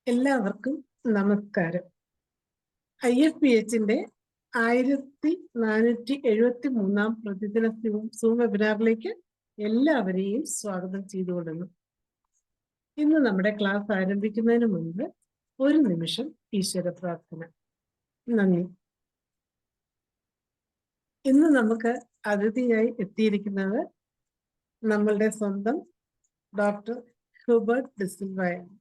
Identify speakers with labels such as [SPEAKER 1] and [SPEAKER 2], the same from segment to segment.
[SPEAKER 1] എല്ലാവർക്കും നമസ്കാരം. IFPHന്റെ 1473 പ്രതിദിന സൂം വെബിനാറിലേക്ക് എല്ലാവരെയും സ്വാഗതം ചെയ്തുകൊള്ളുന്നു. ഇന്ന് നമ്മുടെ ക്ലാസ് ആരംഭിക്കുന്നതിന് മുൻപ് ഒരു നിമിഷം ഈശ്വര പ്രാർത്ഥന. നന്ദി. ഇന്ന് നമുക്ക് അതിഥിയായി എത്തിയിരിക്കുന്നത് നമ്മളുടെ സ്വന്തം ഡോക്ടർ ഹ്യൂബർട്ട് ഡിസിൽവയാണ്.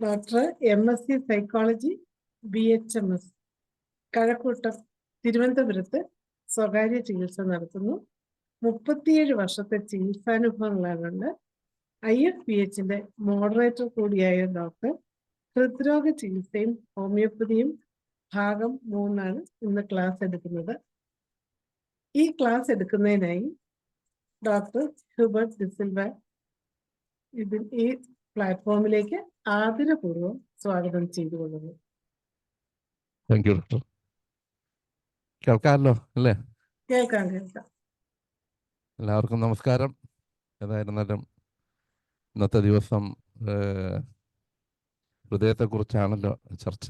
[SPEAKER 1] Doctor MSc psychology BHMS Kazhakkoottam തിരുവനന്തപുരത്ത് സ്വകാര്യ ചികിത്സ നടത്തുന്നു. 37 വർഷത്തെ ചികിത്സാനുഭവങ്ങളാണ്. IFPHന്റെ മോഡറേറ്റർ കൂടിയായ ഡോക്ടർ ഹൃദ്രോഗ ചികിത്സയും ഹോമിയോപ്പതിയും ഭാഗം 3 ഇന്ന് ക്ലാസ് എടുക്കുന്നത്. ഈ ക്ലാസ് എടുക്കുന്നതിനായി ഡോക്ടർ ഹ്യൂബർട്ട് ഡിസിൽവ ഈ പ്ലാറ്റ്ഫോമിലേക്ക് ആദരപൂർവ്വം സ്വാഗതം ചെയ്തുകൊള്ളുന്നു.
[SPEAKER 2] Thank you doctor. കേൾക്കാമല്ലോ അല്ലേ?
[SPEAKER 1] കേൾക്കാം.
[SPEAKER 2] എല്ലാവർക്കും നമസ്കാരം. ഏതായിരുന്നാലും ഇന്നത്തെ ദിവസം ഹൃദയത്തെക്കുറിച്ചാണല്ലോ ചർച്ച.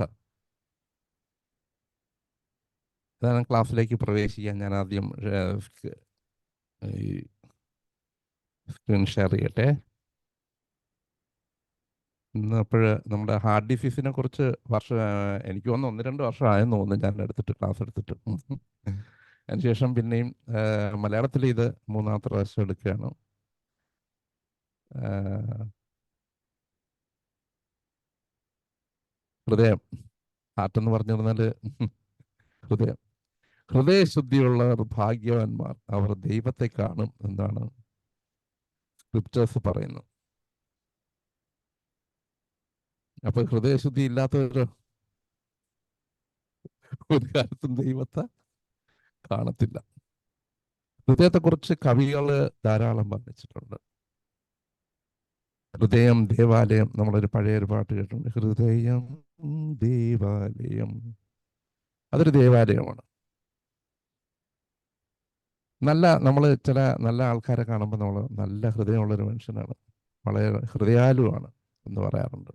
[SPEAKER 2] ഏതാനും ക്ലാസ്സിലേക്ക് പ്രവേശിക്കാൻ ഞാൻ ആദ്യം സ്ക്രീൻ ഷെയർ ചെയ്യട്ടെ. അപ്പോൾ നമ്മുടെ ഹാർട്ട് ഡിസീസിനെ കുറിച്ച് എനിക്ക് തോന്നുന്നു 1-2 വർഷമായെന്ന് തോന്നുന്നു ഞാൻ ക്ലാസ് എടുത്തിട്ട്. അതിനുശേഷം പിന്നെയും മലയാളത്തിൽ ഇത് 3-ാമത്തെ പ്രാവശ്യം എടുക്കുകയാണ്. ഹൃദയം, ഹാർട്ട് എന്ന് പറഞ്ഞു പറഞ്ഞാൽ ഹൃദയശുദ്ധിയുള്ളവർ ഭാഗ്യവാന്മാർ, അവർ ദൈവത്തെ കാണും എന്നാണ് സ്ക്രിപ്റ്റേഴ്സ് പറയുന്നത്. അപ്പൊ ഹൃദയശുദ്ധി ഇല്ലാത്തവരോ ഒരു കാലത്തും ദൈവത്തെ കാണത്തില്ല. ഹൃദയത്തെക്കുറിച്ച് കവികൾ ധാരാളം വർണ്ണിച്ചിട്ടുണ്ട്. ഹൃദയം ദേവാലയം, നമ്മളൊരു പഴയൊരു പാട്ട് കേട്ടിട്ടുണ്ട്, ഹൃദയം ദേവാലയം. അതൊരു ദേവാലയമാണ്. നമ്മൾ ചില നല്ല ആൾക്കാരെ കാണുമ്പോൾ നമ്മൾ നല്ല ഹൃദയമുള്ളൊരു മനുഷ്യനാണ്, വളരെ ഹൃദയാലുവാണ് എന്ന് പറയാറുണ്ട്.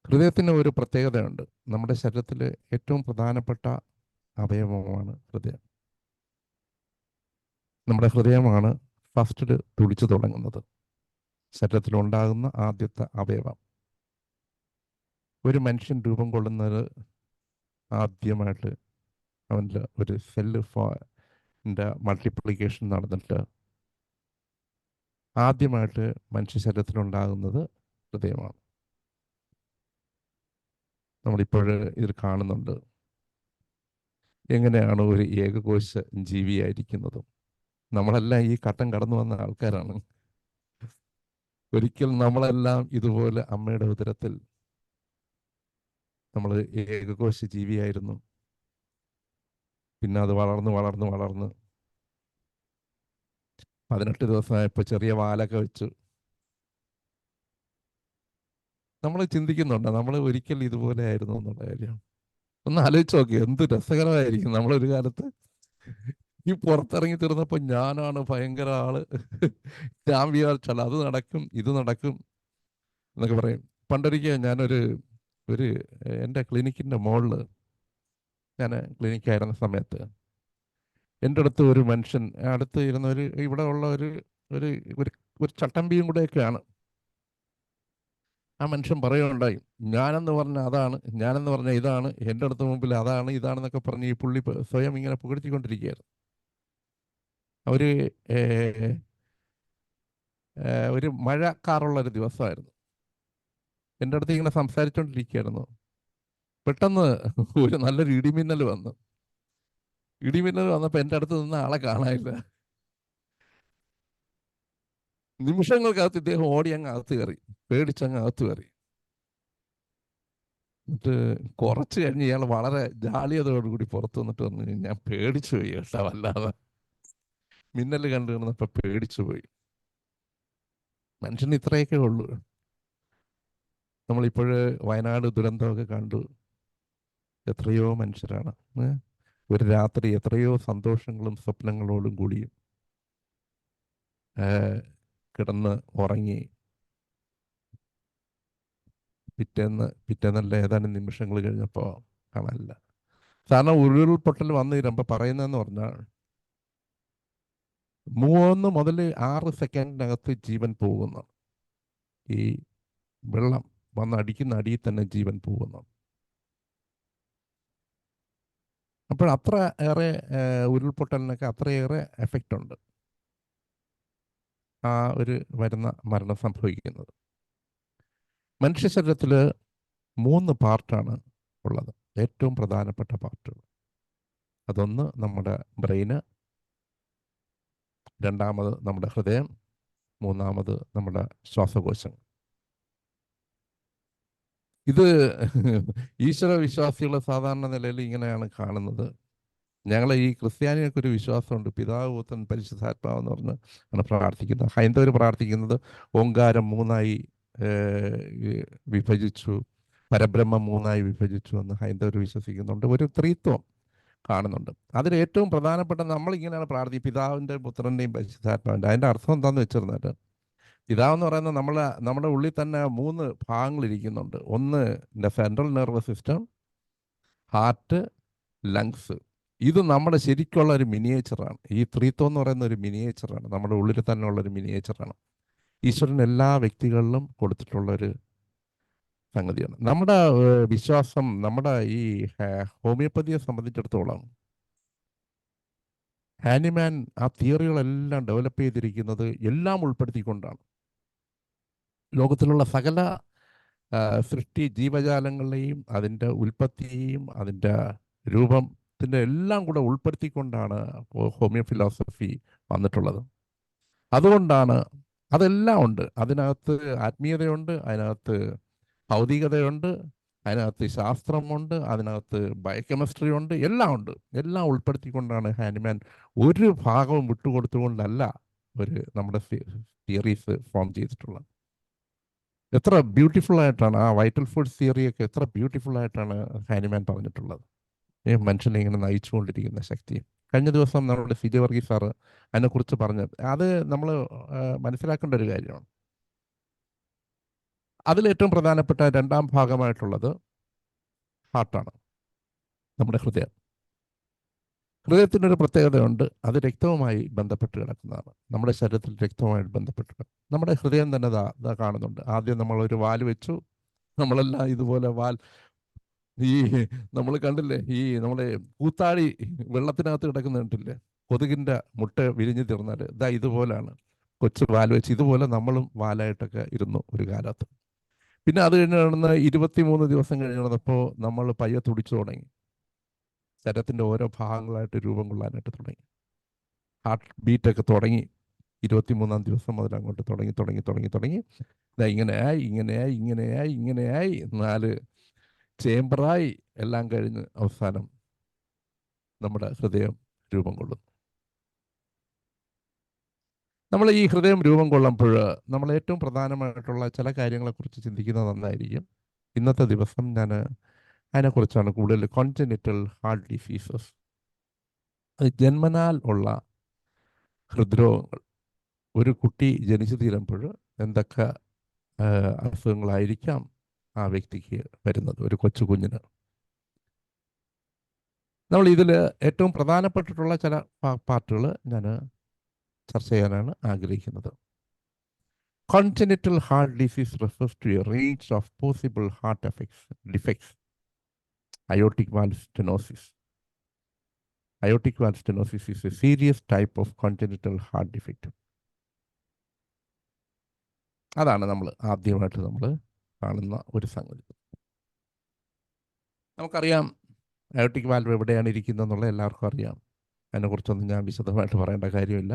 [SPEAKER 2] ഹൃദയത്തിന് ഒരു പ്രത്യേകതയുണ്ട്. നമ്മുടെ ശരീരത്തിൽ ഏറ്റവും പ്രധാനപ്പെട്ട അവയവമാണ് ഹൃദയം. നമ്മുടെ ഹൃദയമാണ് ഫസ്റ്റ് തുടിച്ചു തുടങ്ങുന്നത്. ശരീരത്തിലുണ്ടാകുന്ന ആദ്യത്തെ അവയവം. ഒരു മനുഷ്യൻ രൂപം കൊള്ളുന്നത് ആദ്യമായിട്ട് അവൻ്റെ ഒരു സെല്ലിൻ്റെ മൾട്ടിപ്ലിക്കേഷൻ നടന്നിട്ട് ആദ്യമായിട്ട് മനുഷ്യ ശരീരത്തിലുണ്ടാകുന്നത് ഹൃദയമാണ്. നമ്മളിപ്പോൾ ഇത് കാണുന്നുണ്ട്, എങ്ങനെയാണ് ഒരു ഏകകോശ ജീവിയായിരിക്കുന്നത്. നമ്മളെല്ലാം ഈ ഘട്ടം കടന്നു വന്ന ആൾക്കാരാണ്. ഒരിക്കൽ നമ്മളെല്ലാം ഇതുപോലെ അമ്മയുടെ ഉദരത്തിൽ നമ്മൾ ഏകകോശ ജീവിയായിരുന്നു. പിന്നെ അത് വളർന്ന് 18 ദിവസമായപ്പോൾ ചെറിയ വാലൊക്കെ വെച്ച് നമ്മൾ ചിന്തിക്കുന്നുണ്ട് നമ്മൾ ഒരിക്കൽ ഇതുപോലെ ആയിരുന്നു എന്നുള്ള കാര്യം. ഒന്ന് ആലോചിച്ച് നോക്കി, എന്ത് രസകരമായിരിക്കും. നമ്മളൊരു കാലത്ത് ഈ പുറത്തിറങ്ങി തീർന്നപ്പോൾ ഞാനാണ് ഭയങ്കര ആള്, ഞാൻ വിചാരിച്ചാൽ അത് നടക്കും ഇത് നടക്കും എന്നൊക്കെ പറയും. പണ്ടൊരിക്കൽ ഞാനൊരു എൻ്റെ ക്ലിനിക്കിൻ്റെ മുകളിൽ, ഞാൻ ക്ലിനിക്കായിരുന്ന സമയത്ത് എൻ്റെ അടുത്ത് ഒരു മനുഷ്യൻ അടുത്ത് ഇരുന്ന ഇവിടെ ഉള്ള ഒരു ചട്ടമ്പിയും കൂടെയൊക്കെയാണ്. ആ മനുഷ്യൻ പറയുകയുണ്ടായി, ഞാനെന്ന് പറഞ്ഞ അതാണ്, ഞാനെന്ന് പറഞ്ഞ ഇതാണ്, എൻ്റെ അടുത്ത് മുമ്പിൽ അതാണ് ഇതാണെന്നൊക്കെ പറഞ്ഞ് ഈ പുള്ളി സ്വയം ഇങ്ങനെ പുകഴ്ത്തിക്കൊണ്ടിരിക്കുകയായിരുന്നു. ഒരു മഴക്കാറുള്ളൊരു ദിവസമായിരുന്നു. എൻ്റെ അടുത്ത് ഇങ്ങനെ സംസാരിച്ചുകൊണ്ടിരിക്കുകയായിരുന്നു. പെട്ടെന്ന് ഒരു നല്ലൊരു ഇടിമിന്നൽ വന്നപ്പോൾ എൻ്റെ അടുത്ത് നിന്ന് ആളെ കാണാനില്ല. നിമിഷങ്ങൾക്കകത്ത് ഇദ്ദേഹം ഓടി അങ്ങ് അകത്ത് കയറി, പേടിച്ചങ്ങ് അകത്ത് കയറി. എന്നിട്ട് കുറച്ച് കഴിഞ്ഞ് ഇയാൾ വളരെ ജാളിയതോടുകൂടി പുറത്തു വന്നിട്ട് വന്ന്, ഞാൻ പേടിച്ചു പോയി കേട്ടോ, വല്ലാതെ മിന്നൽ കണ്ടു കിടന്നപ്പോൾ പേടിച്ചു പോയി. മനുഷ്യന് ഇത്രയൊക്കെ ഉള്ളൂ. നമ്മളിപ്പോഴ് വയനാട് ദുരന്തമൊക്കെ കണ്ടു. എത്രയോ മനുഷ്യരാണ് ഒരു രാത്രി എത്രയോ സന്തോഷങ്ങളും സ്വപ്നങ്ങളോടും കൂടിയും കിടന്ന് ഉറങ്ങി പിറ്റേന്നല്ല ഏതാനും നിമിഷങ്ങൾ കഴിഞ്ഞപ്പോൾ കാണാനില്ല. കാരണം ഉരുൾപൊട്ടൽ വന്നു തീരുമ്പോൾ പറയുന്നതെന്ന് പറഞ്ഞാൽ 3 മുതൽ 6 സെക്കൻഡിനകത്ത് ജീവൻ പോകുന്നു. ഈ വെള്ളം വന്ന് അടിക്കുന്ന അടിയിൽ തന്നെ ജീവൻ പോകുന്നു. അപ്പോൾ അത്ര ഏറെ ഉരുൾപൊട്ടലിനൊക്കെ അത്രയേറെ എഫക്റ്റ് ഉണ്ട് ആ ഒരു വരുന്ന മരണം സംഭവിക്കുന്നത്. മനുഷ്യ ശരീരത്തിൽ 3 പാർട്ടാണ് ഉള്ളത്, ഏറ്റവും പ്രധാനപ്പെട്ട പാർട്ടുകൾ. അതൊന്ന് നമ്മുടെ ബ്രെയിന്, രണ്ടാമത് നമ്മുടെ ഹൃദയം, മൂന്നാമത് നമ്മുടെ ശ്വാസകോശങ്ങൾ. ഇത് ഈശ്വര വിശ്വാസികൾ സാധാരണ നിലയിൽ ഇങ്ങനെയാണ് കാണുന്നത്. ഞങ്ങൾ ഈ ക്രിസ്ത്യാനികൾക്ക് ഒരു വിശ്വാസമുണ്ട്, പിതാവ് പുത്രൻ പരിശുദ്ധാത്മാവ് എന്ന് പറഞ്ഞ് ആണ് പ്രാർത്ഥിക്കുന്നത്. ഹൈന്ദവർ പ്രാർത്ഥിക്കുന്നത് ഓങ്കാരം 3ആയി വിഭജിച്ചു, പരബ്രഹ്മം 3ആയി വിഭജിച്ചു എന്ന് ഹൈന്ദവർ വിശ്വസിക്കുന്നുണ്ട്. ഒരു ത്രിത്വം കാണുന്നുണ്ട്. അതിൽ ഏറ്റവും പ്രധാനപ്പെട്ട നമ്മളിങ്ങനെയാണ് പ്രാർത്ഥിക്കുക, പിതാവിൻ്റെ പുത്രൻ്റെയും പരിശുദ്ധാത്മാവിൻ്റെ. അതിൻ്റെ അർത്ഥം എന്താണെന്ന് വെച്ചിരുന്നത്, പിതാവെന്ന് പറയുന്നത് നമ്മുടെ ഉള്ളിൽ തന്നെ 3 ഭാഗങ്ങളിരിക്കുന്നുണ്ട്. ഒന്ന് central nervous system, heart, lungs. ഇത് നമ്മുടെ ശരിക്കുള്ള ഒരു മിനിയേച്ചറാണ്. ഈ ത്രിത്വം എന്ന് പറയുന്ന ഒരു മിനിയേച്ചറാണ്, നമ്മുടെ ഉള്ളിൽ തന്നെ ഉള്ളൊരു മിനിയേച്ചറാണ്. ഈശ്വരൻ എല്ലാ വ്യക്തികളിലും കൊടുത്തിട്ടുള്ളൊരു സംഗതിയാണ്. നമ്മുടെ വിശ്വാസം, നമ്മുടെ ഈ ഹോമിയോപ്പതിയെ സംബന്ധിച്ചിടത്തോളം ഹാനിമാൻ ആ തിയറികളെല്ലാം ഡെവലപ്പ് ചെയ്തിരിക്കുന്നത് എല്ലാം ഉൾപ്പെടുത്തിക്കൊണ്ടാണ്. ലോകത്തിലുള്ള സകല സൃഷ്ടി ജീവജാലങ്ങളെയും അതിൻ്റെ ഉൽപ്പത്തിയെയും അതിൻ്റെ രൂപത്തിൻ്റെ എല്ലാം കൂടെ ഉൾപ്പെടുത്തിക്കൊണ്ടാണ് ഹോമിയോ ഫിലോസഫി വന്നിട്ടുള്ളത്. അതുകൊണ്ടാണ് അതെല്ലാം ഉണ്ട്. അതിനകത്ത് ആത്മീയതയുണ്ട്, അതിനകത്ത് ഭൗതികതയുണ്ട്, അതിനകത്ത് ശാസ്ത്രമുണ്ട്, അതിനകത്ത് ബയോകെമിസ്ട്രി ഉണ്ട്, എല്ലാം ഉണ്ട്. എല്ലാം ഉൾപ്പെടുത്തിക്കൊണ്ടാണ് ഹാനിമാൻ ഒരു ഭാഗവും വിട്ടുകൊടുത്തുകൊണ്ടല്ല നമ്മുടെ തിയറീസ് ഫോം ചെയ്തിട്ടുള്ളത്. എത്ര ബ്യൂട്ടിഫുൾ ആയിട്ടാണ് ആ വൈറ്റൽ ഫുഡ് തിയറിയൊക്കെ എത്ര ബ്യൂട്ടിഫുൾ ആയിട്ടാണ് ഹാനിമാൻ പറഞ്ഞിട്ടുള്ളത്. മനുഷ്യനെ ഇങ്ങനെ നയിച്ചുകൊണ്ടിരിക്കുന്ന ശക്തി. കഴിഞ്ഞ ദിവസം നമ്മുടെ സിജെ വർഗീസ് സാറ് അതിനെക്കുറിച്ച് പറഞ്ഞത്, അത് നമ്മൾ മനസ്സിലാക്കേണ്ട ഒരു കാര്യമാണ്. അതിലേറ്റവും പ്രധാനപ്പെട്ട 2ാം ഭാഗമായിട്ടുള്ളത് ഹാർട്ടാണ്, നമ്മുടെ ഹൃദയം. ഹൃദയത്തിനൊരു പ്രത്യേകതയുണ്ട്, അത് രക്തവുമായി ബന്ധപ്പെട്ട് കിടക്കുന്നതാണ്. നമ്മുടെ ശരീരത്തിൽ രക്തവുമായി ബന്ധപ്പെട്ട് നമ്മുടെ ഹൃദയം തന്നെ ഇതാ കാണുന്നുണ്ട്. ആദ്യം നമ്മളൊരു വാല് വെച്ചു, നമ്മളെല്ലാം ഇതുപോലെ നമ്മൾ കണ്ടില്ലേ, നമ്മളെ കൂത്താടി വെള്ളത്തിനകത്ത് കിടക്കുന്ന കണ്ടില്ലേ, കൊതുകിൻ്റെ മുട്ട വിരിഞ്ഞു തീർന്നാൽ ഇതാ ഇതുപോലാണ് കൊച്ചു വാല് വെച്ച്, ഇതുപോലെ നമ്മളും വാലായിട്ടൊക്കെ ഇരുന്നു ഒരു കാലത്ത്. പിന്നെ അത് കഴിഞ്ഞ് നടന്ന് 23 ദിവസം കഴിഞ്ഞ് നടന്നപ്പോൾ നമ്മൾ പയ്യെ തുടിച്ചു തുടങ്ങി, ശരീരത്തിൻ്റെ ഓരോ ഭാഗങ്ങളായിട്ട് രൂപം കൊള്ളാനായിട്ട് തുടങ്ങി, ഹാർട്ട് ബീറ്റൊക്കെ തുടങ്ങി. 23-ാം ദിവസം മുതൽ അങ്ങോട്ട് തുടങ്ങി ഇതാ ഇങ്ങനെയായി 4 ചേംബറായി എല്ലാം കഴിഞ്ഞ് അവസാനം നമ്മുടെ ഹൃദയം രൂപം കൊള്ളുന്നു. നമ്മൾ ഈ ഹൃദയം രൂപം കൊള്ളുമ്പോൾ നമ്മൾ ഏറ്റവും പ്രധാനമായിട്ടുള്ള ചില കാര്യങ്ങളെക്കുറിച്ച് ചിന്തിക്കുന്നത് നന്നായിരിക്കും. ഇന്നത്തെ ദിവസം ഞാൻ അതിനെക്കുറിച്ചാണ് കൂടുതൽ. കോൺജനിറ്റൽ ഹാർട്ട് ഡിസീസസ്, അത് ജന്മനാൽ ഉള്ള ഹൃദ്രോഗങ്ങൾ. ഒരു കുട്ടി ജനിച്ചു തീരുമ്പോൾ എന്തൊക്കെ അസുഖങ്ങളായിരിക്കാം ആ വ്യക്തിക്ക് വരുന്നത്, ഒരു കൊച്ചു കുഞ്ഞിന്. നമ്മൾ ഇതിൽ ഏറ്റവും പ്രധാനപ്പെട്ടിട്ടുള്ള ചില പാർട്ടുകൾ ഞാൻ ചർച്ച ചെയ്യാനാണ് ആഗ്രഹിക്കുന്നത്. Congenital heart disease refers to a range of possible heart defects. Aortic valve stenosis. Aortic valve stenosis is a serious type of congenital heart defect. അതാണ് നമ്മൾ ആദ്യമായിട്ട് നമ്മൾ കാണുന്ന ഒരു സംഗതി. നമുക്കറിയാം അയോട്ടിക് വാൽവ് എവിടെയാണ് ഇരിക്കുന്നത് എന്നുള്ളത് എല്ലാവർക്കും അറിയാം. അതിനെക്കുറിച്ചൊന്നും ഞാൻ വിശദമായിട്ട് പറയേണ്ട കാര്യമില്ല.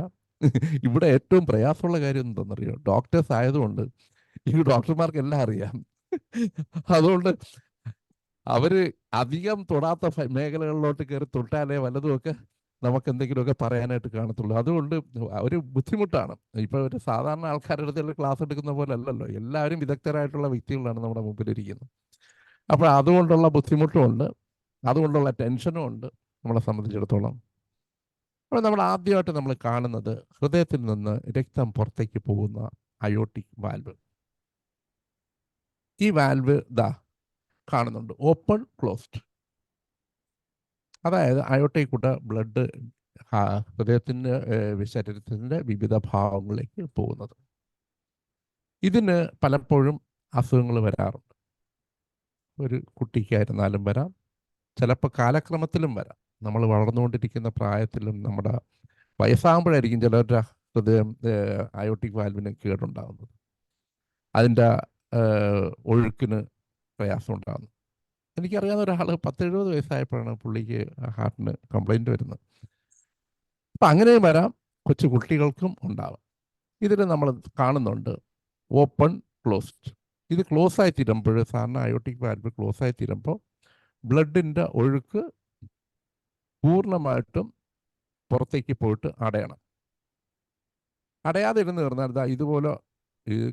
[SPEAKER 2] ഇവിടെ ഏറ്റവും പ്രയാസമുള്ള കാര്യം എന്താണെന്നറിയോ, ഡോക്ടേഴ്സ് ആയതുകൊണ്ട് ഈ ഡോക്ടർമാർക്കെല്ലാം അറിയാം. അതുകൊണ്ട് അവർ അധികം തൊടാത്ത മേഖലകളിലോട്ട് കയറി തൊട്ടാലേ വല്ലതുമൊക്കെ നമുക്ക് എന്തെങ്കിലുമൊക്കെ പറയാനായിട്ട് കാണത്തുള്ളൂ. അതുകൊണ്ട് ഒരു ബുദ്ധിമുട്ടാണ്. ഇപ്പോൾ ഒരു സാധാരണ ആൾക്കാരുടെ അടുത്തുള്ള ക്ലാസ് എടുക്കുന്ന പോലെ അല്ലല്ലോ, എല്ലാവരും വിദഗ്ധരായിട്ടുള്ള വ്യക്തികളാണ് നമ്മുടെ മുമ്പിലിരിക്കുന്നത്. അപ്പോൾ അതുകൊണ്ടുള്ള ബുദ്ധിമുട്ടും ഉണ്ട്, അതുകൊണ്ടുള്ള ടെൻഷനും ഉണ്ട് നമ്മളെ സംബന്ധിച്ചിടത്തോളം. അപ്പോൾ നമ്മൾ ആദ്യമായിട്ട് നമ്മൾ കാണുന്നത് ഹൃദയത്തിൽ നിന്ന് രക്തം പുറത്തേക്ക് പോകുന്ന അയോട്ടിക് വാൽവ്. ഈ വാൽവ് കാണുന്നുണ്ട്, ഓപ്പൺ ക്ലോസ്ഡ്. അതായത് അയോട്ടയിൽ കൂടെ ബ്ലഡ് ഹൃദയത്തിൻ്റെ ശരീരത്തിൻ്റെ വിവിധ ഭാഗങ്ങളിലേക്ക് പോകുന്നത്. ഇതിന് പലപ്പോഴും അസുഖങ്ങൾ വരാറുണ്ട്. ഒരു കുട്ടിക്കായിരുന്നാലും വരാം, ചിലപ്പോൾ കാലക്രമത്തിലും വരാം. നമ്മൾ വളർന്നുകൊണ്ടിരിക്കുന്ന പ്രായത്തിലും നമ്മുടെ വയസ്സാകുമ്പോഴായിരിക്കും ചിലരുടെ ഹൃദയം അയോട്ടിക് വാൽവിന് കേടുണ്ടാകുന്നത്, അതിൻ്റെ ഒഴുക്കിന് പ്രയാസം ഉണ്ടാകുന്നു. എനിക്കറിയാവുന്ന ഒരാൾ 10-70 വയസ്സായപ്പോഴാണ് പുള്ളിക്ക് ഹാർട്ടിന് കംപ്ലൈൻറ്റ് വരുന്നത്. അപ്പം അങ്ങനെയും വരാം, കൊച്ചു കുട്ടികൾക്കും ഉണ്ടാവാം. ഇതിൽ നമ്മൾ കാണുന്നുണ്ട് ഓപ്പൺ ക്ലോസ്ഡ്. ഇത് ക്ലോസ് ആയി തീരുമ്പോൾ, സാധാരണ അയോട്ടിക് വാൽവ് ക്ലോസ് ആയി തീരുമ്പോൾ ബ്ലഡിൻ്റെ ഒഴുക്ക് പൂർണ്ണമായിട്ടും പുറത്തേക്ക് പോയിട്ട് അടയണം. അടയാതെ ഇരുന്ന് തീർന്നാൽ ഇതുപോലെ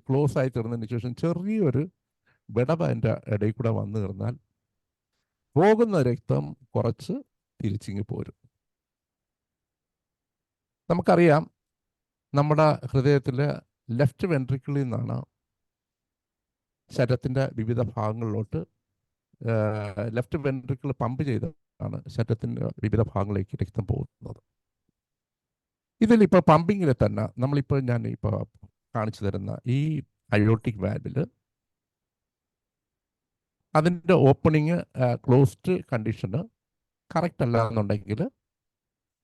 [SPEAKER 2] ക്ലോസ് ആയി തീർന്നതിന് ശേഷം ചെറിയൊരു വിടവ് അതിൻ്റെ ഇടയിൽ കൂടെ വന്നു തീർന്നാൽ പോകുന്ന രക്തം കുറച്ച് തിരിച്ചിങ്ങി പോരും. നമുക്കറിയാം, നമ്മുടെ ഹൃദയത്തിലെ ലെഫ്റ്റ് വെൻട്രിക്കിളിൽ നിന്നാണ് ശരീരത്തിൻ്റെ വിവിധ ഭാഗങ്ങളിലോട്ട് ലെഫ്റ്റ് വെൻട്രിക്കിൾ പമ്പ് ചെയ്താണ് ശരീരത്തിൻ്റെ വിവിധ ഭാഗങ്ങളിലേക്ക് രക്തം പോകുന്നത്. ഇതിലിപ്പോൾ പമ്പിങ്ങിൽ തന്നെ നമ്മളിപ്പോൾ ഞാൻ കാണിച്ചു തരുന്ന ഈ അയോട്ടിക് വാൽവിൽ അതിൻ്റെ ഓപ്പണിങ് ക്ലോസ്ഡ് കണ്ടീഷന് കറക്റ്റ് അല്ല എന്നുണ്ടെങ്കിൽ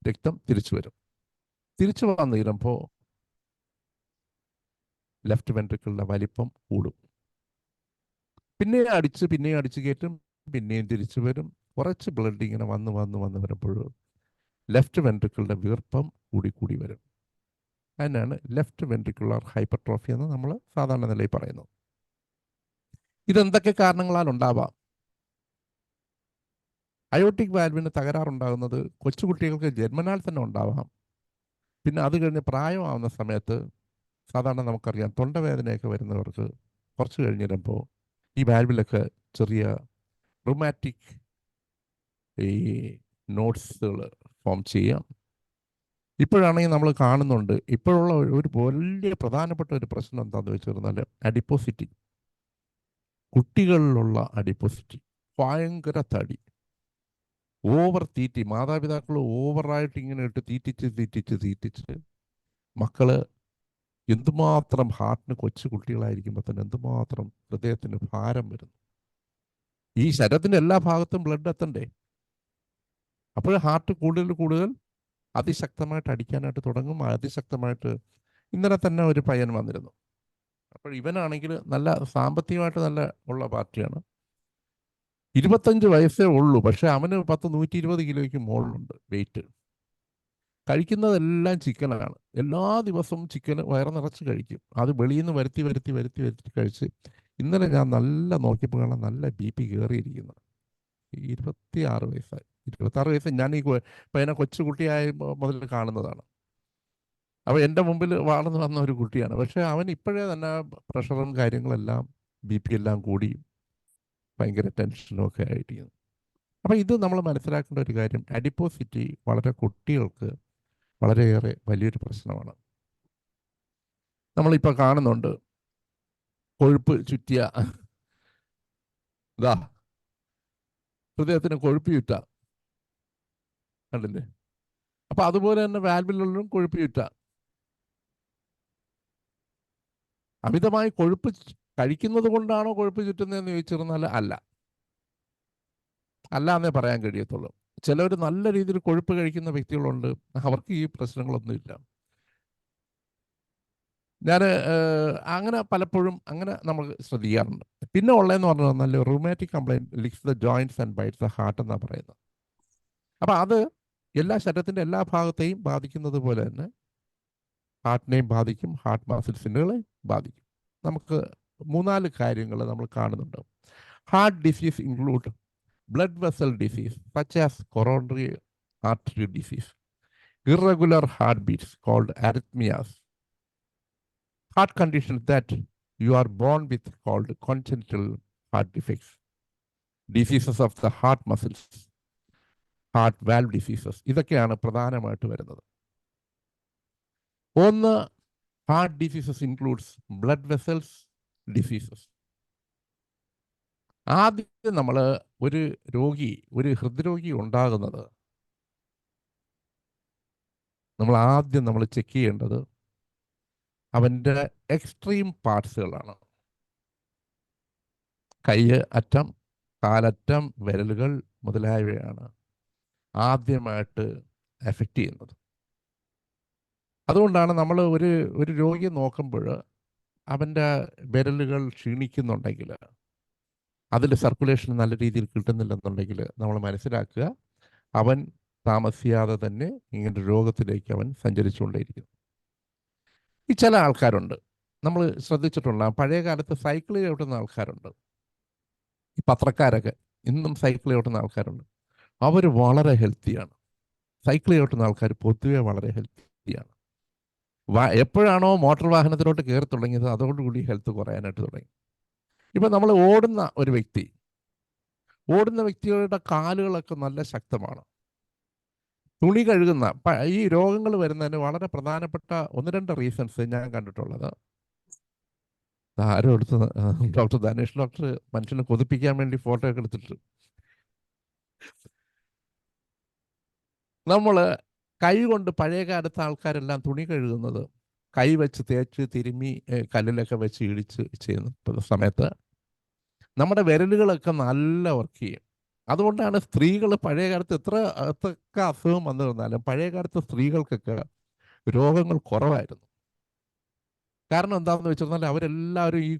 [SPEAKER 2] രക്തം തിരിച്ചു വരും. തിരിച്ചു വന്നു തീരുമ്പോൾ ലെഫ്റ്റ് വെൻട്രിക്കിളിൻ്റെ വലിപ്പം കൂടും. പിന്നെയും അടിച്ച് കയറ്റും, പിന്നെയും തിരിച്ചു വരും. കുറച്ച് ബ്ലഡ് ഇങ്ങനെ വന്ന് വരുമ്പോൾ ലെഫ്റ്റ് വെൻട്രിക്കിളിൻ്റെ വീർപ്പം കൂടി വരും. അതിനാണ് ലെഫ്റ്റ് വെൻട്രിക്കുലർ ഹൈപ്പർട്രോഫി എന്ന് നമ്മൾ സാധാരണ നിലയിൽ പറയുന്നത്. ഇതെന്തൊക്കെ കാരണങ്ങളാൽ ഉണ്ടാവാം? അയോട്ടിക് വാൽവിന് തകരാറുണ്ടാകുന്നത് കൊച്ചുകുട്ടികൾക്ക് ജന്മനാൽ തന്നെ ഉണ്ടാവാം. പിന്നെ അത് കഴിഞ്ഞ് പ്രായമാവുന്ന സമയത്ത് സാധാരണ നമുക്കറിയാം, തൊണ്ടവേദനയൊക്കെ വരുന്നവർക്ക് കുറച്ച് കഴിഞ്ഞ് വരുമ്പോൾ ഈ വാൽവിലൊക്കെ ചെറിയ റൊമാറ്റിക് ഈ നോട്ട്സുകൾ ഫോം ചെയ്യാം. ഇപ്പോഴാണെങ്കിൽ നമ്മൾ കാണുന്നുണ്ട്, ഇപ്പോഴുള്ള ഒരു വലിയ പ്രധാനപ്പെട്ട ഒരു പ്രശ്നം എന്താണെന്ന് വെച്ച് കഴിഞ്ഞാൽ അഡിപ്പോസിറ്റി. കുട്ടികളിലുള്ള അഡിപ്പോസിറ്റി, ഭയങ്കര തടി, ഓവർ തീറ്റി. മാതാപിതാക്കൾ ഓവറായിട്ട് ഇങ്ങനെ ഇട്ട് തീറ്റിച്ച് മക്കള് എന്തുമാത്രം ഹാർട്ടിന് കൊച്ചു കുട്ടികളായിരിക്കുമ്പോൾ തന്നെ എന്തുമാത്രം ഹൃദയത്തിന് ഭാരം വരുന്നു. ഈ ശരീരത്തിൻ്റെ എല്ലാ ഭാഗത്തും ബ്ലഡ് എത്തണ്ടേ? അപ്പോൾ ഹാർട്ട് കൂടുതൽ അതിശക്തമായിട്ട് അടിക്കാനായിട്ട് തുടങ്ങും. അതിശക്തമായിട്ട് ഇന്നലെ തന്നെ ഒരു പയ്യൻ വന്നിരുന്നു. അപ്പോൾ ഇവനാണെങ്കിൽ നല്ല സാമ്പത്തികമായിട്ട് നല്ല ഉള്ള പാർട്ടിയാണ്. 25 വയസ്സേ ഉള്ളൂ, പക്ഷെ അവന് 120 കിലോയ്ക്ക് മുകളിലുണ്ട് വെയിറ്റ്. കഴിക്കുന്നതെല്ലാം ചിക്കനാണ്. എല്ലാ ദിവസവും ചിക്കൻ വയറ് നിറച്ച് കഴിക്കും. അത് വെളിയിൽ നിന്ന് വരുത്തി കഴിച്ച് ഇന്നലെ ഞാൻ നല്ല നോക്കിയപ്പോൾ കാണാൻ നല്ല BP കയറിയിരിക്കുന്നത്. 26 വയസ്സായി. 26 വയസ്സ് ഞാൻ ഈ പയ്യനെ കൊച്ചുകുട്ടിയായി മുതൽ കാണുന്നതാണ്. അപ്പോൾ എൻ്റെ മുമ്പിൽ വളർന്നു വന്ന ഒരു കുട്ടിയാണ്. പക്ഷേ അവൻ ഇപ്പോഴേ തന്നെ പ്രഷറും കാര്യങ്ങളെല്ലാം BP എല്ലാം കൂടി ഭയങ്കര ടെൻഷനും ഒക്കെ ആയിരിക്കുന്നു. അപ്പോൾ ഇത് നമ്മൾ മനസ്സിലാക്കേണ്ട ഒരു കാര്യം, അഡിപ്പോസിറ്റി വളരെ കുട്ടികൾക്ക് വളരെയേറെ വലിയൊരു പ്രശ്നമാണ്. നമ്മളിപ്പോൾ കാണുന്നുണ്ട് കൊഴുപ്പ് ചുറ്റിയ ഹൃദയത്തിന് കൊഴുപ്പ് ചുറ്റ കണ്ടില്ലേ? അപ്പം അതുപോലെ തന്നെ വാൽവിലും കൊഴുപ്പ് ചുറ്റ. അമിതമായി കൊഴുപ്പ് കഴിക്കുന്നത് കൊണ്ടാണോ കൊഴുപ്പ് ചുറ്റുന്നതെന്ന് ചോദിച്ചിരുന്നാൽ അല്ല എന്നേ പറയാൻ കഴിയത്തുള്ളൂ. ചിലർ നല്ല രീതിയിൽ കൊഴുപ്പ് കഴിക്കുന്ന വ്യക്തികളുണ്ട്, അവർക്ക് ഈ പ്രശ്നങ്ങളൊന്നുമില്ല. ഞാൻ അങ്ങനെ പലപ്പോഴും അങ്ങനെ നമ്മൾ ശ്രദ്ധിക്കാറുണ്ട്. പിന്നെ ഉള്ളതെന്ന് പറഞ്ഞു പറഞ്ഞാൽ rheumatic complaint licks the joints and bites the heart എന്നാണ് പറയുന്നത്. അപ്പം അത് എല്ലാ ശരീരത്തിൻ്റെ എല്ലാ ഭാഗത്തെയും ബാധിക്കുന്നത് പോലെ തന്നെ ഹാർട്ടിനെയും ബാധിക്കും, ഹാർട്ട് മസിൽസിനെയും ബാധിക്കും. നമുക്ക് 3-4 കാര്യങ്ങൾ നമ്മൾ കാണുന്നുണ്ട്. Heart disease include blood vessel disease such as coronary artery disease, irregular heartbeats called arrhythmias, heart conditions that you are born with called congenital heart defects, diseases of the heart muscles, heart valve diseases. ഇതൊക്കെയാണ് പ്രധാനമായിട്ട് വരുന്നത്. ഒന്ന്, heart diseases includes blood vessels diseases. ആദ്യം നമ്മൾ ഒരു ഹൃദ്രോഗി ഉണ്ടാകുന്നത് നമ്മൾ check ചെയ്യേണ്ടത് അവൻ്റെ എക്സ്ട്രീം പാർട്സുകളാണ്. കൈ അറ്റം, കാലറ്റം, വിരലുകൾ മുതലായവയാണ് ആദ്യമായിട്ട് എഫക്റ്റ് ചെയ്യുന്നത്. അതുകൊണ്ടാണ് നമ്മൾ ഒരു രോഗിയെ നോക്കുമ്പോൾ അവൻ്റെ വിരലുകൾ ക്ഷീണിക്കുന്നുണ്ടെങ്കിൽ, അതിൽ സർക്കുലേഷൻ നല്ല രീതിയിൽ കിട്ടുന്നില്ലെന്നുണ്ടെങ്കിൽ നമ്മൾ മനസ്സിലാക്കുക അവൻ താമസിയാതെ തന്നെ ഇങ്ങനെ രോഗത്തിലേക്ക് അവൻ സഞ്ചരിച്ചുകൊണ്ടേയിരിക്കുന്നു. ഈ ചില ആൾക്കാരുണ്ട്, നമ്മൾ ശ്രദ്ധിച്ചിട്ടുള്ള പഴയ കാലത്ത് സൈക്കിൾ ചവിട്ടുന്ന ആൾക്കാരുണ്ട്. ഈ പത്രക്കാരൊക്കെ ഇന്നും സൈക്കിൾ ചവിട്ടുന്ന ആൾക്കാരുണ്ട്. അവർ വളരെ ഹെൽത്തിയാണ്. സൈക്കിൾ ചവിട്ടുന്ന ആൾക്കാർ പൊതുവെ വളരെ ഹെൽത്തിയാണ്. എപ്പോഴാണോ മോട്ടോർ വാഹനത്തിലോട്ട് കയറി തുടങ്ങിയത് അതോടുകൂടി ഹെൽത്ത് കുറയാനായിട്ട് തുടങ്ങി. ഇപ്പം നമ്മൾ ഓടുന്ന വ്യക്തികളുടെ കാലുകളൊക്കെ നല്ല ശക്തമാണ്. തുണി കഴുകുന്ന ഈ രോഗങ്ങൾ വരുന്നതിന് വളരെ പ്രധാനപ്പെട്ട 1-2 റീസൺസ് ഞാൻ കണ്ടിട്ടുള്ളത്. ആരും എടുത്ത് ഡോക്ടർ ധനേഷ് ഡോക്ടർ മനുഷ്യനെ കൊതിപ്പിക്കാൻ വേണ്ടി ഫോട്ടോ ഒക്കെ എടുത്തിട്ട്, നമ്മൾ കൈ കൊണ്ട് പഴയ കാലത്തെ ആൾക്കാരെല്ലാം തുണി കഴുകുന്നത് കൈ വെച്ച് തേച്ച് തിരുമ്മി കല്ലിലൊക്കെ വെച്ച് ഇടിച്ച് ചെയ്യുന്ന സമയത്ത് നമ്മുടെ വിരലുകളൊക്കെ നല്ല വർക്ക് ചെയ്യും. അതുകൊണ്ടാണ് സ്ത്രീകൾ പഴയ കാലത്ത് എത്രയൊക്കെ അസുഖം വന്നു വന്നാലും പഴയ കാലത്ത് സ്ത്രീകൾക്കൊക്കെ രോഗങ്ങൾ കുറവായിരുന്നു. കാരണം എന്താണെന്ന് വെച്ചിരുന്നാൽ അവരെല്ലാവരും ഈ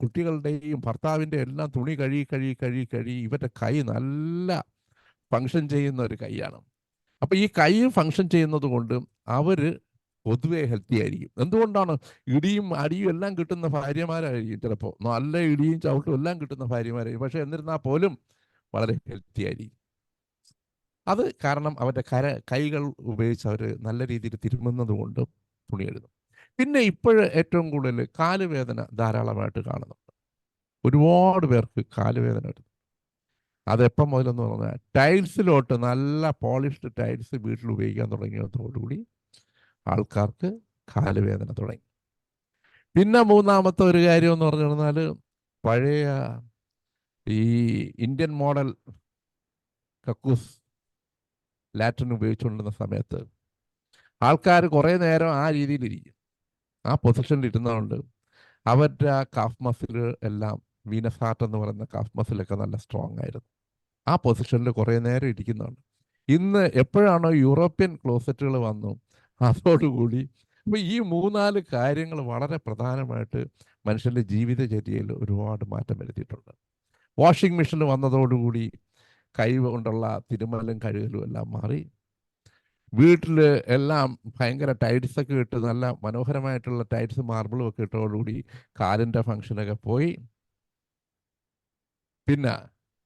[SPEAKER 2] കുട്ടികളുടെയും ഭർത്താവിൻ്റെ എല്ലാം തുണി കഴുകി ഇവരുടെ കൈ നല്ല ഫങ്ഷൻ ചെയ്യുന്ന ഒരു കൈയാണ്. അപ്പം ഈ കൈ ഫങ്ഷൻ ചെയ്യുന്നത് കൊണ്ട് അവർ പൊതുവെ ഹെൽത്തി ആയിരിക്കും. എന്തുകൊണ്ടാണ്? ഇടിയും അടിയും എല്ലാം കിട്ടുന്ന ഭാര്യമാരായിരിക്കും. ചിലപ്പോൾ നല്ല ഇടിയും ചവിട്ടും എല്ലാം കിട്ടുന്ന ഭാര്യമാരായിരിക്കും. പക്ഷെ എന്നിരുന്നാൽ പോലും വളരെ ഹെൽത്തി ആയിരിക്കും. അത് കാരണം അവരുടെ കൈകൾ ഉപയോഗിച്ച് അവർ നല്ല രീതിയിൽ തിരുമുന്നത് കൊണ്ട് തുണി എഴുതും. പിന്നെ ഏറ്റവും കൂടുതൽ കാലുവേദന ധാരാളമായിട്ട് കാണുന്നുണ്ട്. ഒരുപാട് പേർക്ക് കാലുവേദന വരുന്നു. അതെപ്പം മുതലെന്ന് പറഞ്ഞാൽ ടൈൽസിലോട്ട് നല്ല പോളിഷ്ഡ് ടൈൽസ് വീട്ടിൽ ഉപയോഗിക്കാൻ തുടങ്ങിയതോടുകൂടി ആൾക്കാർക്ക് കാലുവേദന തുടങ്ങി. പിന്നെ മൂന്നാമത്തെ ഒരു കാര്യം എന്ന് പറഞ്ഞു കഴിഞ്ഞാൽ പഴയ ഈ ഇന്ത്യൻ മോഡൽ കക്കൂസ് ലാറ്റിൻ ഉപയോഗിച്ചുകൊണ്ടിരുന്ന സമയത്ത് ആൾക്കാർ കുറേ നേരം ആ രീതിയിലിരിക്കും. ആ പൊസിഷനിൽ ഇരുന്നതുകൊണ്ട് അവരുടെ ആ കാഫ് മസിൽ എല്ലാം വീനസ് ഹാർട്ട് എന്ന് പറയുന്ന കാഫ് മസിലൊക്കെ നല്ല സ്ട്രോങ് ആയിരുന്നു. ആ പൊസിഷനിൽ കുറേ നേരം ഇരിക്കുന്നുണ്ട്. ഇന്ന് എപ്പോഴാണോ യൂറോപ്യൻ ക്ലോസറ്റുകൾ വന്നു അതോടുകൂടി അപ്പോൾ ഈ 3-4 കാര്യങ്ങൾ വളരെ പ്രധാനമായിട്ട് മനുഷ്യൻ്റെ ജീവിതചര്യയിൽ ഒരുപാട് മാറ്റം വരുത്തിയിട്ടുണ്ട്. വാഷിംഗ് മെഷീൻ വന്നതോടുകൂടി കൈ കൊണ്ടുള്ള തിരുമ്മലും കഴുകലും എല്ലാം മാറി. വീട്ടിൽ എല്ലാം ഭയങ്കര ടൈൽസൊക്കെ ഇട്ട് നല്ല മനോഹരമായിട്ടുള്ള ടൈൽസ് മാർബിളും ഒക്കെ ഇട്ടതോടുകൂടി കാലിൻ്റെ ഫങ്ഷനൊക്കെ പോയി. പിന്നെ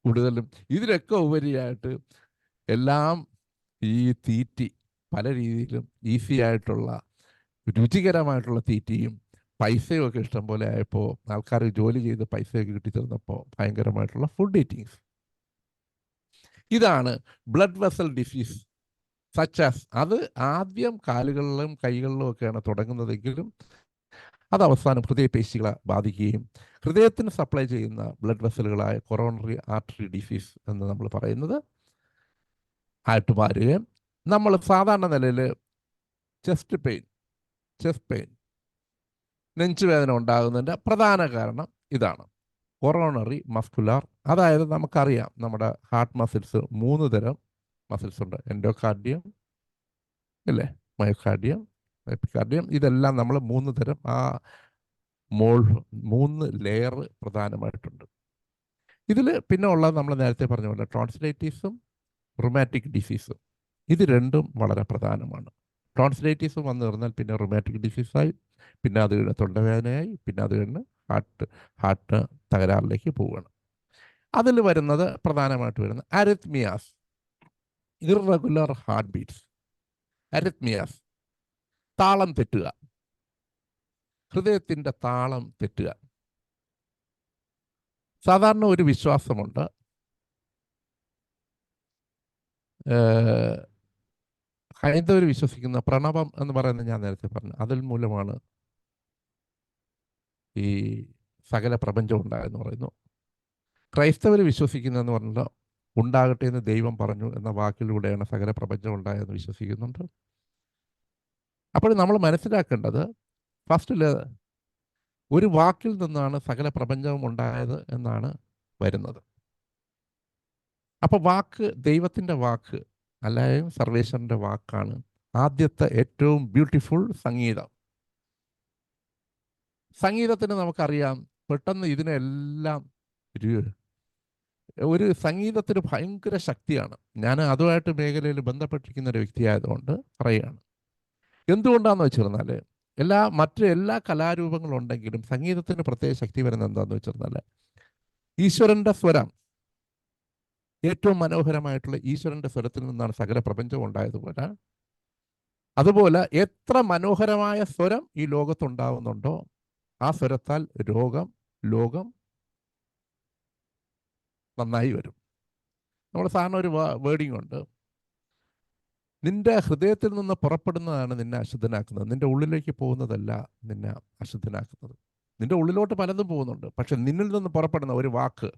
[SPEAKER 2] കൂടുതലും ഇതിലൊക്കെ ഉപരിയായിട്ട് എല്ലാം ഈ തീറ്റി പല രീതിയിലും ഈസി ആയിട്ടുള്ള രുചികരമായിട്ടുള്ള തീറ്റിയും പൈസയും ഒക്കെ ഇഷ്ടം പോലെ ആയപ്പോൾ ആൾക്കാർ ജോലി ചെയ്ത് പൈസയൊക്കെ കിട്ടിത്തീർന്നപ്പോൾ ഭയങ്കരമായിട്ടുള്ള ഫുഡ് ഈറ്റിങ്സ്. ഇതാണ് ബ്ലഡ് വെസൽ ഡിസീസ് സച്ചാസ്. അത് ആദ്യം കാലുകളിലും കൈകളിലും ഒക്കെയാണ് തുടങ്ങുന്നതെങ്കിലും അത് അവസാനം ഹൃദയപേശികളെ ബാധിക്കുകയും ഹൃദയത്തിന് സപ്ലൈ ചെയ്യുന്ന ബ്ലഡ് വെസലുകളായ കൊറോണറി ആർട്ടറി ഡിസീസ് എന്ന് നമ്മൾ പറയുന്നത് ആയിട്ട് മാറുകയും നമ്മൾ സാധാരണ നിലയിൽ ചെസ്റ്റ് പെയിൻ നെഞ്ചുവേദന ഉണ്ടാകുന്നതിൻ്റെ പ്രധാന കാരണം ഇതാണ് കൊറോണറി മസ്കുലാർ. അതായത് നമുക്കറിയാം നമ്മുടെ ഹാർട്ട് മസിൽസ് 3 തരം മസിൽസ് ഉണ്ട്. എൻഡോകാർഡിയം അല്ലേ, മയോകാർഡിയം, എപ്പികാർഡിയം. ഇതെല്ലാം നമ്മൾ 3 തരം 3 ലെയർ പ്രധാനമായിട്ടുണ്ട്. ഇതിൽ പിന്നെ ഉള്ളത് നമ്മൾ നേരത്തെ പറഞ്ഞ പോലെ ടോൺസിലൈറ്റിസും റുമാറ്റിക് ഡിസീസും. ഇത് രണ്ടും വളരെ പ്രധാനമാണ്. ടോൺസിലൈറ്റിസ് വന്നു കഴിഞ്ഞാൽ പിന്നെ റുമാറ്റിക് ഡിസീസായി, പിന്നെ അത് കഴിഞ്ഞ് തൊണ്ടവേദനയായി, പിന്നെ അത് കഴിഞ്ഞ് ഹാർട്ട് തകരാറിലേക്ക് പോവുകയാണ്. അതിൽ വരുന്നത് പ്രധാനമായിട്ട് വരുന്നത് arrhythmias, irregular heart beats. Arrhythmias, താളം തെറ്റുക, ഹൃദയത്തിൻ്റെ താളം തെറ്റുക. സാധാരണ ഒരു വിശ്വാസമുണ്ട്, ഹൈന്ദവർ വിശ്വസിക്കുന്ന പ്രണവം എന്ന് പറയുന്നത് ഞാൻ നേരത്തെ പറഞ്ഞു, അതിൽ മൂലമാണ് ഈ സകല പ്രപഞ്ചം ഉണ്ടായെന്ന് പറയുന്നു. ക്രൈസ്തവർ വിശ്വസിക്കുന്നതെന്ന് പറഞ്ഞാൽ ഉണ്ടാകട്ടെ എന്ന് ദൈവം പറഞ്ഞു എന്ന വാക്കിലൂടെയാണ് സകല പ്രപഞ്ചം ഉണ്ടായതെന്ന് വിശ്വസിക്കുന്നുണ്ട്. അപ്പോൾ നമ്മൾ മനസ്സിലാക്കേണ്ടത് ഫസ്റ്റിൽ ഒരു വാക്കിൽ നിന്നാണ് സകല പ്രപഞ്ചവും ഉണ്ടായത് എന്നാണ് വരുന്നത്. അപ്പോൾ വാക്ക് ദൈവത്തിൻ്റെ വാക്ക് അല്ലെങ്കിൽ സർവേശ്വരൻ്റെ വാക്കാണ് ആദ്യത്തെ ഏറ്റവും ബ്യൂട്ടിഫുൾ സംഗീതം. സംഗീതത്തിന് നമുക്കറിയാം പെട്ടെന്ന് ഇതിനെല്ലാം ഒരു സംഗീതത്തിന് ഭയങ്കര ശക്തിയാണ്. ഞാൻ അതുമായിട്ട് മേഖലയിൽ ബന്ധപ്പെട്ടിരിക്കുന്ന ഒരു വ്യക്തിയായതുകൊണ്ട് പറയുകയാണ്. എന്തുകൊണ്ടാണെന്ന് വെച്ചിരുന്നാൽ മറ്റു എല്ലാ കലാരൂപങ്ങളുണ്ടെങ്കിലും സംഗീതത്തിന് പ്രത്യേക ശക്തി വരുന്നത് എന്താണെന്ന് വെച്ചിരുന്നാൽ ഈശ്വരൻ്റെ സ്വരം, ഏറ്റവും മനോഹരമായിട്ടുള്ള ഈശ്വരൻ്റെ സ്വരത്തിൽ നിന്നാണ് സകല പ്രപഞ്ചം ഉണ്ടായതുപോലെ അതുപോലെ എത്ര മനോഹരമായ സ്വരം ഈ ലോകത്തുണ്ടാവുന്നുണ്ടോ ആ സ്വരത്താൽ ലോകം നന്നായി വരും. നമ്മൾ സാധാരണ ഒരു വേർഡിങ് ഉണ്ട്, നിന്റെ ഹൃദയത്തിൽ നിന്ന് പുറപ്പെടുന്നതാണ് നിന്നെ അശുദ്ധനാക്കുന്നത്, നിന്റെ ഉള്ളിലേക്ക് പോകുന്നതല്ല നിന്നെ അശുദ്ധനാക്കുന്നത്. നിന്റെ ഉള്ളിലോട്ട് പലതും പോകുന്നുണ്ട്, പക്ഷെ നിന്നിൽ നിന്ന് പുറപ്പെടുന്ന ഒരു വാക്ക്.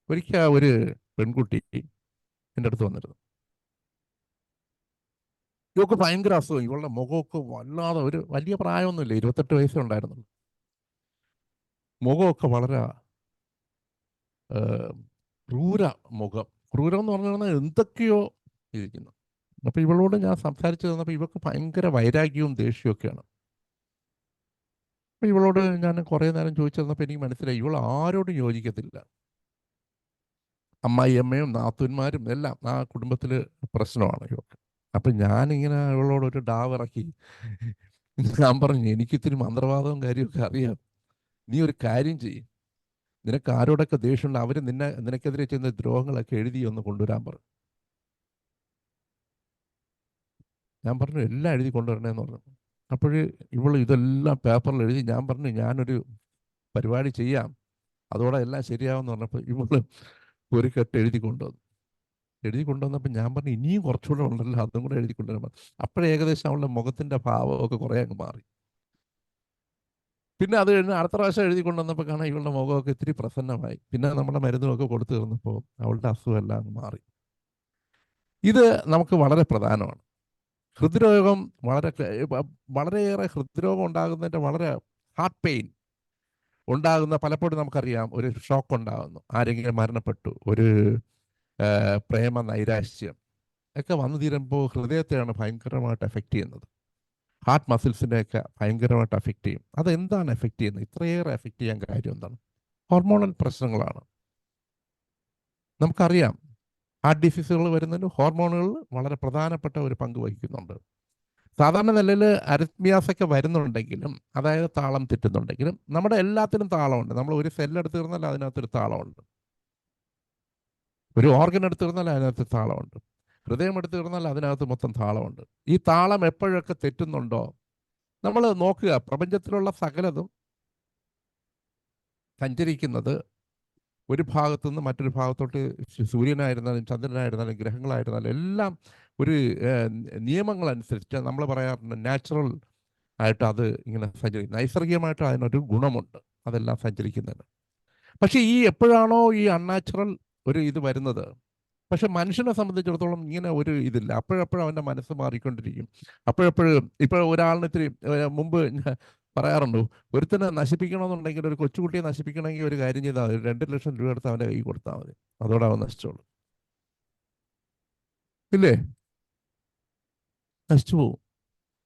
[SPEAKER 2] ഒരിക്കൽ ഒരു പെൺകുട്ടി എൻ്റെ അടുത്ത് വന്നിരുന്നു. ഇവൾക്ക് ഭയങ്കര അസുഖം, ഇവളുടെ മുഖമൊക്കെ വല്ലാതെ, ഒരു വലിയ പ്രായമൊന്നുമില്ല, 28 വയസ്സേ ഉണ്ടായിരുന്നുള്ളൂ. മുഖമൊക്കെ വളരെ ക്രൂരം എന്ന് പറഞ്ഞാൽ എന്തൊക്കെയോ ഇരിക്കുന്നു. അപ്പോൾ ഇവളോട് ഞാൻ സംസാരിച്ചു തന്നപ്പോൾ ഇവൾക്ക് ഭയങ്കര വൈരാഗ്യവും ദേഷ്യമൊക്കെയാണ്. അപ്പോൾ ഇവളോട് ഞാൻ കുറേ നേരം ചോദിച്ചു തന്നപ്പോൾ എനിക്ക് മനസ്സിലായി ഇവൾ ആരോടും യോജിക്കത്തില്ല. അമ്മായിയമ്മയും നാത്തൂന്മാരും എല്ലാം ആ കുടുംബത്തിൽ പ്രശ്നമാണ് ഇവർക്ക്. അപ്പം ഞാനിങ്ങനെ ഇവളോടൊരു ഡാവിറക്കി ഞാൻ പറഞ്ഞു, എനിക്കിത്തിരി മന്ത്രവാദവും കാര്യമൊക്കെ അറിയാം, നീ ഒരു കാര്യം ചെയ്യും, നിനക്ക് ആരോടൊക്കെ ദേഷ്യമുണ്ട് അവർ നിനക്കെതിരെ ചെയ്യുന്ന ദ്രോഹങ്ങളൊക്കെ എഴുതി ഒന്ന് കൊണ്ടുവരാൻ പറഞ്ഞു. ഞാൻ പറഞ്ഞു എല്ലാം എഴുതി കൊണ്ടുവരണേന്ന് പറഞ്ഞു. അപ്പോൾ ഇവൾ ഇതെല്ലാം പേപ്പറിൽ എഴുതി. ഞാൻ പറഞ്ഞു ഞാനൊരു പരിപാടി ചെയ്യാം, അതോടെ എല്ലാം ശരിയാവെന്ന് പറഞ്ഞപ്പോൾ ഇവള് ഒരു കെട്ട് എഴുതി കൊണ്ടുവന്നപ്പോൾ ഞാൻ പറഞ്ഞു ഇനിയും കുറച്ചുകൂടെ ഉണ്ടല്ലോ, അതും കൂടെ എഴുതി കൊണ്ടുവരാൻ. അപ്പോഴേ ഏകദേശം അവളുടെ മുഖത്തിൻ്റെ ഭാവമൊക്കെ കുറേ അങ്ങ് മാറി. പിന്നെ അത് കഴിഞ്ഞ് അടുത്ത പ്രാവശ്യം എഴുതി കൊണ്ടുവന്നപ്പോൾ കാണാൻ ഇവളുടെ മുഖമൊക്കെ ഇത്തിരി പ്രസന്നമായി. പിന്നെ നമ്മുടെ മരുന്നുമൊക്കെ കൊടുത്തു തീർന്നപ്പോൾ അവളുടെ അസുഖമെല്ലാം അങ്ങ് മാറി. ഇത് നമുക്ക് വളരെ പ്രധാനമാണ്. ഹൃദ്രോഗം വളരെയേറെ ഹൃദ്രോഗം ഉണ്ടാകുന്നതിൻ്റെ വളരെ ഹാർട്ട് പെയിൻ ഉണ്ടാകുന്ന പലപ്പോഴും നമുക്കറിയാം. ഒരു ഷോക്ക് ഉണ്ടാകുന്നു, ആരെങ്കിലും മരണപ്പെട്ടു, ഒരു പ്രേമ നൈരാശ്യം ഒക്കെ വന്നു തീരുമ്പോൾ ഹൃദയത്തെയാണ് ഭയങ്കരമായിട്ട് എഫക്റ്റ് ചെയ്യുന്നത്. ഹാർട്ട് മസിൽസിനെയൊക്കെ ഭയങ്കരമായിട്ട് എഫക്റ്റ് ചെയ്യും. അതെന്താണ് എഫക്റ്റ് ചെയ്യുന്നത്? ഇത്രയേറെ എഫക്റ്റ് ചെയ്യാൻ കാര്യം എന്താണ്? ഹോർമോണൽ പ്രശ്നങ്ങളാണ്. നമുക്കറിയാം ഹാർട്ട് ഡിസീസുകൾ വരുന്നതിന് ഹോർമോണുകൾ വളരെ പ്രധാനപ്പെട്ട ഒരു പങ്ക് വഹിക്കുന്നുണ്ട്. സാധാരണ നിലയിൽ അരിത്മിയാസൊക്കെ വരുന്നുണ്ടെങ്കിലും, അതായത് താളം തെറ്റുന്നുണ്ടെങ്കിലും, നമ്മുടെ എല്ലാത്തിനും താളമുണ്ട്. നമ്മൾ ഒരു സെല്ലെടുത്ത് തീർന്നാൽ അതിനകത്തൊരു താളമുണ്ട്, ഒരു ഓർഗൻ എടുത്ത് തീർന്നാൽ അതിനകത്ത് താളമുണ്ട്, ഹൃദയം എടുത്ത് തീർന്നാൽ അതിനകത്ത് മൊത്തം താളമുണ്ട്. ഈ താളം എപ്പോഴൊക്കെ തെറ്റുന്നുണ്ടോ നമ്മൾ നോക്കുക, പ്രപഞ്ചത്തിലുള്ള സകലതും സഞ്ചരിക്കുന്നത് ഒരു ഭാഗത്തു നിന്ന് മറ്റൊരു ഭാഗത്തോട്ട്, സൂര്യനായിരുന്നാലും ചന്ദ്രനായിരുന്നാലും ഗ്രഹങ്ങളായിരുന്നാലും എല്ലാം ഒരു നിയമങ്ങളനുസരിച്ച് നമ്മൾ പറയാറുണ്ട് നാച്ചുറൽ ആയിട്ട് അത് ഇങ്ങനെ സഞ്ചരിക്കും. നൈസർഗികമായിട്ട് അതിനൊരു ഗുണമുണ്ട് അതെല്ലാം സഞ്ചരിക്കുന്നതിന്. പക്ഷേ ഈ എപ്പോഴാണോ ഈ അൺനാച്ചുറൽ ഒരു ഇത് വരുന്നത്, പക്ഷെ മനുഷ്യനെ സംബന്ധിച്ചിടത്തോളം ഇങ്ങനെ ഒരു ഇതില്ല. അപ്പോഴപ്പോഴും അവൻ്റെ മനസ്സ് മാറിക്കൊണ്ടിരിക്കും. അപ്പോഴപ്പോഴും ഇപ്പോൾ ഒരാളിന് ഇത്തിരി മുമ്പ് പറയാറുണ്ട്, ഒരുത്തനെ നശിപ്പിക്കണമെന്നുണ്ടെങ്കിൽ, ഒരു കൊച്ചുകുട്ടിയെ നശിപ്പിക്കണമെങ്കിൽ ഒരു കാര്യം ചെയ്താൽ മതി, 2 ലക്ഷം രൂപ എടുത്ത് അവൻ്റെ കൈ കൊടുത്താൽ മതി, അതോടെ അവൻ നശിച്ചോളൂ. ഇല്ലേ? നശിച്ചു പോകും.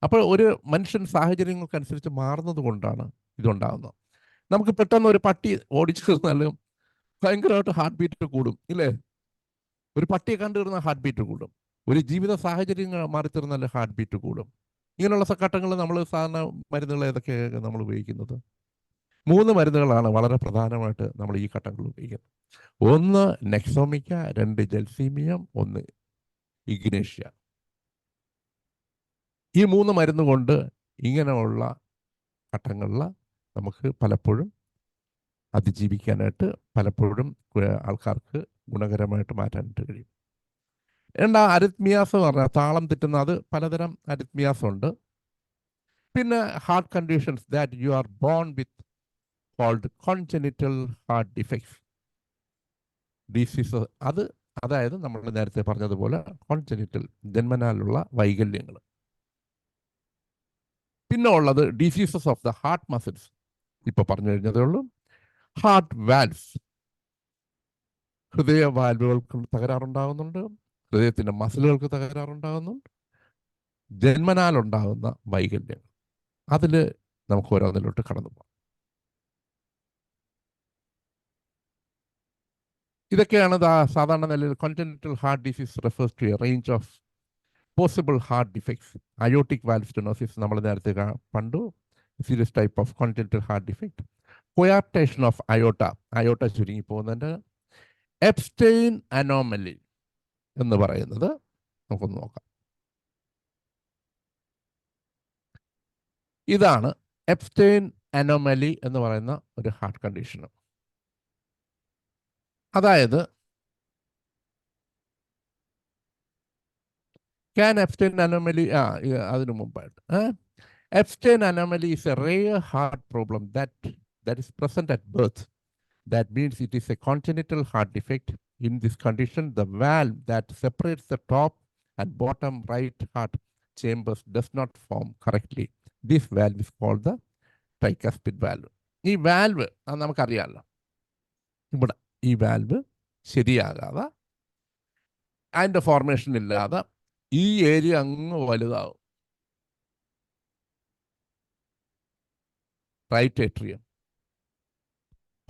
[SPEAKER 2] അപ്പോൾ ഒരു മനുഷ്യൻ സാഹചര്യങ്ങൾക്കനുസരിച്ച് മാറുന്നത് കൊണ്ടാണ് ഇതുണ്ടാകുന്നത്. നമുക്ക് പെട്ടെന്ന് ഒരു പട്ടി ഓടിച്ചു തീർന്നാലും ഭയങ്കരമായിട്ട് ഹാർട്ട് ബീറ്റ് കൂടും, ഇല്ലേ? ഒരു പട്ടിയെ കണ്ടു തീർന്നാൽ ഹാർട്ട് ബീറ്റ് കൂടും. ഒരു ജീവിത സാഹചര്യങ്ങൾ മാറി തീർന്നാൽ ഹാർട്ട് ബീറ്റ് കൂടും. ഇങ്ങനെയുള്ള ഘട്ടങ്ങൾ നമ്മൾ സാധാരണ മരുന്നുകൾ ഏതൊക്കെയാണ് നമ്മൾ ഉപയോഗിക്കുന്നത്? 3 മരുന്നുകളാണ് വളരെ പ്രധാനമായിട്ട് നമ്മൾ ഈ ഘട്ടങ്ങളിൽ ഉപയോഗിക്കുന്നത്. 1 നെക്സോമിക്ക, 2 ജെൽസീമിയം, 1 ഇഗ്നേഷ്യ. ഈ 3 മരുന്ന് കൊണ്ട് ഇങ്ങനെയുള്ള ഘട്ടങ്ങളിൽ നമുക്ക് പലപ്പോഴും അതിജീവിക്കാനായിട്ട് പലപ്പോഴും ആൾക്കാർക്ക് ഗുണകരമായിട്ട് മാറ്റാനായിട്ട് കഴിയും. അരിത്മിയാസ് എന്ന് പറഞ്ഞാൽ താളം തെറ്റുന്ന, അത് പലതരം അരിത്മിയാസ് ഉണ്ട്. പിന്നെ heart conditions that you are born with called congenital heart defects. Disease, അതായത് നമ്മൾ നേരത്തെ പറഞ്ഞതുപോലെ കോൺജനിറ്റൽ, ജന്മനാലുള്ള വൈകല്യങ്ങൾ. പിന്നെ ഉള്ളത് diseases of the heart muscles. ഇപ്പൊ പറഞ്ഞു കഴിഞ്ഞതേ ഉള്ളൂ. ഹാർട്ട് വാൽവ്സ്, ഹൃദയ വാൽവുകൾക്ക് തകരാറുണ്ടാകുന്നുണ്ട്, ഹൃദയത്തിന്റെ മസിലുകൾക്ക് തകരാറുണ്ടാകുന്നുണ്ട്, ജന്മനാലുണ്ടാകുന്ന വൈകല്യങ്ങൾ. അതിൽ നമുക്ക് ഓരോന്നിലോട്ട് കടന്നു പോകാം. ഇതൊക്കെയാണ് സാധാരണ നിലയിൽ congenital heart disease refers to a range of possible heart defects. Aortic valve stenosis നമ്മൾ നേരത്തെ കണ്ടു, serious type of congenital heart defect. Coarctation of aorta ചുരുങ്ങി പോകുന്നതിൻ്റെ. എപ്സ്റ്റെയിൻ അനോമലി എന്ന് പറയുന്നത് നമുക്കൊന്ന് നോക്കാം. ഇതാണ് എപ്സ്റ്റെയിൻ അനോമലി എന്ന് പറയുന്ന ഒരു ഹാർട്ട് കണ്ടീഷൻ. അതായത് എപ്സ്റ്റെയിൻ അനോമലി അതിനു മുമ്പായിട്ട് എപ്സ്റ്റെയിൻ anomaly is a rare heart problem that is present at birth. That means it is a congenital heart defect. In this condition, the valve that separates the top and bottom right heart chambers does not form correctly. This valve is called the tricuspid valve. ഈ valve നമുക്കറിയാമല്ലോ, ഇവിടെ ഈ valve ശരിയാകാതെ, അതിൻ്റെ formation ഇല്ലാതെ ഈ area അങ്ങ് വലുതാവും. Right atrium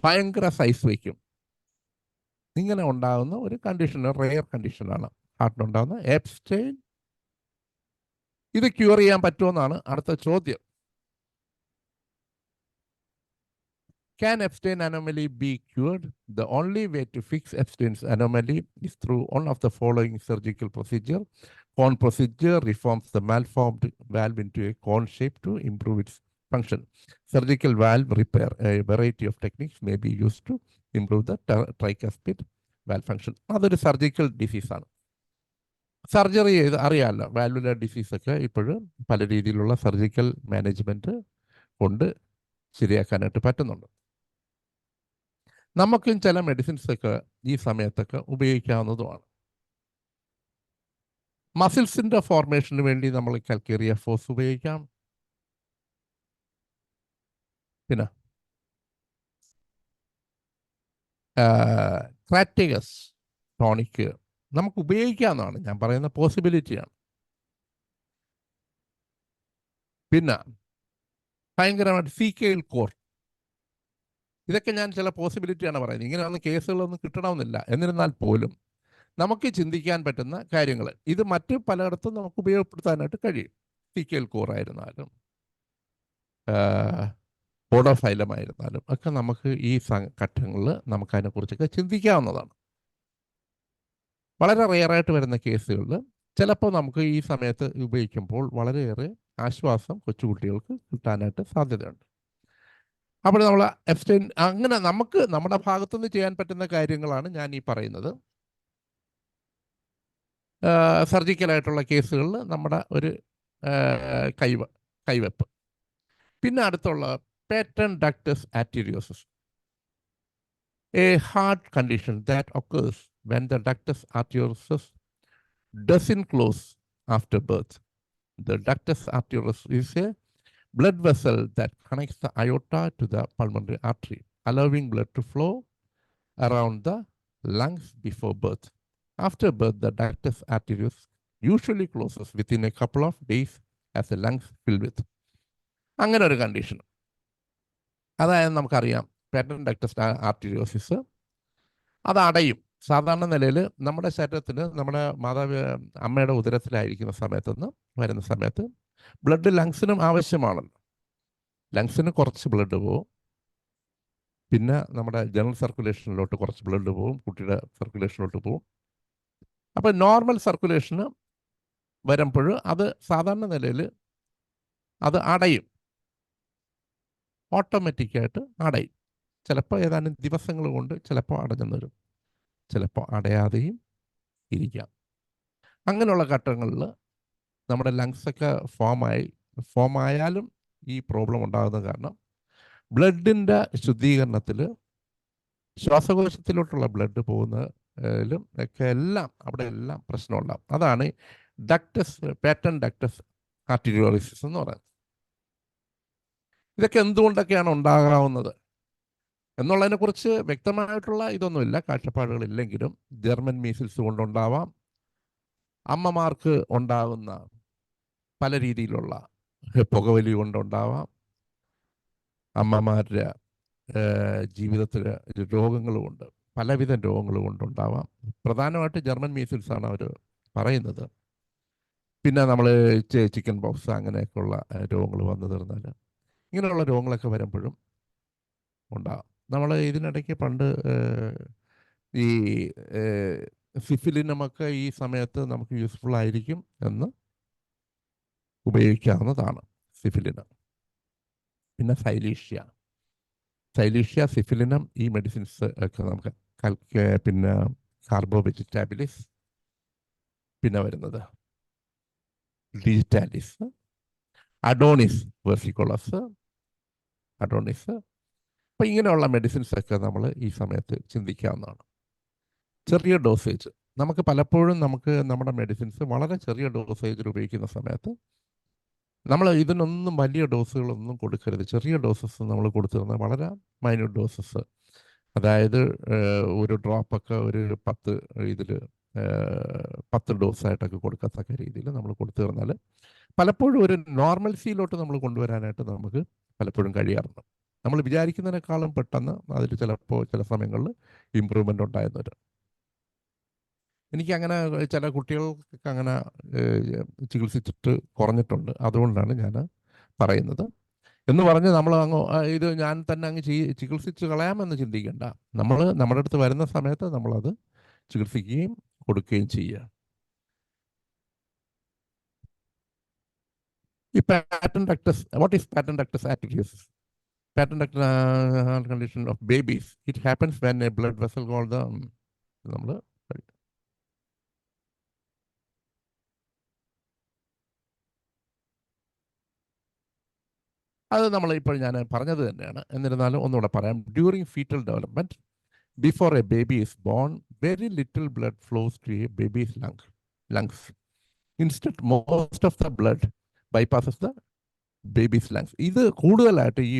[SPEAKER 2] ഭയങ്കര സൈസ് വയ്ക്കും. ഇങ്ങനെ ഉണ്ടാകുന്ന ഒരു കണ്ടീഷൻ, റെയർ കണ്ടീഷനാണ് ഹാർട്ടിനുണ്ടാകുന്ന എപ്സ്റ്റെയിൻ. ഇത് ക്യൂർ ചെയ്യാൻ പറ്റുമെന്നാണ് അടുത്ത ചോദ്യം. Can Epstein anomaly be cured? The only way to fix Epstein's anomaly is through one of the following surgical procedure. Cone procedure reforms the malformed valve into a cone shape to improve its function. Surgical valve repair, a variety of techniques may be used to improve the tricuspid valve function. അതൊരു surgical ഡിസീസാണ്. Surgery ചെയ്ത് അറിയാമല്ലോ, വാൽവുലർ ഡിസീസൊക്കെ ഇപ്പോഴും പല രീതിയിലുള്ള surgical management കൊണ്ട് ശരിയാക്കാനായിട്ട് പറ്റുന്നുണ്ട്. നമുക്കും ചില മെഡിസിൻസൊക്കെ ഈ സമയത്തൊക്കെ ഉപയോഗിക്കാവുന്നതുമാണ്. മസിൽസിൻ്റെ ഫോർമേഷന് വേണ്ടി നമ്മൾ കാൽക്കേറിയ ഫോഴ്സ് ഉപയോഗിക്കാം. പിന്നെ ക്രാറ്റിഗസ് ടോണിക്ക് നമുക്ക് ഉപയോഗിക്കാവുന്നതാണ്, ഞാൻ പറയുന്ന പോസിബിലിറ്റിയാണ്. പിന്നെ ഭയങ്കരമായിട്ട് സീക്കയിൽ കോർ, ഇതൊക്കെ ഞാൻ ചില പോസിബിലിറ്റിയാണ് പറയുന്നത്. ഇങ്ങനെയൊന്നും കേസുകളൊന്നും കിട്ടണമെന്നില്ല. എന്നിരുന്നാൽ പോലും നമുക്ക് ചിന്തിക്കാൻ പറ്റുന്ന കാര്യങ്ങൾ, ഇത് മറ്റ് പലയിടത്തും നമുക്ക് ഉപയോഗപ്പെടുത്താനായിട്ട് കഴിയും. സീക്കയിൽ കോർ ആയിരുന്നാലും പോഡോഫൈലം ആയിരുന്നാലും ഒക്കെ നമുക്ക് ഈ ഘട്ടങ്ങളിൽ നമുക്കതിനെക്കുറിച്ചൊക്കെ ചിന്തിക്കാവുന്നതാണ്. വളരെ റെയറായിട്ട് വരുന്ന കേസുകളിൽ ചിലപ്പോൾ നമുക്ക് ഈ സമയത്ത് ഉപയോഗിക്കുമ്പോൾ വളരെയേറെ ആശ്വാസം കൊച്ചുകുട്ടികൾക്ക് കിട്ടാനായിട്ട് സാധ്യതയുണ്ട്. അപ്പോൾ നമ്മൾ എപ്സ്റ്റെയിൻ, അങ്ങനെ നമുക്ക് നമ്മുടെ ഭാഗത്തുനിന്ന് ചെയ്യാൻ പറ്റുന്ന കാര്യങ്ങളാണ് ഞാൻ ഈ പറയുന്നത്. സർജിക്കലായിട്ടുള്ള കേസുകളിൽ നമ്മുടെ ഒരു കൈവെപ്പ്. പിന്നെ അടുത്തുള്ള patent ductus arteriosus, a heart condition that occurs when the ductus arteriosus doesn't close after birth. The ductus arteriosus is a blood vessel that connects the aorta to the pulmonary artery, allowing blood to flow around the lungs before birth. After birth, the ductus arteriosus usually closes within a couple of days as the lungs fill with. അങ്ങനെ ഒരു condition, അതായത് നമുക്കറിയാം patent ductus ആർട്ടീരിയോസിസ്, അത് അടയും. സാധാരണ നിലയിൽ നമ്മുടെ ശരീരത്തിന്, നമ്മുടെ അമ്മയുടെ ഉദരത്തിലായിരിക്കുന്ന സമയത്തുനിന്ന് വരുന്ന സമയത്ത് ബ്ലഡ് ലങ്സിനും ആവശ്യമാണല്ലോ. ലങ്സിന് കുറച്ച് ബ്ലഡ് പോവും, പിന്നെ നമ്മുടെ ജനറൽ സർക്കുലേഷനിലോട്ട് കുറച്ച് ബ്ലഡ് പോവും, കുട്ടിയുടെ സർക്കുലേഷനിലോട്ട് പോവും. അപ്പോൾ നോർമൽ സർക്കുലേഷന് വരുമ്പോൾ അത് സാധാരണ നിലയിൽ അത് അടയും, ഓട്ടോമാറ്റിക്കായിട്ട് അടയും. ചിലപ്പോൾ ഏതാനും ദിവസങ്ങൾ കൊണ്ട് ചിലപ്പോൾ അടഞ്ഞെന്ന് വരും, ചിലപ്പോൾ അടയാതെയും ഇരിക്കാം. അങ്ങനെയുള്ള ഘട്ടങ്ങളിൽ നമ്മുടെ ലങ്സൊക്കെ ഫോമായാലും ഈ പ്രോബ്ലം ഉണ്ടാകുന്ന കാരണം ബ്ലഡിൻ്റെ ശുദ്ധീകരണത്തിൽ ശ്വാസകോശത്തിലോട്ടുള്ള ബ്ലഡ് പോകുന്നതിലും ഒക്കെ എല്ലാം അവിടെ എല്ലാം പ്രശ്നമുണ്ടാകും. അതാണ് പാറ്റൻ ഡക്ടസ് ആർട്ടീരിയോളിസിസ് എന്ന് പറയുന്നത്. ഇതൊക്കെ എന്തുകൊണ്ടൊക്കെയാണ് ഉണ്ടാകാവുന്നത് എന്നുള്ളതിനെക്കുറിച്ച് വ്യക്തമായിട്ടുള്ള ഇതൊന്നുമില്ല, കാഴ്ചപ്പാടുകളില്ലെങ്കിലും ജർമ്മൻ മീസിൽസ് കൊണ്ടുണ്ടാവാം, അമ്മമാർക്ക് ഉണ്ടാകുന്ന പല രീതിയിലുള്ള പുകവലി കൊണ്ടുണ്ടാവാം, അമ്മമാരുടെ ജീവിതത്തിൽ രോഗങ്ങൾ കൊണ്ട്, പലവിധ രോഗങ്ങൾ കൊണ്ടുണ്ടാവാം. പ്രധാനമായിട്ട് ജർമ്മൻ മീസിൽസ് ആണ് അവർ പറയുന്നത്. പിന്നെ നമ്മൾ ചിക്കൻ ബോക്സ് അങ്ങനെയൊക്കെയുള്ള രോഗങ്ങൾ വന്നു തീർന്നാൽ ഇങ്ങനെയുള്ള രോഗങ്ങളൊക്കെ വരുമ്പോഴും ഉണ്ടാകും. നമ്മൾ ഇതിനിടയ്ക്ക് പണ്ട് ഈ സിഫിലിനമൊക്കെ ഈ സമയത്ത് നമുക്ക് യൂസ്ഫുൾ ആയിരിക്കും എന്ന് ഉപയോഗിക്കാവുന്നതാണ്. സിഫിലിനം, പിന്നെ സൈലീഷ്യ, സിഫിലിനം, ഈ മെഡിസിൻസ് ഒക്കെ നമുക്ക് പിന്നെ കാർബോ വെജിറ്റാബിലിസ്, പിന്നെ വരുന്നത് ഡിജിറ്റാലിസ്, അഡോണിസ് വെർസിക്കോളസ്, അപ്പം ഇങ്ങനെയുള്ള മെഡിസിൻസ് ഒക്കെ നമ്മൾ ഈ സമയത്ത് ചിന്തിക്കാവുന്നതാണ്. ചെറിയ ഡോസേജ്, നമുക്ക് പലപ്പോഴും നമ്മുടെ മെഡിസിൻസ് വളരെ ചെറിയ ഡോസേജിൽ ഉപയോഗിക്കുന്ന സമയത്ത് നമ്മൾ ഇതിനൊന്നും വലിയ ഡോസുകളൊന്നും കൊടുക്കരുത്. ചെറിയ ഡോസസ് നമ്മൾ കൊടുത്തിരുന്നത് വളരെ മൈന്യൂട്ട് ഡോസസ്, അതായത് ഒരു ഡ്രോപ്പൊക്കെ ഒരു 10 ഡോസായിട്ടൊക്കെ കൊടുക്കത്തക്ക രീതിയിൽ നമ്മൾ കൊടുത്തു തീർന്നാൽ പലപ്പോഴും ഒരു നോർമൽസിയിലോട്ട് നമ്മൾ കൊണ്ടുവരാനായിട്ട് നമുക്ക് പലപ്പോഴും കഴിയാറുണ്ട്. നമ്മൾ വിചാരിക്കുന്നതിനേക്കാളും പെട്ടെന്ന് അതിൽ ചിലപ്പോൾ ചില സമയങ്ങളിൽ ഇമ്പ്രൂവ്മെൻ്റ് ഉണ്ടായെന്ന് വരും. എനിക്കങ്ങനെ ചില കുട്ടികൾക്കൊക്കെ അങ്ങനെ ചികിത്സിച്ചിട്ട് കുറഞ്ഞിട്ടുണ്ട്. അതുകൊണ്ടാണ് ഞാൻ പറയുന്നത്. എന്ന് പറഞ്ഞ് നമ്മൾ ഇത് ഞാൻ തന്നെ അങ്ങ് ചികിത്സിച്ച് കളയാമെന്ന് ചിന്തിക്കേണ്ട. നമ്മുടെ അടുത്ത് വരുന്ന സമയത്ത് നമ്മളത് ചികിത്സിക്കുകയും കൊടുക്കുകയും ചെയ്യുക. ഈ patent ductus, what is patent ductus arteriosus? Patent condition of babies. It happens when a blood vessel called നമ്മൾ അത് ഇപ്പോൾ ഞാൻ പറഞ്ഞത് തന്നെയാണ്. എന്നിരുന്നാലും ഒന്നുകൂടെ പറയാം. During foetal development, before a baby is born, very little blood flows to a baby's lungs. Instead most of the blood bypasses the baby's lungs. ഇത് കൂടുതലായിട്ട് ഈ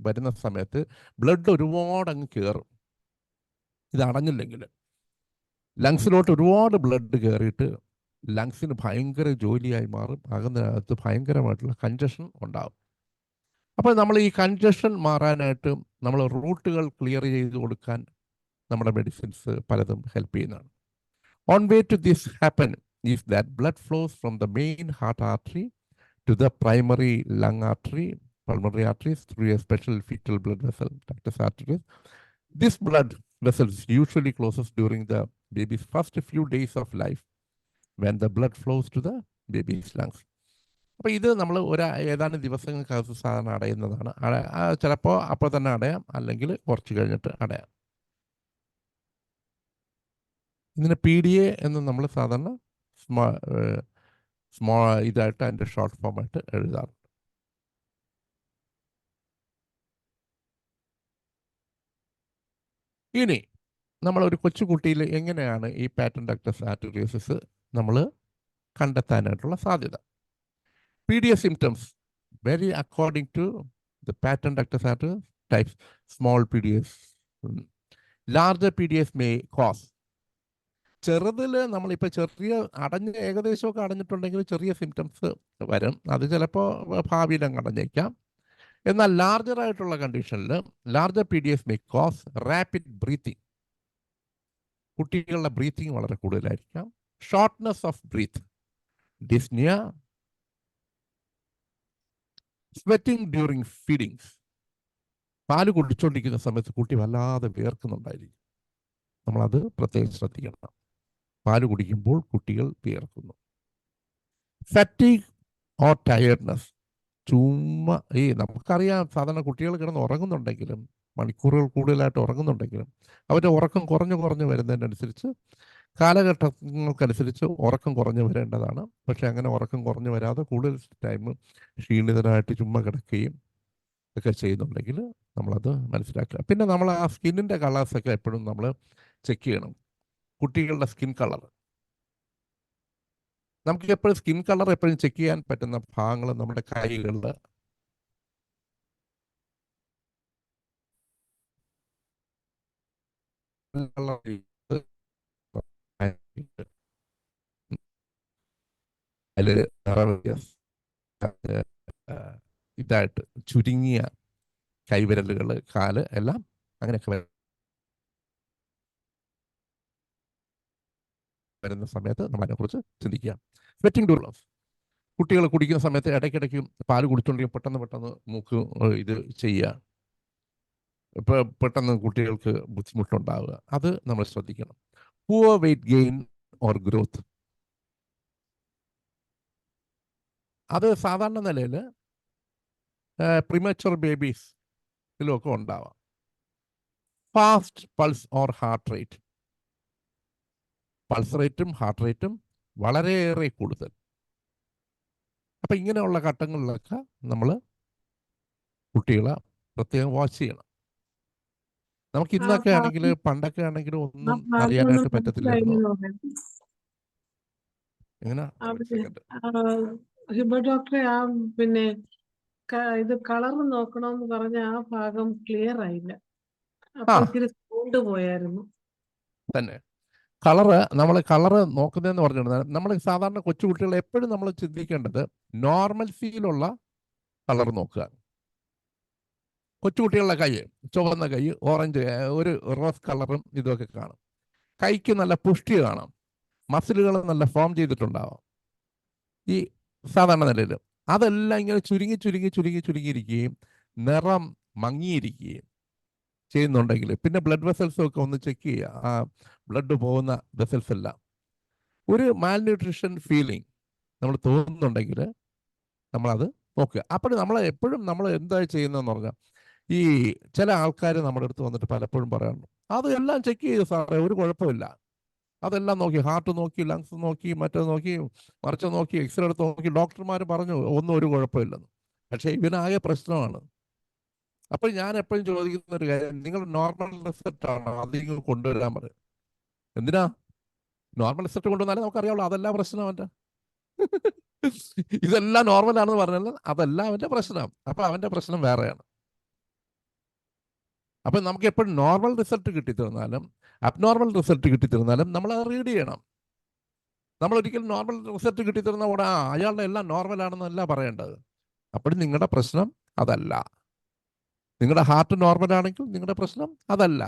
[SPEAKER 2] വരുന്ന സമയത്ത് ബ്ലഡ് ഒരുപാട് അങ്ങ് കയറും. ഇത് അടഞ്ഞില്ലെങ്കിൽ ലങ്സിലോട്ട് ഒരുപാട് ബ്ലഡ് കയറിയിട്ട് ലങ്സിന് ഭയങ്കര ജോലിയായി മാറും. അതിനകത്ത് ഭയങ്കരമായിട്ടുള്ള കൺജഷൻ ഉണ്ടാകും. അപ്പോൾ നമ്മൾ ഈ കൺജഷൻ മാറാനായിട്ട് നമ്മൾ റൂട്ടുകൾ ക്ലിയർ ചെയ്ത് കൊടുക്കാൻ നമ്മുടെ മെഡിസിൻസ് പലതും ഹെൽപ്പ് ചെയ്യുന്നതാണ്. One way to this happen is that blood flows from the main heart artery to the primary lung artery, pulmonary arteries through a special fetal blood vessel, ductus arteriosus. This blood vessels usually closes during the baby's first few days of life when the blood flows to the baby's lungs. അപ്പോൾ ഇത് നമ്മൾ ഏതാനും ദിവസങ്ങൾക്കകത്ത് സാധാരണ അടയുന്നതാണ്. ചിലപ്പോൾ അപ്പോൾ തന്നെ അടയാം, അല്ലെങ്കിൽ കുറച്ച് കഴിഞ്ഞിട്ട് അടയാം. ഇതിന് PDA എന്ന് നമ്മൾ സാധാരണ ഇതായിട്ട് അതിൻ്റെ ഷോർട്ട് ഫോമായിട്ട് എഴുതാറുണ്ട്. ഇനി നമ്മളൊരു കൊച്ചുകുട്ടിയിൽ എങ്ങനെയാണ് ഈ പാറ്റൻ ഡക്ടസ് ആർട്ടീരിയോസിസ് നമ്മൾ കണ്ടെത്താനായിട്ടുള്ള സാധ്യത? PDA symptoms vary according to the pattern ductus arteriosus types. Small PDAs, larger PDAs may cause. ചെറുതിൽ നമ്മളിപ്പോൾ ചെറിയ ഏകദേശമൊക്കെ അടഞ്ഞിട്ടുണ്ടെങ്കിൽ ചെറിയ സിംറ്റംസ് വരും. അത് ചിലപ്പോൾ ഭാവിയിൽ അങ്ങ് അടഞ്ഞേക്കാം. എന്നാൽ ലാർജറായിട്ടുള്ള കണ്ടീഷനിൽ larger PDAs may cause rapid breathing. കുട്ടികളുടെ ബ്രീത്തിങ് വളരെ കൂടുതലായിരിക്കാം. Shortness of breath, dyspnoea, sweating during feedings. പാല് കുടിച്ചുകൊണ്ടിരിക്കുന്ന സമയത്ത് കുട്ടി വല്ലാതെ വിയർക്കുന്നുണ്ടായിരിക്കും. നമ്മളത് പ്രത്യേകം ശ്രദ്ധിക്കണം. പാല് കുടിക്കുമ്പോൾ കുട്ടികൾ വിയർക്കുന്നു. Fatigue or tiredness. ചുമ്മാ നമുക്കറിയാം, സാധാരണ കുട്ടികൾ കിടന്ന് ഉറങ്ങുന്നുണ്ടെങ്കിലും, മണിക്കൂറുകൾ കൂടുതലായിട്ട് ഉറങ്ങുന്നുണ്ടെങ്കിലും അവരുടെ ഉറക്കം കുറഞ്ഞു വരുന്നതിനനുസരിച്ച് കാലഘട്ടങ്ങൾക്കനുസരിച്ച് ഉറക്കം കുറഞ്ഞു വരേണ്ടതാണ്. പക്ഷെ അങ്ങനെ ഉറക്കം കുറഞ്ഞു വരാതെ കൂടുതൽ ടൈം ക്ഷീണിതരായിട്ട് ചുമ്മാ കിടക്കുകയും ഒക്കെ ചെയ്യുന്നുണ്ടെങ്കിൽ നമ്മളത് മനസ്സിലാക്കുക. പിന്നെ നമ്മൾ ആ സ്കിന്നിൻ്റെ കളേഴ്സൊക്കെ എപ്പോഴും നമ്മൾ ചെക്ക് ചെയ്യണം. കുട്ടികളുടെ സ്കിൻ കളർ നമുക്ക് എപ്പോഴും സ്കിൻ കളർ എപ്പോഴും ചെക്ക് ചെയ്യാൻ പറ്റുന്ന ഭാഗങ്ങൾ നമ്മുടെ കൈകളിൽ അതിൽ ഇതായിട്ട് ചുരുങ്ങിയ കൈവിരലുകൾ, കാല് എല്ലാം അങ്ങനെയൊക്കെ വരുന്ന സമയത്ത് നമ്മൾ അതിനെക്കുറിച്ച് ചിന്തിക്കുക. സ്വെറ്റിംഗ് ടു ലവ്, കുട്ടികൾ കുടിക്കുന്ന സമയത്ത് ഇടയ്ക്കിടയ്ക്ക് പാല് കുടിച്ചുകൊണ്ടെങ്കിൽ പെട്ടെന്ന് മൂക്ക് ഇത് ചെയ്യുക, ഇപ്പോൾ പെട്ടെന്ന് കുട്ടികൾക്ക് ബുദ്ധിമുട്ടുണ്ടാവുക, അത് നമ്മൾ ശ്രദ്ധിക്കണം. Poor weight gain or growth, അത് സാധാരണ നിലയിൽ പ്രിമച്വർ ബേബീസിലൊക്കെ ഉണ്ടാവാം. Fast pulse or heart rate, pulse റേറ്റും ഹാർട്ട് റേറ്റും വളരെയേറെ കൂടുതൽ. അപ്പം ഇങ്ങനെയുള്ള ഘട്ടങ്ങളിലൊക്കെ നമ്മൾ കുട്ടികളെ പ്രത്യേകം വാച്ച് ചെയ്യണം. നമുക്ക് ഇന്നൊക്കെ ആണെങ്കിൽ പണ്ടൊക്കെ ആണെങ്കിൽ ഒന്നും അറിയാനായിട്ട് പറ്റത്തില്ലായിരുന്നു. എങ്ങനെ
[SPEAKER 1] ഹിബ ഡോക്ടറെ പിന്നെ ഇത് കളർ നോക്കണമെന്ന് പറഞ്ഞ ആ ഭാഗം ക്ലിയർ ആയില്ല. അപ്പൊ ഇത്തിരി സൗണ്ട് പോയായിരുന്നു.
[SPEAKER 2] തന്നെ നമ്മൾ കളറ് നോക്കുന്നതെന്ന് പറഞ്ഞിരുന്നത്, നമ്മൾ സാധാരണ കൊച്ചുകുട്ടികളെ എപ്പോഴും നമ്മൾ ചിന്തിക്കേണ്ടത് നോർമൽസിയിലുള്ള കളർ നോക്കുക. കൊച്ചുകുട്ടികളുടെ കൈ, ചുവന്ന കൈ, ഓറഞ്ച്, ഒരു റോസ് കളറും ഇതൊക്കെ കാണും. കൈക്ക് നല്ല പുഷ്ടി കാണാം, മസിലുകൾ നല്ല ഫോം ചെയ്തിട്ടുണ്ടാവാം ഈ സാധാരണ നിലയിൽ. അതെല്ലാം ഇങ്ങനെ ചുരുങ്ങിയിരിക്കുകയും നിറം മങ്ങിയിരിക്കുകയും ചെയ്യുന്നുണ്ടെങ്കിൽ പിന്നെ ബ്ലഡ് വെസൽസും ഒക്കെ ഒന്ന് ചെക്ക് ചെയ്യുക. ആ ബ്ലഡ് പോകുന്ന വെസൽസ് എല്ലാം ഒരു മാൽന്യൂട്രീഷൻ ഫീലിംഗ് നമ്മൾ തോന്നുന്നുണ്ടെങ്കിൽ നമ്മളത് നോക്കുക. അപ്പോൾ എപ്പോഴും നമ്മൾ എന്താ ചെയ്യുന്നതെന്ന് പറഞ്ഞാൽ, ഈ ചില ആൾക്കാർ നമ്മുടെ അടുത്ത് വന്നിട്ട് പലപ്പോഴും പറയാറുണ്ട്, അത് എല്ലാം ചെക്ക് ചെയ്തു സാറേ, ഒരു കുഴപ്പമില്ല, അതെല്ലാം നോക്കി, ഹാർട്ട് നോക്കി, ലങ്സ് നോക്കി, മറ്റേ നോക്കി, മറിച്ച് നോക്കി, എക്സ്റേ എടുത്ത് നോക്കി, ഡോക്ടർമാർ പറഞ്ഞു ഒന്നും ഒരു കുഴപ്പമില്ലെന്ന്. പക്ഷേ ഇവനാകെ പ്രശ്നമാണ്. അപ്പോൾ ഞാൻ എപ്പോഴും ചോദിക്കുന്ന ഒരു കാര്യം, നിങ്ങൾ നോർമൽ റിസൾട്ട് ആണോ അത് നിങ്ങൾ കൊണ്ടുവരാൻ പറയും. എന്തിനാ? നോർമൽ റിസൾട്ട് കൊണ്ടുവന്നാലേ നമുക്കറിയാവുള്ളൂ അതെല്ലാം പ്രശ്നം അവൻ്റെ. ഇതെല്ലാം നോർമലാണെന്ന് പറഞ്ഞാൽ അതെല്ലാം അവൻ്റെ പ്രശ്നം. അപ്പം അവൻ്റെ പ്രശ്നം വേറെയാണ്. അപ്പം നമുക്ക് എപ്പോഴും നോർമൽ റിസൾട്ട് കിട്ടിത്തീർന്നാലും അബ്നോർമൽ റിസൾട്ട് കിട്ടിത്തീർന്നാലും നമ്മൾ അത് റീഡ് ചെയ്യണം. നമ്മൾ ഒരിക്കലും നോർമൽ റിസൾട്ട് കിട്ടിത്തീർന്ന കൂടെ അയാളുടെ എല്ലാം നോർമലാണെന്നല്ല പറയേണ്ടത്. അപ്പോൾ നിങ്ങളുടെ പ്രശ്നം അതല്ല. നിങ്ങളുടെ ഹാർട്ട് നോർമലാണെങ്കിൽ നിങ്ങളുടെ പ്രശ്നം അതല്ല.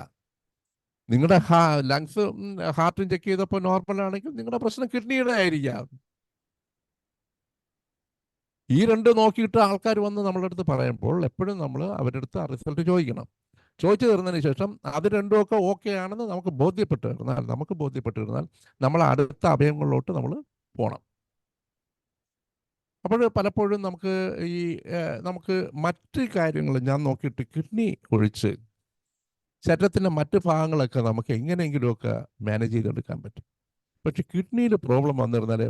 [SPEAKER 2] നിങ്ങളുടെ ലങ്സ് ഹാർട്ടും ചെക്ക് ചെയ്തപ്പോൾ നോർമലാണെങ്കിൽ നിങ്ങളുടെ പ്രശ്നം കിഡ്നിയുടെ ആയിരിക്കാം. ഈ രണ്ട് നോക്കിയിട്ട് ആൾക്കാർ വന്ന് നമ്മളുടെ അടുത്ത് പറയുമ്പോൾ എപ്പോഴും നമ്മൾ അവരുടെ അടുത്ത് ആ റിസൾട്ട് ചോദിക്കണം. ചോദിച്ചു തീർന്നതിന് ശേഷം അത് രണ്ടും ഒക്കെ ഓക്കെ ആണെന്ന് നമുക്ക് ബോധ്യപ്പെട്ടിരുന്നാൽ നമ്മൾ അടുത്ത അവയവങ്ങളിലോട്ട് നമ്മൾ പോകണം. അപ്പോൾ പലപ്പോഴും നമുക്ക് മറ്റ് കാര്യങ്ങൾ ഞാൻ നോക്കിയിട്ട് കിഡ്നി ഒഴിച്ച് ശരീരത്തിൻ്റെ മറ്റ് ഭാഗങ്ങളൊക്കെ നമുക്ക് എങ്ങനെയെങ്കിലുമൊക്കെ മാനേജ് ചെയ്തെടുക്കാൻ പറ്റും. പക്ഷെ കിഡ്നിയിൽ പ്രോബ്ലം വന്നിരുന്നാൽ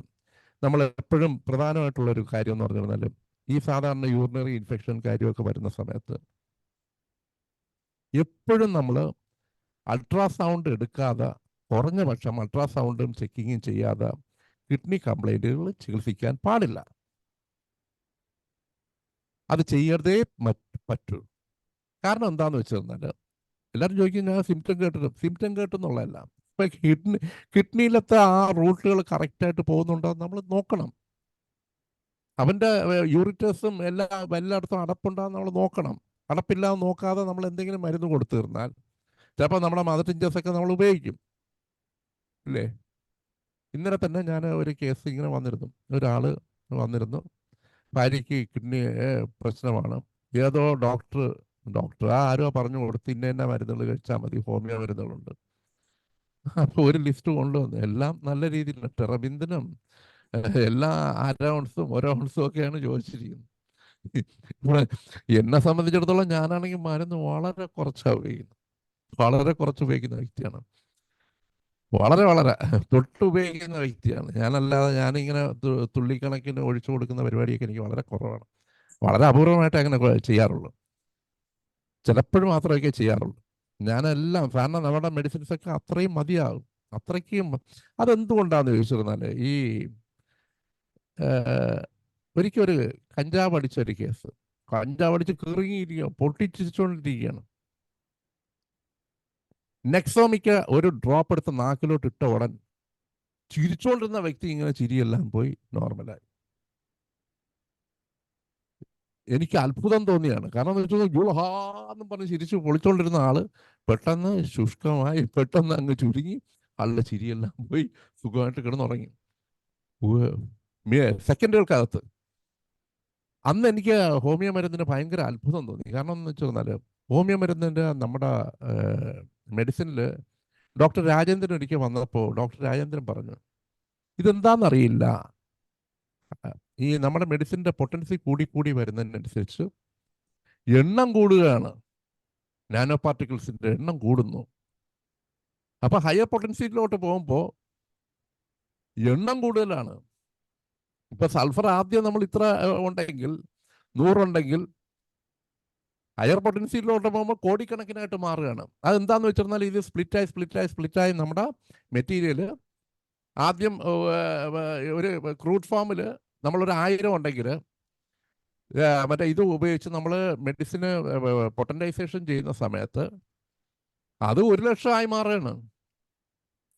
[SPEAKER 2] നമ്മൾ എപ്പോഴും പ്രധാനമായിട്ടുള്ളൊരു കാര്യം എന്ന് പറഞ്ഞിരുന്നാൽ, ഈ സാധാരണ യൂറിനറി ഇൻഫെക്ഷൻ കാര്യമൊക്കെ വരുന്ന സമയത്ത് എപ്പോഴും നമ്മൾ അൾട്രാസൗണ്ട് എടുക്കാതെ, കുറഞ്ഞ പക്ഷം അൾട്രാസൗണ്ടും ചെക്കിങ്ങും ചെയ്യാതെ കിഡ്നി കംപ്ലൈൻറ്റുകൾ ചികിത്സിക്കാൻ പാടില്ല. അത് ചെയ്യരുതേ പറ്റൂ. കാരണം എന്താണെന്ന് വെച്ച് കഴിഞ്ഞാൽ, എല്ലാവരും ചോദിക്കും ഞാൻ സിംറ്റം കേട്ടെന്നുള്ളതല്ല. ഇപ്പം കിഡ്നിയിലത്തെ ആ റൂട്ടുകൾ കറക്റ്റായിട്ട് പോകുന്നുണ്ടോ നമ്മൾ നോക്കണം. അവൻ്റെ യൂറിറ്റേഴ്സും എല്ലായിടത്തും അടപ്പുണ്ടാകുന്ന നമ്മൾ നോക്കണം. അടപ്പില്ലാതെ നോക്കാതെ നമ്മൾ എന്തെങ്കിലും മരുന്ന് കൊടുത്തു തീർന്നാൽ ചിലപ്പോൾ നമ്മുടെ മദർ ടിഞ്ചേഴ്സൊക്കെ നമ്മൾ ഉപയോഗിക്കും, ഇല്ലേ? ഇന്നലെ തന്നെ ഞാൻ ഒരു കേസ് ഇങ്ങനെ ഒരാൾ വന്നിരുന്നു, ഭാര്യയ്ക്ക് കിഡ്നി പ്രശ്നമാണ്. ഏതോ ഡോക്ടർ ആരോ പറഞ്ഞു കൊടുത്ത് ഇന്ന മരുന്നുകൾ കഴിച്ചാൽ മതി, ഹോമിയോ മരുന്നുകളുണ്ട്. അപ്പോൾ ഒരു ലിസ്റ്റ് കൊണ്ടുവന്നു. എല്ലാം നല്ല രീതിയിൽ ടെറബിന്ദിനും എല്ലാ ഓരോ ഓൺസും ഒക്കെയാണ് ചോദിച്ചിരിക്കുന്നത്. എന്നെ സംബന്ധിച്ചിടത്തോളം ഞാനാണെങ്കിൽ മരുന്ന് വളരെ കുറച്ച് ഉപയോഗിക്കുന്ന വ്യക്തിയാണ്. വളരെ തൊട്ടുപയോഗിക്കുന്ന വ്യക്തിയാണ്. ഞാനിങ്ങനെ തുള്ളിക്കണക്കിന് ഒഴിച്ചു കൊടുക്കുന്ന പരിപാടിയൊക്കെ എനിക്ക് വളരെ കുറവാണ്. വളരെ അപൂർവമായിട്ട് അങ്ങനെ ചെയ്യാറുള്ളൂ. ചിലപ്പോഴും മാത്രമൊക്കെ ചെയ്യാറുള്ളൂ. ഞാനെല്ലാം, കാരണം നമ്മുടെ മെഡിസിൻസ് ഒക്കെ അത്രയും മതിയാകും, അത്രയ്ക്കും. അതെന്തുകൊണ്ടാന്ന് ചോദിച്ചിരുന്നാൽ, ഈ ഒരിക്കൽ ഒരു കഞ്ചാവ് അടിച്ച ഒരു കേസ്, കഞ്ചാവ് അടിച്ച് കിറുങ്ങിയിരിക്കുക, പൊട്ടിച്ചിരിച്ചുകൊണ്ടിരിക്കുകയാണ്. നെക്സോമിക്ക് ഒരു ഡ്രോപ്പ് എടുത്ത് നാക്കിലോട്ട് ഇട്ട ഉടൻ ചിരിച്ചുകൊണ്ടിരുന്ന വ്യക്തി ഇങ്ങനെ ചിരിയെല്ലാം പോയി നോർമലായി. എനിക്ക് അത്ഭുതം തോന്നിയാണ്. കാരണം എന്ന് വെച്ചാൽ ജുൾഹാന്നും പറഞ്ഞ് ചിരിച്ച് പൊളിച്ചോണ്ടിരുന്ന ആള് പെട്ടെന്ന് ശുഷ്കമായി, പെട്ടെന്ന് അങ്ങ് ചുരുങ്ങി, ആളുടെ ചിരിയെല്ലാം പോയി സുഖമായിട്ട് കിടന്നുറങ്ങി സെക്കൻഡുകൾക്കകത്ത്. അന്ന് എനിക്ക് ഹോമിയോ മരുന്നിന് ഭയങ്കര അത്ഭുതം തോന്നി. കാരണം എന്ന് വെച്ചാൽ ഹോമിയോ മരുന്നിൻ്റെ നമ്മുടെ മെഡിസിനിൽ ഡോക്ടർ രാജേന്ദ്രൻ ഒരിക്കൽ വന്നപ്പോൾ ഡോക്ടർ രാജേന്ദ്രൻ പറഞ്ഞു, ഇതെന്താണെന്നറിയില്ല, ഈ നമ്മുടെ മെഡിസിൻ്റെ പൊട്ടൻസി കൂടി വരുന്നതിനനുസരിച്ച് എണ്ണം കൂടുകയാണ്, നാനോ പാർട്ടിക്കിൾസിൻ്റെ എണ്ണം കൂടുന്നു. അപ്പോൾ ഹയർ പൊട്ടൻസിയിലോട്ട് പോകുമ്പോൾ എണ്ണം കൂടുതലാണ്. ഇപ്പം സൾഫർ ആദ്യം നമ്മൾ ഇത്ര ഉണ്ടെങ്കിൽ, 100 ഉണ്ടെങ്കിൽ, ഹയർ പൊട്ടൻസിയിലോട്ട് പോകുമ്പോൾ കോടിക്കണക്കിനായിട്ട് മാറുകയാണ്. അതെന്താണെന്ന് വെച്ചിരുന്നാൽ ഇത് സ്പ്ലിറ്റായി നമ്മുടെ മെറ്റീരിയൽ ആദ്യം ഒരു ക്രൂഡ് ഫോമിൽ നമ്മളൊരു 1000 ഉണ്ടെങ്കിൽ മറ്റേ ഇത് ഉപയോഗിച്ച് നമ്മൾ മെഡിസിന് പൊട്ടൻറ്റൈസേഷൻ ചെയ്യുന്ന സമയത്ത് അത് 1,00,000 ആയി മാറുകയാണ്.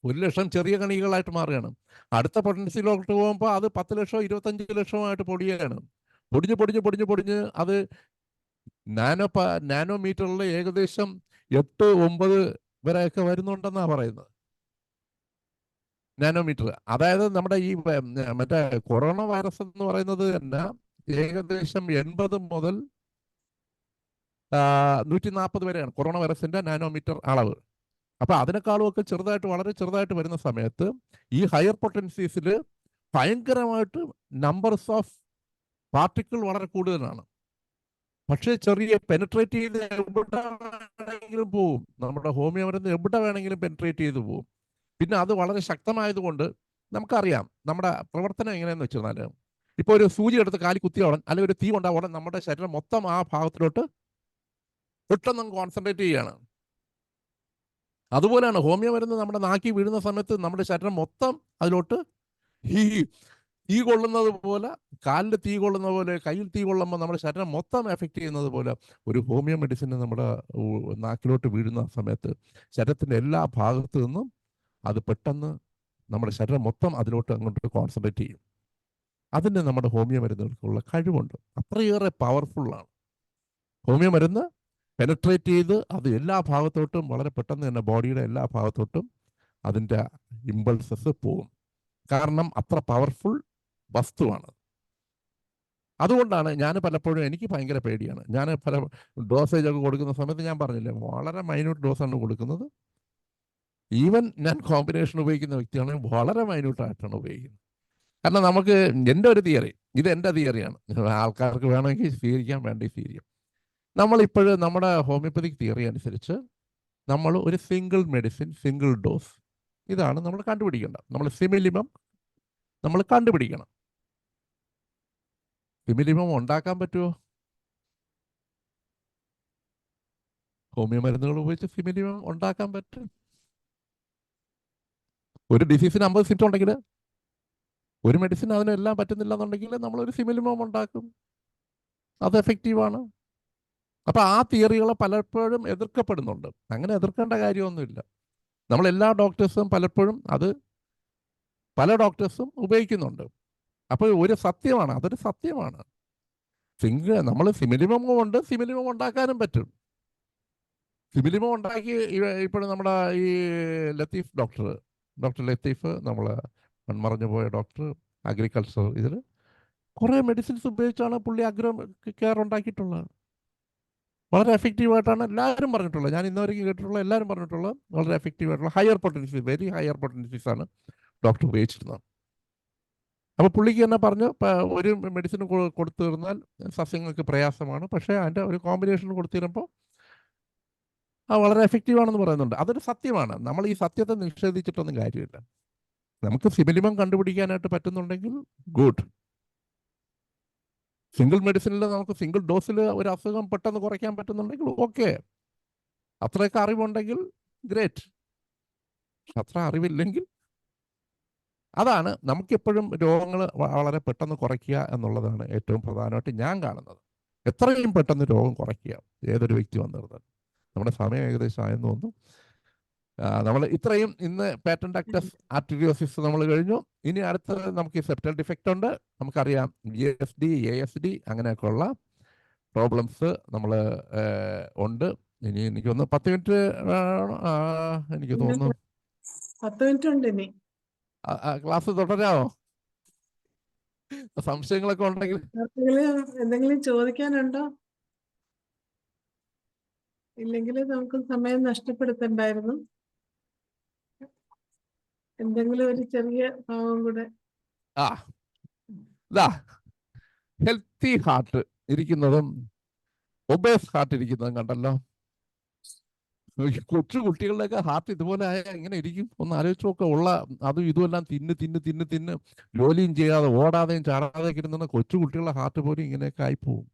[SPEAKER 2] 1,00,000 ചെറിയ കണികളായിട്ട് മാറുകയാണ്. അടുത്ത പൊട്ടൻസിയിലോട്ട് പോകുമ്പോൾ അത് 10 ലക്ഷമോ 25 ലക്ഷമായിട്ട് പൊടിയാണ്. പൊടിഞ്ഞ് അത് നാനോമീറ്ററിൽ ഏകദേശം 8-9 വരെയൊക്കെ വരുന്നുണ്ടെന്നാണ് പറയുന്നത്. നാനോമീറ്റർ. അതായത് നമ്മുടെ ഈ മറ്റേ കൊറോണ വൈറസ് എന്ന് പറയുന്നത് തന്നെ ഏകദേശം 80 മുതൽ 140 വരെയാണ് കൊറോണ വൈറസിന്റെ നാനോമീറ്റർ അളവ്. അപ്പൊ അതിനേക്കാളും ഒക്കെ വളരെ ചെറുതായിട്ട് വരുന്ന സമയത്ത് ഈ ഹയർ പൊട്ടൻസീസിൽ ഭയങ്കരമായിട്ട് നമ്പേഴ്സ് ഓഫ് പാർട്ടിക്കിൾ വളരെ കൂടുതലാണ്. പക്ഷേ ചെറിയ പെനിട്രേറ്റ് ചെയ്ത് എവിടെ വേണമെങ്കിലും പോവും. നമ്മുടെ ഹോമിയോ മരുന്ന് എവിടെ വേണമെങ്കിലും പെനിട്രേറ്റ് ചെയ്ത് പോവും. പിന്നെ അത് വളരെ ശക്തമായതുകൊണ്ട് നമുക്കറിയാം നമ്മുടെ പ്രവർത്തനം എങ്ങനെയെന്ന് വെച്ചാൽ, ഇപ്പോൾ ഒരു സൂചി എടുത്ത് കാലി കുത്തിയ ഉടൻ, അല്ലെങ്കിൽ ഒരു തീ കൊണ്ട ഉടൻ നമ്മുടെ ശരീരം മൊത്തം ആ ഭാഗത്തിലോട്ട് പെട്ടെന്ന് കോൺസെൻട്രേറ്റ് ചെയ്യുകയാണ്. അതുപോലെയാണ് ഹോമിയോ മരുന്ന് നമ്മുടെ നാക്കി വീഴുന്ന സമയത്ത് നമ്മുടെ ശരീരം മൊത്തം അതിലോട്ട് ഈ തീ കൊള്ളുന്നത് പോലെ, കാലിൽ തീ കൊള്ളുന്ന പോലെ, കയ്യിൽ തീ കൊള്ളുമ്പോൾ നമ്മുടെ ശരീരം മൊത്തം എഫക്റ്റ് ചെയ്യുന്നത് പോലെ ഒരു ഹോമിയോ മെഡിസിന് നമ്മുടെ നാക്കിലോട്ട് വീഴുന്ന സമയത്ത് ശരീരത്തിൻ്റെ എല്ലാ ഭാഗത്തു നിന്നും അത് പെട്ടെന്ന് നമ്മുടെ ശരീരം മൊത്തം അതിലോട്ട് അങ്ങോട്ട് കോൺസെൻട്രേറ്റ് ചെയ്യും. അതിന് നമ്മുടെ ഹോമിയോ മരുന്നുകൾക്കുള്ള കഴിവുണ്ട്. അത്രയേറെ പവർഫുള്ളാണ് ഹോമിയോ മരുന്ന്. പെനട്രേറ്റ് ചെയ്ത് അത് എല്ലാ ഭാഗത്തോട്ടും വളരെ പെട്ടെന്ന് തന്നെ ബോഡിയുടെ എല്ലാ ഭാഗത്തോട്ടും അതിൻ്റെ ഇമ്പൾസസ് പോകും. കാരണം അത്ര പവർഫുൾ വസ്തുവാണ്. അതുകൊണ്ടാണ് ഞാൻ പലപ്പോഴും, എനിക്ക് ഭയങ്കര പേടിയാണ്, ഞാൻ പല ഡോസേജ് ഒക്കെ കൊടുക്കുന്ന സമയത്ത് ഞാൻ പറഞ്ഞില്ലേ വളരെ മൈന്യൂട്ട് ഡോസാണ് കൊടുക്കുന്നത്. ഈവൻ ഞാൻ കോമ്പിനേഷൻ ഉപയോഗിക്കുന്ന വ്യക്തിയാണെങ്കിൽ വളരെ മൈന്യൂട്ടായിട്ടാണ് ഉപയോഗിക്കുന്നത്. കാരണം നമുക്ക്, എൻ്റെ ഒരു തിയറി, ഇത് എൻ്റെ തിയറിയാണ്, ആൾക്കാർക്ക് വേണമെങ്കിൽ സ്വീകരിക്കാൻ വേണ്ടി സ്വീകരിക്കാം. നമ്മളിപ്പോഴും നമ്മുടെ ഹോമിയോപ്പതിക് തിയറി അനുസരിച്ച് നമ്മൾ ഒരു സിംഗിൾ മെഡിസിൻ, സിംഗിൾ ഡോസ്, ഇതാണ് നമ്മൾ കണ്ടുപിടിക്കേണ്ടത്. നമ്മൾ സിമിലിമം നമ്മൾ കണ്ടുപിടിക്കണം. സിമിലിമം ഉണ്ടാക്കാൻ പറ്റുമോ? ഹോമിയോ മരുന്നുകൾ ഉപയോഗിച്ച് സിമിലിമം ഉണ്ടാക്കാൻ പറ്റും. ഒരു ഡിസീസിന് 50 സിംറ്റം ഉണ്ടെങ്കിൽ ഒരു മെഡിസിൻ അതിനെല്ലാം പറ്റുന്നില്ല എന്നുണ്ടെങ്കിൽ നമ്മളൊരു സിമിലിമം ഉണ്ടാക്കും. അത് എഫക്റ്റീവാണ്. അപ്പോൾ ആ തിയറികളെ പലപ്പോഴും എതിർക്കപ്പെടുന്നുണ്ട്. അങ്ങനെ എതിർക്കേണ്ട കാര്യമൊന്നുമില്ല. നമ്മളെല്ലാ ഡോക്ടേഴ്സും പലപ്പോഴും അത് പല ഡോക്ടേഴ്സും ഉപയോഗിക്കുന്നുണ്ട്. അപ്പോൾ ഒരു സത്യമാണ്, അതൊരു സത്യമാണ്. നമ്മൾ സിമിലിമം കൊണ്ട് സിമിലിമം ഉണ്ടാക്കാനും പറ്റും. സിമിലിമം ഉണ്ടാക്കി ഇപ്പോഴും നമ്മുടെ ഈ ഡോക്ടർ ലത്തീഫ്, നമ്മൾ മൺമറഞ്ഞു പോയ ഡോക്ടർ, അഗ്രികൾച്ചർ, ഇതിൽ കുറേ മെഡിസിൻസ് ഉപയോഗിച്ചാണ് പുള്ളി അഗ്രോ കെയർ ഉണ്ടാക്കിയിട്ടുള്ളത്. വളരെ എഫക്റ്റീവായിട്ടാണ് എല്ലാവരും പറഞ്ഞിട്ടുള്ളത്. ഞാൻ ഇന്നുവരെയും കേട്ടിട്ടുള്ള എല്ലാവരും പറഞ്ഞിട്ടുള്ളത് വളരെ എഫക്റ്റീവായിട്ടുള്ള ഹയർ പൊട്ടൻസി, വെരി ഹയർ പൊട്ടൻസീസാണ് ഡോക്ടർ ഉപയോഗിച്ചിരുന്നത്. അപ്പോൾ പുള്ളിക്ക് തന്നെ പറഞ്ഞു, ഒരു മെഡിസിൻ കൊടുത്തു തീർന്നാൽ സസ്യങ്ങൾക്ക് പ്രയാസമാണ്, പക്ഷേ അതിൻ്റെ ഒരു കോമ്പിനേഷൻ കൊടുത്തു തീരുമ്പോൾ അത് വളരെ എഫക്റ്റീവാണെന്ന് പറയുന്നുണ്ട്. അതൊരു സത്യമാണ്. നമ്മൾ ഈ സത്യത്തെ നിഷേധിച്ചിട്ടൊന്നും കാര്യമില്ല. നമുക്ക് സിമിലിമം കണ്ടുപിടിക്കാനായിട്ട് പറ്റുന്നുണ്ടെങ്കിൽ ഗുഡ്. സിംഗിൾ മെഡിസിനിൽ നമുക്ക് സിംഗിൾ ഡോസിൽ ഒരു അസുഖം പെട്ടെന്ന് കുറയ്ക്കാൻ പറ്റുന്നുണ്ടെങ്കിൽ ഓക്കെ, അത്രയൊക്കെ അറിവുണ്ടെങ്കിൽ ഗ്രേറ്റ്. അത്ര അറിവില്ലെങ്കിൽ അതാണ് നമുക്കെപ്പോഴും രോഗങ്ങൾ വളരെ പെട്ടെന്ന് കുറയ്ക്കുക എന്നുള്ളതാണ് ഏറ്റവും പ്രധാനമായിട്ട് ഞാൻ കാണുന്നത്. എത്രയും പെട്ടെന്ന് രോഗം കുറയ്ക്കുക ഏതൊരു വ്യക്തി വന്നിരുന്നത്. നമ്മുടെ സമയം ഏകദേശം ആയെന്ന് തോന്നുന്നു. നമ്മൾ ഇത്രയും ഇന്ന് പാറ്റന്റ് ആക്ടസ് ആർട്ടീരിയോസിസ് നമ്മൾ കഴിഞ്ഞു. ഇനി അടുത്തത് നമുക്ക് സെപ്റ്റൽ ഡിഫക്റ്റ് ഉണ്ട്. നമുക്കറിയാം VSD ASD അങ്ങനെയൊക്കെയുള്ള പ്രോബ്ലംസ് നമ്മൾ ഉണ്ട്. ഇനി എനിക്കൊന്ന് 10 മിനിറ്റ് എനിക്ക് തോന്നുന്നു
[SPEAKER 1] 10 മിനിറ്റ് ഉണ്ട് ഇനി.
[SPEAKER 2] ക്ലാസ് തുടരാമോ? സംശയങ്ങളൊക്കെ ഉണ്ടെങ്കിൽ
[SPEAKER 1] എന്തെങ്കിലും ചോദിക്കാനുണ്ടോ? ഇല്ലെങ്കിൽ നമുക്ക് സമയം നഷ്ടപ്പെടുത്തണ്ടായിരുന്നു. എന്തെങ്കിലും ഒരു ചെറിയ ഭാവം കൂടെ.
[SPEAKER 2] ഹെൽത്തി ഹാർട്ട് ഇരിക്കുന്നതും ഒബേസ് ഹാർട്ട് ഇരിക്കുന്നതും കണ്ടല്ലോ. കൊച്ചു കുട്ടികളുടെയൊക്കെ ഹാർട്ട് ഇതുപോലെ ആയാൽ എങ്ങനെ ഇരിക്കും? ഒന്ന് ആലോചിച്ച് നോക്കുക. ഉള്ള അതും ഇതുമെല്ലാം തിന്ന് ജോലിയും ചെയ്യാതെ ഓടാതെയും ചാടാതെയൊക്കെ ഇരുന്ന കൊച്ചു കുട്ടികളുടെ ഹാർട്ട് പോലും ഇങ്ങനെയൊക്കെ ആയിപ്പോവും.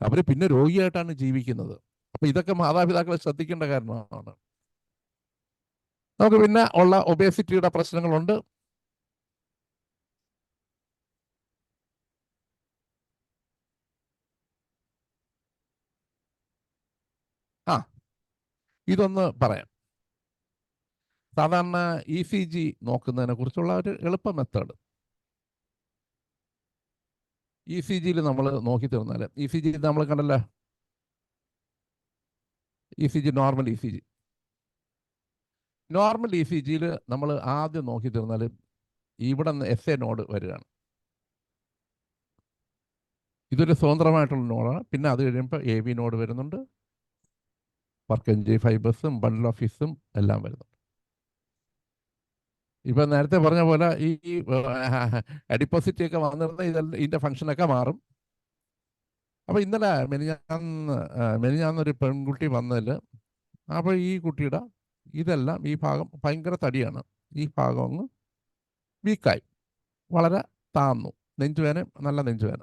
[SPEAKER 2] അവര് പിന്നെ രോഗിയായിട്ടാണ് ജീവിക്കുന്നത്. അപ്പൊ ഇതൊക്കെ മാതാപിതാക്കളെ ശ്രദ്ധിക്കേണ്ട കാരണമാണ്. നമുക്ക് പിന്നെ ഉള്ള ഒബേസിറ്റിയുടെ പ്രശ്നങ്ങളുണ്ട്. ഇതൊന്ന് പറയാം. സാധാരണ ECG നോക്കുന്നതിനെ കുറിച്ചുള്ള ഒരു എളുപ്പ മെത്തേഡ്. ECGയിൽ നമ്മൾ നോക്കി തീർന്നാൽ ECG നമ്മൾ കണ്ടല്ലോ, ECG നോർമൽ ECGയിൽ നമ്മൾ ആദ്യം നോക്കി തീർന്നാൽ ഇവിടെ നിന്ന് SA നോഡ് വരികയാണ്. ഇതൊരു സ്വതന്ത്രമായിട്ടുള്ള നോഡാണ്. പിന്നെ അത് കഴിയുമ്പോൾ AV നോഡ് വരുന്നുണ്ട്, Purkinje ഫൈബേഴ്സും ബണ്ടിൽ ഓഫ് ഫിസും എല്ലാം വരുന്നുണ്ട്. ഇപ്പം നേരത്തെ പറഞ്ഞ പോലെ ഈ അഡിപ്പോസിറ്റി ഒക്കെ വന്നിരുന്ന ഇതിൻ്റെ ഫംഗ്ഷനൊക്കെ മാറും. അപ്പോൾ ഇന്നലെ മെനിഞ്ഞാന്നൊരു പെൺകുട്ടി വന്നതിൽ, അപ്പോൾ ഈ കുട്ടിയുടെ ഇതെല്ലാം ഈ ഭാഗം ഭയങ്കര തടിയാണ്. ഈ ഭാഗം അങ്ങ് വീക്കായി വളരെ താന്നു, നെഞ്ചുവേന, നല്ല നെഞ്ചുവേന.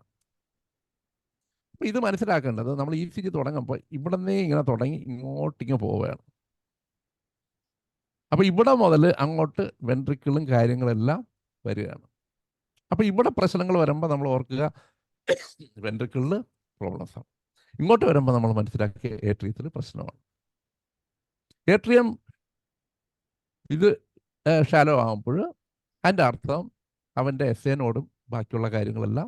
[SPEAKER 2] അപ്പോൾ ഇത് മനസ്സിലാക്കേണ്ടത് നമ്മൾ ECG തുടങ്ങുമ്പോൾ ഇവിടെ നിന്നേ ഇങ്ങനെ തുടങ്ങി ഇങ്ങോട്ടിങ്ങനെ പോവുകയാണ്. അപ്പോൾ ഇവിടെ മുതൽ അങ്ങോട്ട് വെൻട്രിക്കിളും കാര്യങ്ങളെല്ലാം വരികയാണ്. അപ്പോൾ ഇവിടെ പ്രശ്നങ്ങൾ വരുമ്പോൾ നമ്മൾ ഓർക്കുക വെൻട്രിക്കിളിൽ പ്രോബ്ലംസ് ആണ്. ഇങ്ങോട്ട് വരുമ്പോൾ നമ്മൾ മനസ്സിലാക്കിയ ഏട്രിയത്തിൽ പ്രശ്നമാണ്. ഏട്രിയം ഇത് ഷാലോ ആകുമ്പോൾ അതിൻ്റെ അർത്ഥം അവൻ്റെ SA നോടും ബാക്കിയുള്ള കാര്യങ്ങളെല്ലാം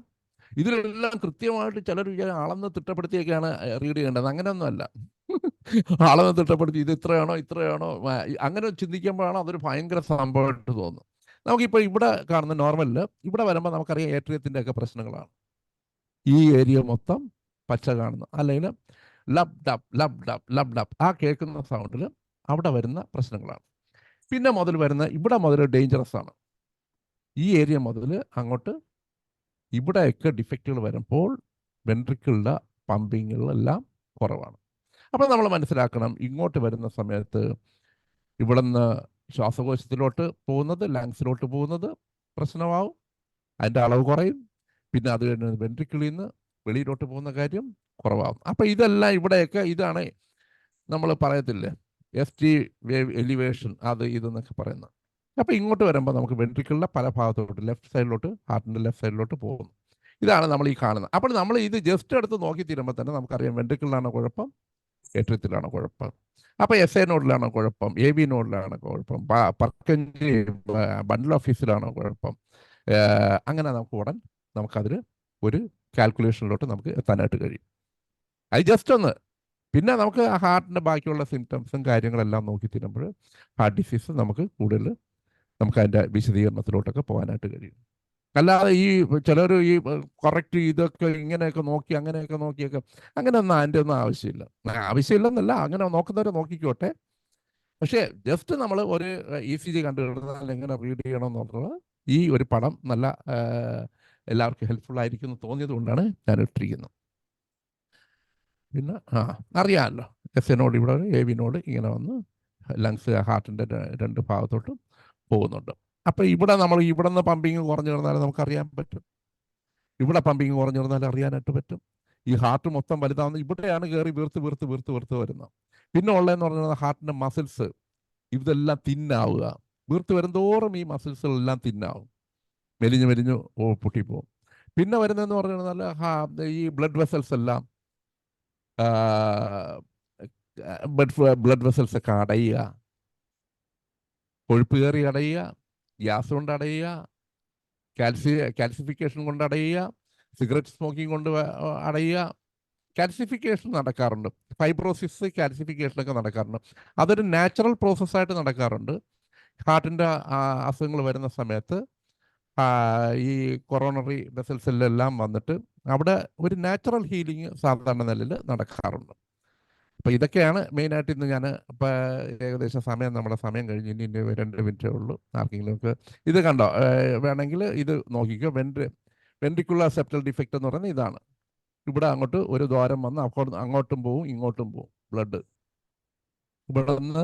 [SPEAKER 2] ഇതിലെല്ലാം കൃത്യമായിട്ട് ചിലർ അളന്ന് തിട്ടപ്പെടുത്തിയൊക്കെയാണ് റീഡ് ചെയ്യേണ്ടത്. അങ്ങനെയൊന്നുമല്ല. അളന്ന് തിട്ടപ്പെടുത്തി ഇത് ഇത്രയാണോ അങ്ങനെ ചിന്തിക്കുമ്പോഴാണ് അതൊരു ഭയങ്കര സംഭവമായിട്ട് തോന്നുന്നത്. നമുക്കിപ്പോൾ ഇവിടെ കാണുന്ന നോർമലിൽ ഇവിടെ വരുമ്പോൾ നമുക്കറിയാം ഏട്രിയത്തിൻ്റെ ഒക്കെ പ്രശ്നങ്ങളാണ്. ഈ ഏരിയ മൊത്തം പച്ച കാണുന്നു, അല്ലെങ്കിൽ ലബ് ഡപ്പ് ആ കേൾക്കുന്ന സൗണ്ടിൽ അവിടെ വരുന്ന പ്രശ്നങ്ങളാണ്. പിന്നെ മുതൽ വരുന്ന ഇവിടെ മുതൽ ഡേഞ്ചറസ് ആണ്. ഈ ഏരിയ മുതൽ അങ്ങോട്ട് ഇവിടെയൊക്കെ ഡിഫക്റ്റുകൾ വരുമ്പോൾ വെൻട്രിക്കിളുടെ പമ്പിങ്ങുകളെല്ലാം കുറവാണ്. അപ്പോൾ നമ്മൾ മനസ്സിലാക്കണം, ഇങ്ങോട്ട് വരുന്ന സമയത്ത് ഇവിടെ നിന്ന് ശ്വാസകോശത്തിലോട്ട് പോകുന്നത്, ലങ്സിലോട്ട് പോകുന്നത് പ്രശ്നമാവും, അതിൻ്റെ അളവ് കുറയും. പിന്നെ അത് കഴിഞ്ഞ് വെൻട്രിക്കിളിൽ നിന്ന് വെളിയിലോട്ട് പോകുന്ന കാര്യം കുറവാകും. അപ്പോൾ ഇതെല്ലാം ഇവിടെയൊക്കെ ഇതാണ് നമ്മൾ പറയത്തില്ലേ ST വേവ് എലിവേഷൻ, അത് ഇതെന്നൊക്കെ പറയുന്നത്. അപ്പോൾ ഇങ്ങോട്ട് വരുമ്പോൾ നമുക്ക് വെൻട്രിക്കിളിൻ്റെ പല ഭാഗത്തോട്ട് ലെഫ്റ്റ് സൈഡിലോട്ട്, ഹാർട്ടിൻ്റെ ലെഫ്റ്റ് സൈഡിലോട്ട് പോകുന്നു. ഇതാണ് നമ്മൾ ഈ കാണുന്നത്. അപ്പോൾ നമ്മൾ ഇത് ജസ്റ്റ് എടുത്ത് നോക്കി തീരുമ്പോൾ തന്നെ നമുക്കറിയാം വെൻട്രിക്കിളിലാണോ കുഴപ്പം, ഏട്രിയത്തിലാണോ കുഴപ്പം. അപ്പോൾ SA നോഡിലാണോ കുഴപ്പം, AV നോഡിലാണോ കുഴപ്പം, പർക്കഞ്ചി ബണ്ടിൽ ഓഫ് ഫിസിലാണോ കുഴപ്പം. അങ്ങനെ നമുക്കതിൽ ഒരു കാൽക്കുലേഷനിലോട്ട് നമുക്ക് എത്താനായിട്ട് കഴിയും. അത് ജസ്റ്റ് ഒന്ന്. പിന്നെ നമുക്ക് ഹാർട്ടിൻ്റെ ബാക്കിയുള്ള സിംറ്റംസും കാര്യങ്ങളെല്ലാം നോക്കി തീരുമ്പോൾ ഹാർട്ട് ഡിസീസ് നമുക്ക് കൂടുതൽ അതിൻ്റെ വിശദീകരണത്തിലോട്ടൊക്കെ പോകാനായിട്ട് കഴിയും. അല്ലാതെ ഈ ചിലർ ഈ കറക്റ്റ് ഇതൊക്കെ ഇങ്ങനെയൊക്കെ നോക്കി അങ്ങനെയൊക്കെ നോക്കിയൊക്കെ അങ്ങനെയൊന്നും അതിൻ്റെ ഒന്നും ആവശ്യമില്ലെന്നല്ല, അങ്ങനെ നോക്കുന്നവരെ നോക്കിക്കോട്ടെ. പക്ഷേ ജസ്റ്റ് നമ്മൾ ഒരു ECG കണ്ടു കഴിഞ്ഞാൽ എങ്ങനെ റീഡ് ചെയ്യണം എന്നുള്ളത് ഈ ഒരു പടം നല്ല എല്ലാവർക്കും ഹെൽപ്ഫുൾ ആയിരിക്കും എന്ന് തോന്നിയത് കൊണ്ടാണ് ഞാൻ ഇട്ടിരിക്കുന്നത്. പിന്നെ അറിയാമല്ലോ SA നോട് ഇവിടെ AV നോട് ഇങ്ങനെ വന്ന് ലങ്സ് ഹാർട്ടിൻ്റെ രണ്ട് ഭാഗത്തോട്ടും പോകുന്നുണ്ട്. അപ്പോൾ ഇവിടെ നമ്മൾ ഇവിടെ നിന്ന് പമ്പിങ് കുറഞ്ഞു കിടന്നാലും നമുക്കറിയാൻ പറ്റും. ഇവിടെ പമ്പിങ് കുറഞ്ഞു വന്നാൽ അറിയാനായിട്ട് പറ്റും. ഈ ഹാർട്ട് മൊത്തം വലുതാവുന്ന ഇവിടെയാണ് കയറി വീർത്ത് വരുന്നത്. പിന്നെ ഉള്ളതെന്ന് പറഞ്ഞാൽ ഹാർട്ടിൻ്റെ മസിൽസ് ഇതെല്ലാം തിന്നാവുക. വീർത്ത് വരുന്തോറും ഈ മസിൽസുകളെല്ലാം തിന്നാവും, മെലിഞ്ഞു പൊട്ടിപ്പോവും. പിന്നെ വരുന്നതെന്ന് പറഞ്ഞാൽ ഈ ബ്ലഡ് വെസൽസ് എല്ലാം ബ്ലഡ് വെസൽസ് ഒക്കെ അടയുക, കൊഴുപ്പ് കയറി അടയുക, ഗ്യാസ് കൊണ്ട് അടയുക, കാൽസിഫിക്കേഷൻ കൊണ്ട് അടയുക, സിഗരറ്റ് സ്മോക്കിംഗ് കൊണ്ട് അടയുക. കാൽസിഫിക്കേഷൻ നടക്കാറുണ്ട്, ഫൈബ്രോസിസ് കാൽസിഫിക്കേഷനൊക്കെ നടക്കാറുണ്ട്. അതൊരു നാച്ചുറൽ പ്രോസസ്സായിട്ട് നടക്കാറുണ്ട്. ഹാർട്ടിൻ്റെ അസുഖങ്ങൾ വരുന്ന സമയത്ത് ഈ കൊറോണറി വെസൽസിലെല്ലാം വന്നിട്ട് അവിടെ ഒരു നാച്ചുറൽ ഹീലിംഗ് സാധാരണ നിലയിൽ നടക്കാറുണ്ട്. അപ്പോൾ ഇതൊക്കെയാണ് മെയിനായിട്ട് ഇന്ന് ഞാൻ ഇപ്പോൾ ഏകദേശം നമ്മുടെ സമയം കഴിഞ്ഞ് ഇനി 2 മിനിറ്റേ ഉള്ളൂ. ആർക്കെങ്കിലും ഒക്കെ ഇത് കണ്ടോ, വേണമെങ്കിൽ ഇത് നോക്കിക്കോ. വെൻട്രിക്കുലർ സെപ്റ്റൽ ഡിഫക്റ്റ് എന്ന് പറയുന്നത് ഇതാണ്. ഇവിടെ അങ്ങോട്ട് ഒരു ദ്വാരം വന്ന് അങ്ങോട്ടും പോവും ഇങ്ങോട്ടും പോവും ബ്ലഡ്. ഇവിടെ നിന്ന്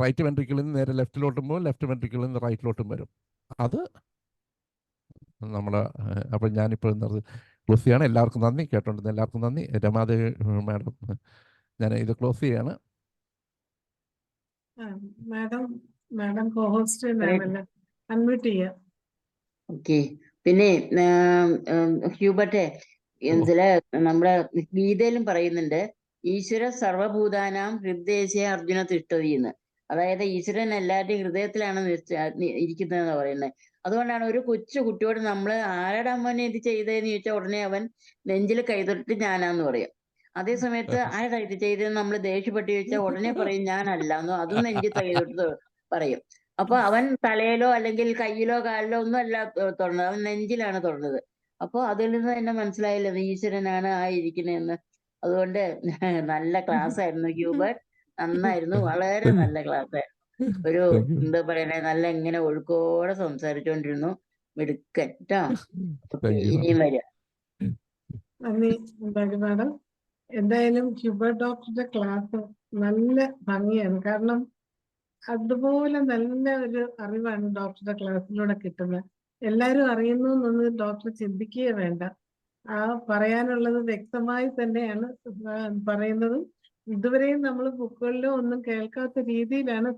[SPEAKER 2] റൈറ്റ് വെൻട്രിക്കിളിൽ നിന്ന് നേരെ ലെഫ്റ്റിലോട്ടും പോകും, ലെഫ്റ്റ് വെൻട്രിക്കിളിൽ നിന്ന് റൈറ്റിലോട്ടും വരും. അത് നമ്മുടെ അപ്പം ഞാനിപ്പോൾ ക്ലോസ് ചെയ്യാണ്. എല്ലാവർക്കും നന്ദി, കേട്ടോണ്ടിരുന്ന എല്ലാവർക്കും നന്ദി. രമാദേവി മാഡം, ഞാൻ ഇത് ക്ലോസ് ചെയ്യാണ്.
[SPEAKER 1] മാഡം കോഹോസ്റ്റ് അൺമ്യൂട്ട് ചെയ്യാം.
[SPEAKER 3] ഓക്കെ. പിന്നെ ഹ്യൂബർട്ടെ, ഇതില് നമ്മുടെ ഗീതയിലും പറയുന്നുണ്ട്, ഈശ്വര സർവഭൂതാനാം ഹൃദയശേ അർജുന തിഷ്ഠതി എന്ന്. അതായത് ഈശ്വരൻ എല്ലാവരുടെയും ഹൃദയത്തിലാണ് ഇരിക്കുന്നതെന്ന് പറയുന്നത്. അതുകൊണ്ടാണ് ഒരു കൊച്ചു കുട്ടിയോട് നമ്മൾ ആരുടെ അമ്മനെ ഇത് ചെയ്തതെന്ന് ചോദിച്ചാൽ ഉടനെ അവൻ നെഞ്ചിൽ കൈതൊട്ട് ഞാനാന്ന് പറയും. അതേ സമയത്ത് ആരുടെ ഇത് ചെയ്തതെന്ന് നമ്മൾ ദേഷ്യപ്പെട്ട് ചോദിച്ചാൽ ഉടനെ പറയും ഞാനല്ല എന്ന്, അതും നെഞ്ചിൽ കൈതൊട്ട് പറയും. അപ്പൊ അവൻ തലയിലോ അല്ലെങ്കിൽ കയ്യിലോ കാലിലോ ഒന്നും അല്ല തൊടുന്നത്, അവൻ നെഞ്ചിലാണ് തൊടുന്നത്. അപ്പൊ അതിൽ നിന്ന് തന്നെ മനസ്സിലായില്ലേ ഈശ്വരനാണ് ആ ഇരിക്കുന്നതെന്ന്. അതുകൊണ്ട് നല്ല ക്ലാസ് ആയിരുന്നു ഹ്യൂബർട്ട്, നന്നായിരുന്നു, വളരെ നല്ല ക്ലാസ്. ഒരു എന്താ പറയണേ, നല്ല ഇങ്ങനെ ഒഴുക്കോടെ സംസാരിച്ചോണ്ടിരുന്നു, മിടുക്കൻ ട്ടോ. ഇനിയും വരിക.
[SPEAKER 1] നന്ദി മാഡം. എന്തായാലും ഹ്യൂബർട്ട് ഡോക്ടറുടെ ക്ലാസ് നല്ല ഭംഗിയാണ്. കാരണം അതുപോലെ നല്ല ഒരു അറിവാണ് ഡോക്ടറുടെ ക്ലാസ്സിലൂടെ കിട്ടുന്നത്. എല്ലാവരും അറിയുന്നു എന്നൊന്നും ഡോക്ടർ ചിന്തിക്കുകയേ വേണ്ട. ആ പറയാനുള്ളത് വ്യക്തമായി തന്നെയാണ് പറയുന്നതും. ഇതുവരെയും നമ്മൾ ബുക്കുകളിലോ ഒന്നും കേൾക്കാത്ത രീതിയിലാണ്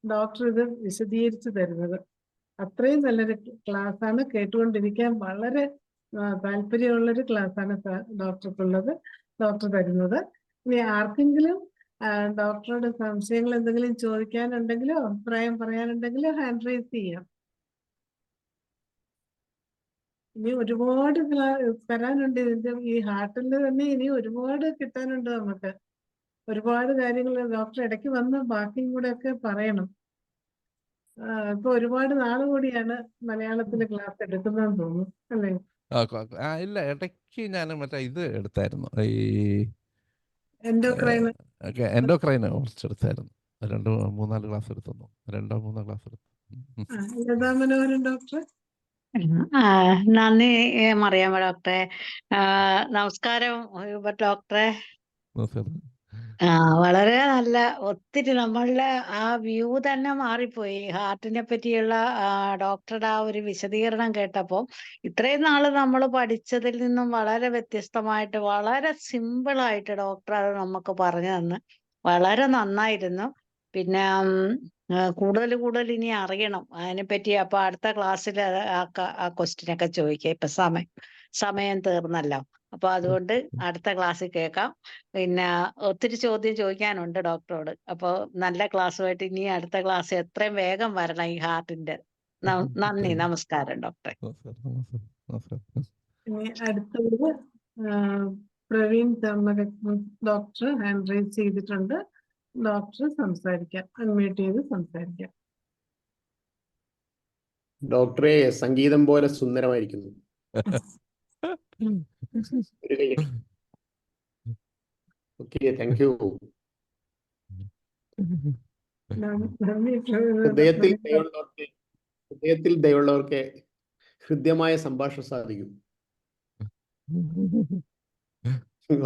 [SPEAKER 1] ഡോക്ടർ ഇത് വിശദീകരിച്ചു തരുന്നത്. അത്രയും നല്ലൊരു ക്ലാസ്സാണ്, കേട്ടുകൊണ്ടിരിക്കാൻ വളരെ താല്പര്യമുള്ളൊരു ക്ലാസ്സാണ് ഡോക്ടർക്കുള്ളത്, ഡോക്ടർ തരുന്നത്. ഇനി ആർക്കെങ്കിലും ഡോക്ടറോട് സംശയങ്ങൾ എന്തെങ്കിലും ചോദിക്കാനുണ്ടെങ്കിലോ അഭിപ്രായം പറയാനുണ്ടെങ്കിലോ ഹാൻഡ് റൈസ് ചെയ്യാം. ഇനി ഒരുപാട് തരാനുണ്ട് ഇതിന്റെ, ഈ ഹാർട്ടിന്റെ തന്നെ ഇനി ഒരുപാട് കിട്ടാനുണ്ട് നമുക്ക്. ഒരുപാട് കാര്യങ്ങൾ ഡോക്ടർ ഇടയ്ക്ക് വന്ന് ബാക്കിയും കൂടെ ഒക്കെ പറയണം. ഇപ്പൊ ഒരുപാട് നാള് കൂടിയാണ് മലയാളത്തിൽ ക്ലാസ് എടുക്കുന്നതെന്ന് തോന്നുന്നു, അല്ലേ?
[SPEAKER 2] ഇല്ല, ഇടയ്ക്ക് ഞാൻ മറ്റേ ഇത് എടുത്തായിരുന്നു, ഈ
[SPEAKER 1] എൻഡോക്രൈൻ
[SPEAKER 2] കുറച്ചെടുത്തായിരുന്നു. 2-3-4 ക്ലാസ് എടുത്തു. 2-3 ക്ലാസ് എടുത്തു.
[SPEAKER 1] ലതാ മനോഹരൻ ഡോക്ടർ.
[SPEAKER 4] നന്ദി മറിയാമ്മ ഡോക്ടറെ. നമസ്കാരം ഹ്യൂബർട്ട് ഡോക്ടറെ. വളരെ നല്ല, ഒത്തിരി നമ്മളുടെ ആ വ്യൂ തന്നെ മാറിപ്പോയി. ഹാർട്ടിനെ പറ്റിയുള്ള ഡോക്ടറുടെ ആ ഒരു വിശദീകരണം കേട്ടപ്പോൾ ഇത്രയും നാള് നമ്മൾ പഠിച്ചതിൽ നിന്നും വളരെ വ്യത്യസ്തമായിട്ട് വളരെ സിമ്പിളായിട്ട് ഡോക്ടർ അത് നമുക്ക് പറഞ്ഞു തന്ന് വളരെ നന്നായിരുന്നു. പിന്നെ കൂടുതൽ ഇനി അറിയണം അതിനെപ്പറ്റി. അപ്പൊ അടുത്ത ക്ലാസ്സിൽ ആ ക്വസ്റ്റ്യനൊക്കെ ചോദിക്കാം. ഇപ്പൊ സമയം തീർന്നല്ലോ, അപ്പൊ അതുകൊണ്ട് അടുത്ത ക്ലാസ്സിൽ കേൾക്കാം. പിന്നെ ഒത്തിരി ചോദ്യം ചോദിക്കാനുണ്ട് ഡോക്ടറോട്. അപ്പോൾ നല്ല ക്ലാസ്സുമായിട്ട് ഇനി അടുത്ത ക്ലാസ് എത്രയും വേഗം വരണം ഈ ഹാർട്ടിന്റെ. നന്ദി, നമസ്കാരം ഡോക്ടറെ.
[SPEAKER 1] അടുത്തത് പ്രവീൺ ഡോക്ടർ ഹാൻഡ് റൈസ് ചെയ്തിട്ടുണ്ട്. ഡോക്ടർ സംസാരിക്കാം, അൺമ്യൂട്ട് ചെയ്ത് സംസാരിക്കാം.
[SPEAKER 5] ഡോക്ടറെ, സംഗീതം പോലെ സുന്ദരമായിരിക്കുന്നു. Okay, thank U. ഹൃദയത്തിൽ ദയവുള്ളവർക്ക് ഹൃദ്യമായ സംഭാഷണം സാധിക്കും.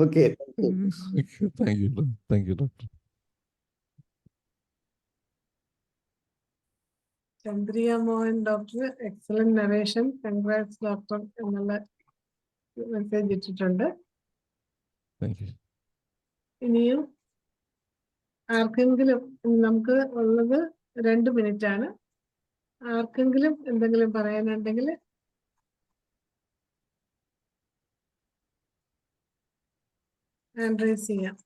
[SPEAKER 5] Okay,
[SPEAKER 2] thank you doctor.
[SPEAKER 1] Chandriya Mohan doctor, excellent narration, congrats doctor എന്നുള്ള മെസ്സേജ് ഇട്ടിട്ടുണ്ട്.
[SPEAKER 2] Thank you.
[SPEAKER 1] ഇനിയും ആർക്കെങ്കിലും, നമുക്ക് ഉള്ളത് 2 മിനിറ്റ് ആണ്. ആർക്കെങ്കിലും എന്തെങ്കിലും പറയാനുണ്ടെങ്കിൽ ഹാൻഡ് റൈസ് ചെയ്യാം.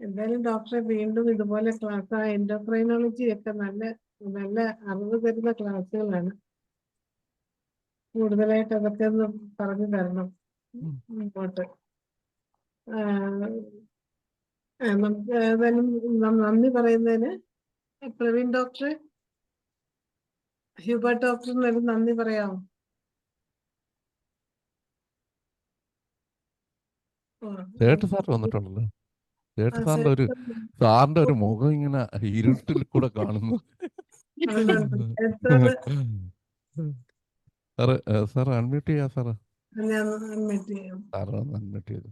[SPEAKER 1] എന്തായാലും ഡോക്ടറെ വീണ്ടും ഇതുപോലെ ക്ലാസ്, എൻഡോക്രൈനോളജി ഒക്കെ നല്ല നല്ല അറിവ് തരുന്ന ക്ലാസ്സുകളാണ്. കൂടുതലായിട്ട് അതൊക്കെ ഒന്ന് പറഞ്ഞു തരണം മുമ്പോട്ട്. നമുക്ക് ഏതായാലും നന്ദി പറയുന്നതിന് പ്രവീൺ ഡോക്ടറെ, ഹ്യൂബർട്ട് ഡോക്ടറിന് ഒരു നന്ദി പറയാമോ?
[SPEAKER 2] സേട്ട് സാർ വന്നിട്ടുണ്ടല്ലോ. സേട്ട് സാറിന്റെ ഒരു മുഖം ഇങ്ങനെ ഇരുട്ടിൽ കൂടെ കാണുന്നു. സാറ് സാർ അൺമ്യൂട്ട് ചെയ്യാ സാറ്. സാറ് അൺമ്യൂട്ട് ചെയ്തു.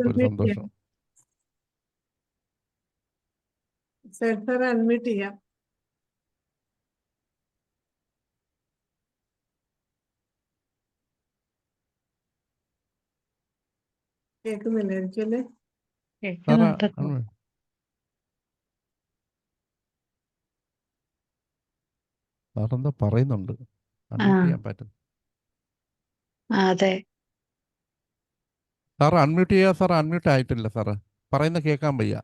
[SPEAKER 2] ഒരു സന്തോഷം.
[SPEAKER 1] അൺമ്യൂട്ട് ചെയ്യാം. കേൾക്കുന്നില്ലായിരിക്കും അല്ലേ?
[SPEAKER 2] സാറെന്താ പറയുന്നുണ്ട്, അൺമ്യൂട്ട് ചെയ്യാൻ പറ്റും.
[SPEAKER 4] അതെ,
[SPEAKER 2] സാർ അൺമ്യൂട്ട് ചെയ്യാ. സാർ അൺമ്യൂട്ട് ആയിട്ടില്ല. സാറ് പറയുന്ന കേൾക്കാൻ വയ്യ.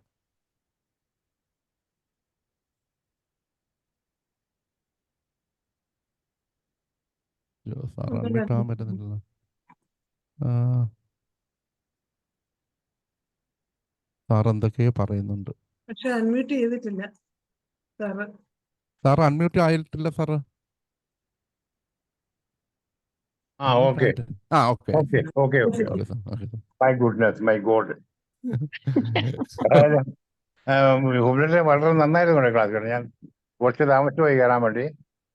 [SPEAKER 2] സാർ അൺമ്യൂട്ട് ആവാൻ പറ്റുന്നില്ലല്ലോ. സാർ എന്തൊക്കെയോ പറയുന്നുണ്ട്.
[SPEAKER 1] പക്ഷെ അൺമ്യൂട്ട് ചെയ്തിട്ടില്ല സാറ്.
[SPEAKER 2] സാർ അൺമ്യൂട്ട് ആയിട്ടില്ല sir.
[SPEAKER 6] Okay. My goodness, my God. ഹുബ്ലിയിൽ വളരെ നന്നായിരുന്നു ക്ലാസ് കേട്ടോ. ഞാൻ കുറച്ച് താമസിച്ചുപോയി കയറാൻ വേണ്ടി.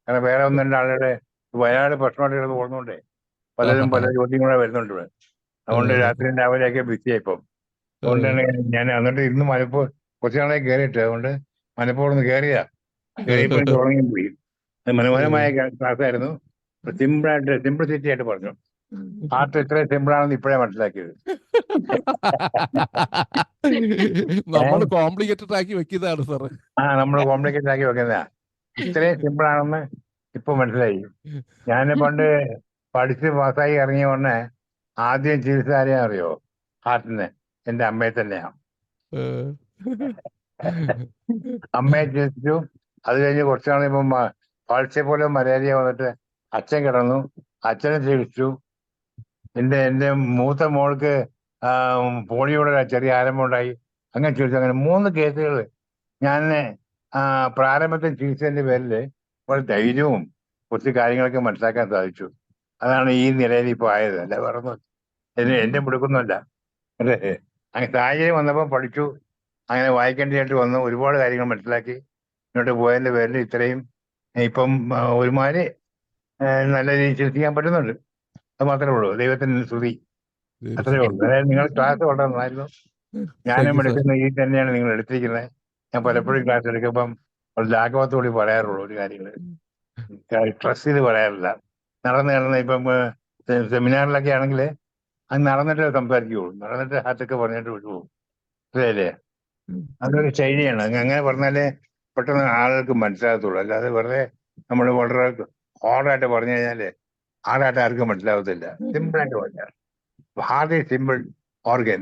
[SPEAKER 6] കാരണം വേറെ 1-2 ആളുടെ വയനാട് പ്രശ്നമായിട്ട് പോകുന്നുണ്ടേ, പലരും പല ചോദ്യങ്ങളെ വരുന്നുണ്ട് ഇവിടെ. അതുകൊണ്ട് രാത്രിയും രാവിലെയൊക്കെ ബിസിയായി ഇപ്പം. അതുകൊണ്ടാണ് ഞാൻ എന്നിട്ട് ഇന്ന് മലപ്പുറം കുറച്ച് നാളെ കയറിയിട്ട്, അതുകൊണ്ട് മലപ്പുറം ഒന്ന് കയറിയതാ. കയറിയപ്പോൾ തുടങ്ങി പോയി. മനോഹരമായ ക്ലാസ് ആയിരുന്നു. സിംപ്ലിസിറ്റി ആയിട്ട് പറഞ്ഞു. ഹാർട്ട് ഇത്രയും സിമ്പിൾ ആണെന്ന് ഇപ്പോഴേ മനസ്സിലാക്കിയത്.
[SPEAKER 2] നമ്മൾ കോംപ്ലിക്കേറ്റഡ് ആക്കി വെക്കുന്നതാണ് സാറ്.
[SPEAKER 6] നമ്മൾ കോംപ്ലിക്കേറ്റഡ് ആക്കി വെക്കുന്നതാ. ഇത്രയും സിമ്പിൾ ആണെന്ന് ഇപ്പൊ മനസ്സിലായി. ഞാൻ പണ്ട് പഠിച്ച് പാസ്സായി ഇറങ്ങിയ ഉടനെ ആദ്യം ചികിത്സ ആരെയാ അറിയോ? ഹാർട്ടിന് എന്റെ അമ്മയെ തന്നെയാണ്. അമ്മയെ ചികിത്സിച്ചു. അത് കഴിഞ്ഞ് കുറച്ചു നാൾ ഇപ്പം പാഴ്ച പോലെ മലേറിയ വന്നിട്ട് അച്ഛൻ കിടന്നു. അച്ഛനെ ചികിത്സിച്ചു. എന്റെ മൂത്ത മോൾക്ക് പോളിയോടെ ചെറിയ ആരംഭമുണ്ടായി. അങ്ങനെ ചികിത്സിച്ചു. അങ്ങനെ 3 കേസുകൾ ഞാൻ പ്രാരംഭത്തിൽ ചികിത്സേന്റെ പേരിൽ വളരെ ധൈര്യവും കുറച്ച് കാര്യങ്ങളൊക്കെ മനസ്സിലാക്കാൻ സാധിച്ചു. അതാണ് ഈ നിലയിൽ ഇപ്പോൾ ആയത്. അല്ല വേറൊന്നും എന്റെ മുടുക്കൊന്നുമല്ല. അല്ലേ? അങ്ങനെ സാഹചര്യം വന്നപ്പോൾ പഠിച്ചു. അങ്ങനെ വായിക്കേണ്ടതായിട്ട് വന്നു. ഒരുപാട് കാര്യങ്ങൾ മനസ്സിലാക്കി മുന്നോട്ട് പോയതിന്റെ പേരിൽ ഇത്രയും ഇപ്പം ഒരുമാതിരി നല്ല രീതിയിൽ ചികിത്സിക്കാൻ പറ്റുന്നുണ്ട്. അത് മാത്രമേ ഉള്ളൂ. ദൈവത്തിന് സ്തുതി. അത്രേ ഉള്ളൂ. അതായത് നിങ്ങൾ ക്ലാസ് വളരെ നന്നായിരുന്നു. ഞാനും എടുക്കുന്ന ഈ തന്നെയാണ് നിങ്ങൾ എടുത്തിരിക്കുന്നത്. ഞാൻ പലപ്പോഴും ക്ലാസ് എടുക്കുമ്പം ഒരു ലാഘവത്തോടെ പറയാറുള്ളൂ ഒരു കാര്യങ്ങൾ. ട്രസ്റ്റ് ചെയ്ത് പറയാറില്ല. നടന്ന് ഇപ്പം സെമിനാറിലൊക്കെ ആണെങ്കിൽ അത് നടന്നിട്ട് സംസാരിക്കുകയുള്ളൂ. നടന്നിട്ട് ഹാർട്ടൊക്കെ പറഞ്ഞിട്ട് വിട്ടുപോകും. അല്ലേ? അതൊരു ശൈലിയാണ്. അങ്ങനെ പറഞ്ഞാലേ പെട്ടെന്ന് ആളുകൾക്ക് മനസ്സിലാകത്തുള്ളൂ. അല്ലാതെ വെറുതെ നമ്മൾ വളരെ ഹാർഡായിട്ട് പറഞ്ഞു കഴിഞ്ഞാൽ ഹാർഡായിട്ട് ആർക്കും മനസ്സിലാകത്തില്ല. സിമ്പിളായിട്ട് പറഞ്ഞാൽ heart is simple organ.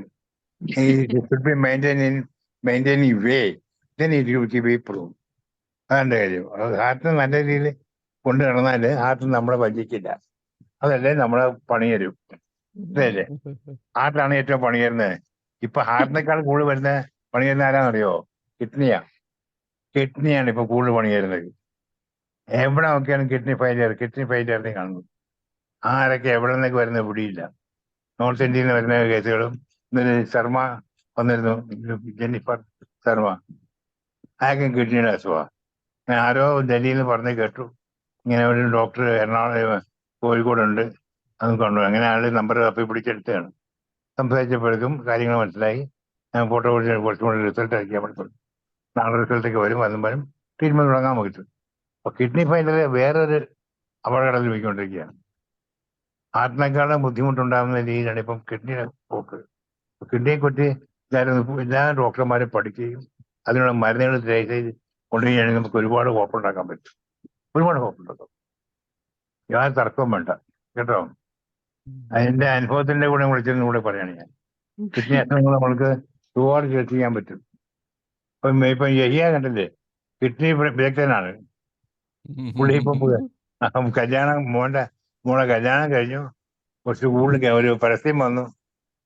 [SPEAKER 6] Should be maintaining way, then it will be improved. അതെന്റെ കാര്യം. ഹാർട്ടിന് നല്ല രീതിയിൽ കൊണ്ടു നടന്നാൽ ഹാർട്ട് നമ്മളെ വഞ്ചിക്കില്ല. അതല്ലേ നമ്മളെ പണി തരും. അല്ലേ? ഹാർട്ടാണ് ഏറ്റവും പണി തരുന്നത്. ഇപ്പൊ ഹാർട്ടിനേക്കാൾ കൂടുതൽ വരുന്ന പണി തരുന്ന ആരാന്നറിയോ? കിഡ്നിയാണ് ഇപ്പൊ കൂടുതൽ പണി തരുന്നത്. എവിടെ നോക്കിയാണ് കിഡ്നി ഫെയിലിയറിനെ കാണുന്നത്. ആരൊക്കെ എവിടെ നിന്നൊക്കെ വരുന്ന പിടിയില്ല. നോർത്ത് ഇന്ത്യയിൽ നിന്ന് വരുന്ന കേസുകളും ഇന്നലെ ശർമ്മ വന്നിരുന്നു, ജെന്നിഫർ ശർമ്മ. അയാൾക്കും കിഡ്നിയുടെ അസുഖമാണ്. ഞാൻ ആരോ ഡൽഹിയിൽ നിന്ന് പറഞ്ഞ് കേട്ടു, ഇങ്ങനെ ഒരു ഡോക്ടർ എറണാകുളം കോഴിക്കോടുണ്ട്, അത് കൊണ്ടു. അങ്ങനെ ആളുടെ നമ്പർ തപ്പി പിടിച്ചെടുത്തതാണ്. സംസാരിച്ചപ്പോഴേക്കും കാര്യങ്ങൾ മനസ്സിലായി. ഞാൻ ഫോട്ടോ കുറച്ചും കൂടി റിസൾട്ട് അയക്കാൻ പറ്റുള്ളൂ. നാളെ റിസൾട്ടൊക്കെ വരും, വരുമ്പോഴും ട്രീറ്റ്മെന്റ് തുടങ്ങാൻ പറ്റും. അപ്പൊ കിഡ്നി ഫെയിലിയർ വേറൊരു അപകടത്തിൽ പോയിക്കൊണ്ടിരിക്കുകയാണ്. ഹാർട്ടിനേക്കാളും ബുദ്ധിമുട്ടുണ്ടാകുന്ന രീതിയിലാണ് ഇപ്പം കിഡ്നിയുടെ പോക്ക്. കിഡ്നിയെ പറ്റി എല്ലാ ഡോക്ടർമാരും പഠിക്കുകയും അതിനുള്ള മരുന്നുകൾ ചെയ്ത് കൊണ്ടുപോയി നമുക്ക് ഒരുപാട് ഹോപ്പുണ്ടാക്കാൻ പറ്റും. ഒരുപാട് ഹോപ്പുണ്ടാക്കാം, യാതൊരു തർക്കവും വേണ്ട കേട്ടോ. അതിന്റെ അനുഭവത്തിന്റെ കൂടെ വിളിച്ചതിന് കൂടെ പറയാണ് ഞാൻ. കിഡ്നി അസുഖങ്ങൾ നമ്മൾക്ക് ഒരുപാട് ചികിത്സ ചെയ്യാൻ പറ്റും. ഇപ്പൊ യഹിയ കണ്ടില്ലേ, കിഡ്നി വിദഗ്ധനാണ് പുള്ളി. ഇപ്പൊ കല്യാണം മോളെ കല്യാണം കഴിഞ്ഞു, കുറച്ച് കൂടുതൽ ഒരു പരസ്യം വന്നു.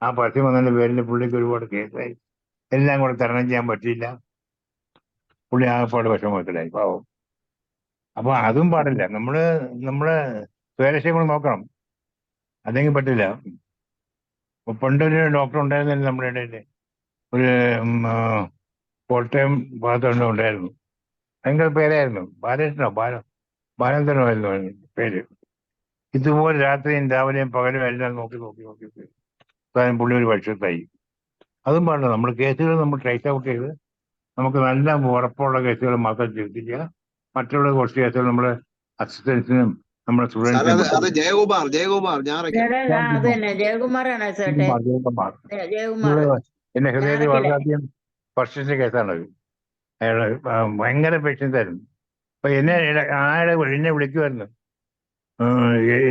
[SPEAKER 6] ആ പരസ്യം വന്നതിന്റെ പേരിൽ പുള്ളിക്ക് ഒരുപാട് കേസായി. എല്ലാം കൂടെ തരണം ചെയ്യാൻ പറ്റിയില്ല. പുള്ളി ആകെപ്പാട് വിഷമത്തിലായി, പാവം. അപ്പൊ അതും പാടില്ല. നമ്മള് സ്വയരക്ഷയും കൂടെ നോക്കണം, അല്ലെങ്കിൽ പറ്റില്ല. പണ്ടൊരു ഡോക്ടർ ഉണ്ടായിരുന്നില്ല നമ്മുടെ ഇടയിൽ, ഒരു കോട്ടയം ഭാഗത്ത് ഉണ്ടായിരുന്നു. ഭയങ്കര പേരായിരുന്നു, ബാലചന്ദ്രനോ ആയിരുന്നു പേര്. ഇതുപോലെ രാത്രിയും രാവിലെയും പകലും എല്ലാം നോക്കി പുള്ളി ഒരു പക്ഷത്തായി. അതും പാടില്ല. നമ്മൾ കേസുകൾ നമ്മൾ ട്രേസ് ഔട്ട് ചെയ്ത് നമുക്ക് നല്ല ഉറപ്പുള്ള കേസുകൾ മാത്രം ചികിത്സിക്കുക. മറ്റുള്ള കുറച്ച് കേസുകൾ നമ്മൾ അസിസ്റ്റൻസിനും നമ്മുടെ
[SPEAKER 3] അത് ജയകുമാർ അത് തന്നെ ജയകുമാറാണ് ചേട്ടെ. ജയകുമാർ
[SPEAKER 6] എന്നെ ഹൃദയത്തിൽ വളരെയധികം സ്പർശിച്ച കേസാണത്. അയാള് ഭയങ്കര പേഷ്യൻസ് ആയിരുന്നു. അപ്പൊ എന്നെ വിളിക്കുമായിരുന്നു,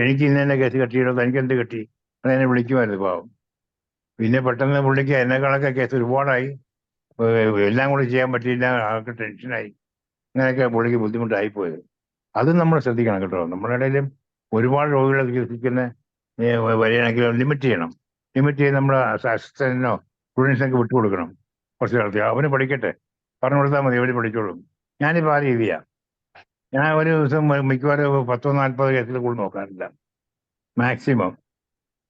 [SPEAKER 6] എനിക്ക് ഇന്ന കേസ് കെട്ടിയിടോ, തനിക്ക് എന്ത് കെട്ടി, എന്നെ വിളിക്കുമായിരുന്നു പാവം. പിന്നെ പെട്ടെന്ന് പുള്ളിക്ക് എന്നെക്കാളൊക്കെ കേസ് ഒരുപാടായി, എല്ലാം കൂടി ചെയ്യാൻ പറ്റിയില്ല, ആൾക്ക് ടെൻഷനായി. അങ്ങനെയൊക്കെ പുള്ളിക്ക് ബുദ്ധിമുട്ടായിപ്പോയത്. അതും നമ്മൾ ശ്രദ്ധിക്കണം കേട്ടോ. നമ്മുടെ ഇടയിലും ഒരുപാട് രോഗികളെ ചികിത്സിക്കുന്ന വരികയാണെങ്കിൽ ലിമിറ്റ് ചെയ്യണം. ലിമിറ്റ് ചെയ്ത് നമ്മൾ അസിസ്റ്റന്റിനോ സ്റ്റുഡൻസിനൊക്കെ വിട്ടുകൊടുക്കണം. കുറച്ച് കാലത്ത് അവന് പഠിക്കട്ടെ, പറഞ്ഞു കൊടുത്താൽ മതി, അവർ പഠിച്ചോളും. ഞാനിപ്പോൾ ആ രീതിയാണ്. ഞാൻ ഒരു ദിവസം മിക്കവാറും 10-40 കേസിൽ കൂടുതൽ നോക്കാറില്ല മാക്സിമം.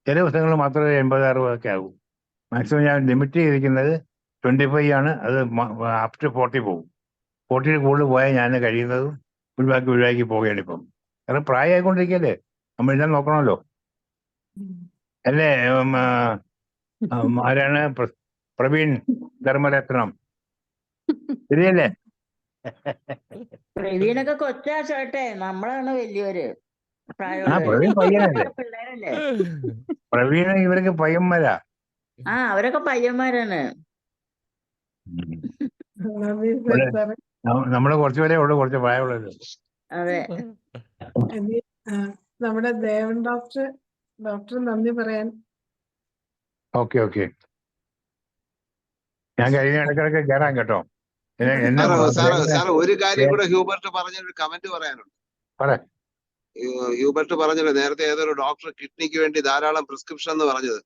[SPEAKER 6] ചില ദിവസങ്ങൾ മാത്രമേ 80-60 ആകും. മാക്സിമം ഞാൻ ലിമിറ്റ് ചെയ്തിരിക്കുന്നത് 25 ആണ്. അത് അപ് ടു 40 പോകും. 40 കൂടുതൽ പോയാൽ ഞാൻ കഴിയുന്നതും ഒഴിവാക്കി പോവുകയാണ് ഇപ്പം. കാരണം പ്രായമായിക്കൊണ്ടിരിക്കല്ലേ, നമ്മളെല്ലാം നോക്കണമല്ലോ അല്ലേ. ആരാണ് പ്രവീൺ ധർമ്മരത്നം, ശരിയല്ലേ?
[SPEAKER 3] പ്രവീണൊക്കെ കൊച്ചാ ചേട്ടെ, നമ്മളാണ് വലിയവര്.
[SPEAKER 6] പ്രവീൺ പയ്യനല്ലേ?
[SPEAKER 3] പിള്ളേരല്ലേ?
[SPEAKER 6] പ്രവീണ ഇവരൊക്കെ പയ്യന്മാരാ.
[SPEAKER 3] അവരൊക്കെ പയ്യന്മാരാണ്.
[SPEAKER 6] നമ്മള് കുറച്ചുപേരെ ഉള്ളു കുറച്ച് പ്രായമുള്ളത്.
[SPEAKER 3] അതെ.
[SPEAKER 1] നമ്മുടെ ദേവൻ ഡോക്ടർ നന്ദി പറയാൻ.
[SPEAKER 6] ഓക്കെ ഞാൻ കഴിഞ്ഞ ഇടയ്ക്കിടയ്ക്ക് കയറാൻ കേട്ടോ.
[SPEAKER 7] ഒരു കാര്യം കൂടെ ഹ്യൂബർട്ട് പറഞ്ഞൊരു കമന്റ് പറയാനുണ്ട്. ഹ്യൂബർട്ട് പറഞ്ഞല്ലോ നേരത്തെ ഏതൊരു ഡോക്ടർ കിഡ്നിക്ക് വേണ്ടി ധാരാളം പ്രിസ്ക്രിപ്ഷൻ എന്ന് പറഞ്ഞത്,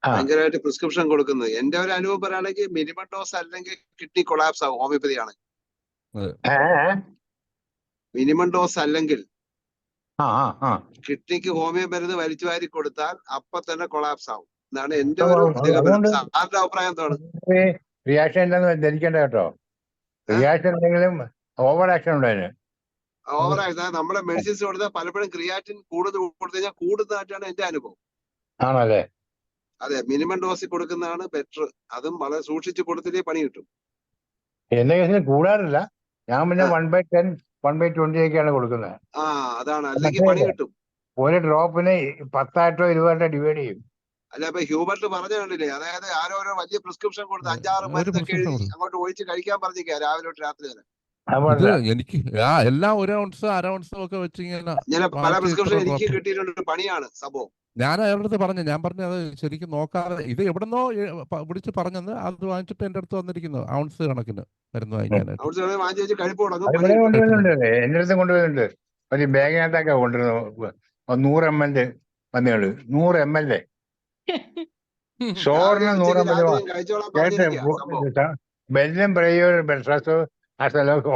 [SPEAKER 7] ഭയങ്കരമായിട്ട് പ്രിസ്ക്രിപ്ഷൻ കൊടുക്കുന്നത്. എന്റെ ഒരു അനുഭവം പറയുകയാണെങ്കിൽ മിനിമം ഡോസ് അല്ലെങ്കിൽ കിഡ്നി കൊളാപ്സ് ആവും ഹോമിയോപ്പതി ആണെങ്കിൽ. മിനിമം ഡോസ് അല്ലെങ്കിൽ കിഡ്നിക്ക് ഹോമിയോ മരുന്ന് വലിച്ചു വാരി കൊടുത്താൽ അപ്പൊ തന്നെ കൊളാപ്സ് ആവും എന്നാണ് എന്റെ ഒരു നിഗമനം. സാറിന്റെ അഭിപ്രായം എന്താണ്?
[SPEAKER 6] റിയാക്ഷൻ എന്താണെന്ന് ധരിക്കേണ്ട കേട്ടോ. റിയാക്ഷൻ എന്തെങ്കിലും ഓവർ ആക്ഷൻ ഉണ്ടായിരുന്നു.
[SPEAKER 7] ഓവർ ആക്ഷൻ നമ്മളെ മെഡിസിൻസ് കൊടുത്താൽ പലപ്പോഴും ക്രിയാറ്റിൻ കൂടുതൽ കൊടുത്തു കഴിഞ്ഞാൽ കൂടുന്നതായിട്ടാണ് എന്റെ അനുഭവം.
[SPEAKER 6] ആണല്ലേ?
[SPEAKER 7] അതെ, മിനിമം ഡോസിൽ കൊടുക്കുന്നതാണ് ബെറ്റർ. അതും വളരെ സൂക്ഷിച്ച് കൊടുത്തിട്ടേ പണി കിട്ടും.
[SPEAKER 6] എന്റെ കേസിൽ കൂടാറില്ല. ഞാൻ പിന്നെ 1/10 1/20 ഒക്കെയാണ് കൊടുക്കുന്നത്.
[SPEAKER 7] അതാണ്, അല്ലെങ്കിൽ പണി കിട്ടും.
[SPEAKER 6] ഒരു ഡ്രോപ്പിന് 10 20 ഡിവൈഡ് ചെയ്യും.
[SPEAKER 7] അല്ല, ഇപ്പൊ ഹ്യൂബർട്ട് പറഞ്ഞു കണ്ടില്ലേ, അതായത് ആരോ വലിയ പ്രിസ്ക്രിപ്ഷൻ കൊടുത്ത് 5-6 മരുന്നൊക്കെ എഴുതി അങ്ങോട്ട് ഒഴിച്ച് കഴിക്കാൻ പറഞ്ഞിരിക്കുക രാവിലെ തൊട്ട് രാത്രി വരെ.
[SPEAKER 2] എനിക്ക് എല്ലാം 1 ഔൺസ് 1/2 ഔൺസ് ഒക്കെ വെച്ച്
[SPEAKER 7] ഇങ്ങനെ പല പ്രിസ്ക്രിപ്ഷൻ എനിക്ക് കിട്ടിയിട്ടുണ്ട്. പണിയാണ് സംഭവം.
[SPEAKER 2] ഞാൻ അയാളുടെ അടുത്ത് പറഞ്ഞു, അത് ശരിക്കും നോക്കാതെ ഇത് എവിടെന്നോ വിളിച്ച് പറഞ്ഞത്, അത് വാങ്ങിച്ചിട്ട് എന്റെ അടുത്ത് വന്നിരിക്കുന്നു ഔൺസ് കണക്കിന് മരുന്ന് വാങ്ങിക്കാനായിട്ട്.
[SPEAKER 6] എന്റെ അടുത്ത് കൊണ്ടുവരുന്നുണ്ട്. ഒരു ബാഗിനകത്തൊക്കെ കൊണ്ടുവരുന്നു 100 ml മരുന്നുകള്. 100 ml ഷോറിന് 100 ml ബെല്ലും പറയോ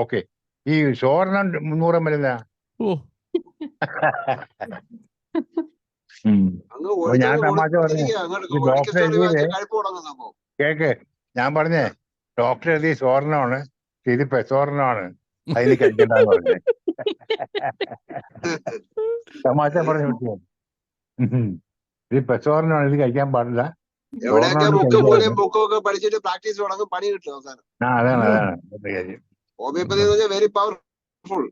[SPEAKER 6] ഓക്കെ. ഈ ഷോറിന് 100 ml ഞാൻ തമാശ പറഞ്ഞു. കേക്ക്, ഞാൻ പറഞ്ഞേ ഡോക്ടർ എഴുതി ഷോറിനാണ്, ഇത് പെസോറിനാണ്, അതിന് കഴിക്കണ്ടെന്ന് പറഞ്ഞേ. തമാശ പറഞ്ഞു വിട്ടു. ഇത് പെസോറിനാണ്, ഇത് കഴിക്കാൻ പാടില്ല,
[SPEAKER 7] എവിടെയൊക്കെ
[SPEAKER 6] ചോറിനോട്
[SPEAKER 7] മുക്കും മൂലയും
[SPEAKER 6] കഴിക്കാതെ.
[SPEAKER 7] ബുക്കും ഒക്കെ പഠിച്ചിട്ട് പ്രാക്ടീസ് തുടങ്ങും, പണി കിട്ടും അവസാനം.
[SPEAKER 6] അതാണ് ഇന്നത്തെ കാര്യം.
[SPEAKER 7] ഹോമിയോപ്പതി എന്ന് വെച്ചാൽ വെരി പവർഫുൾ.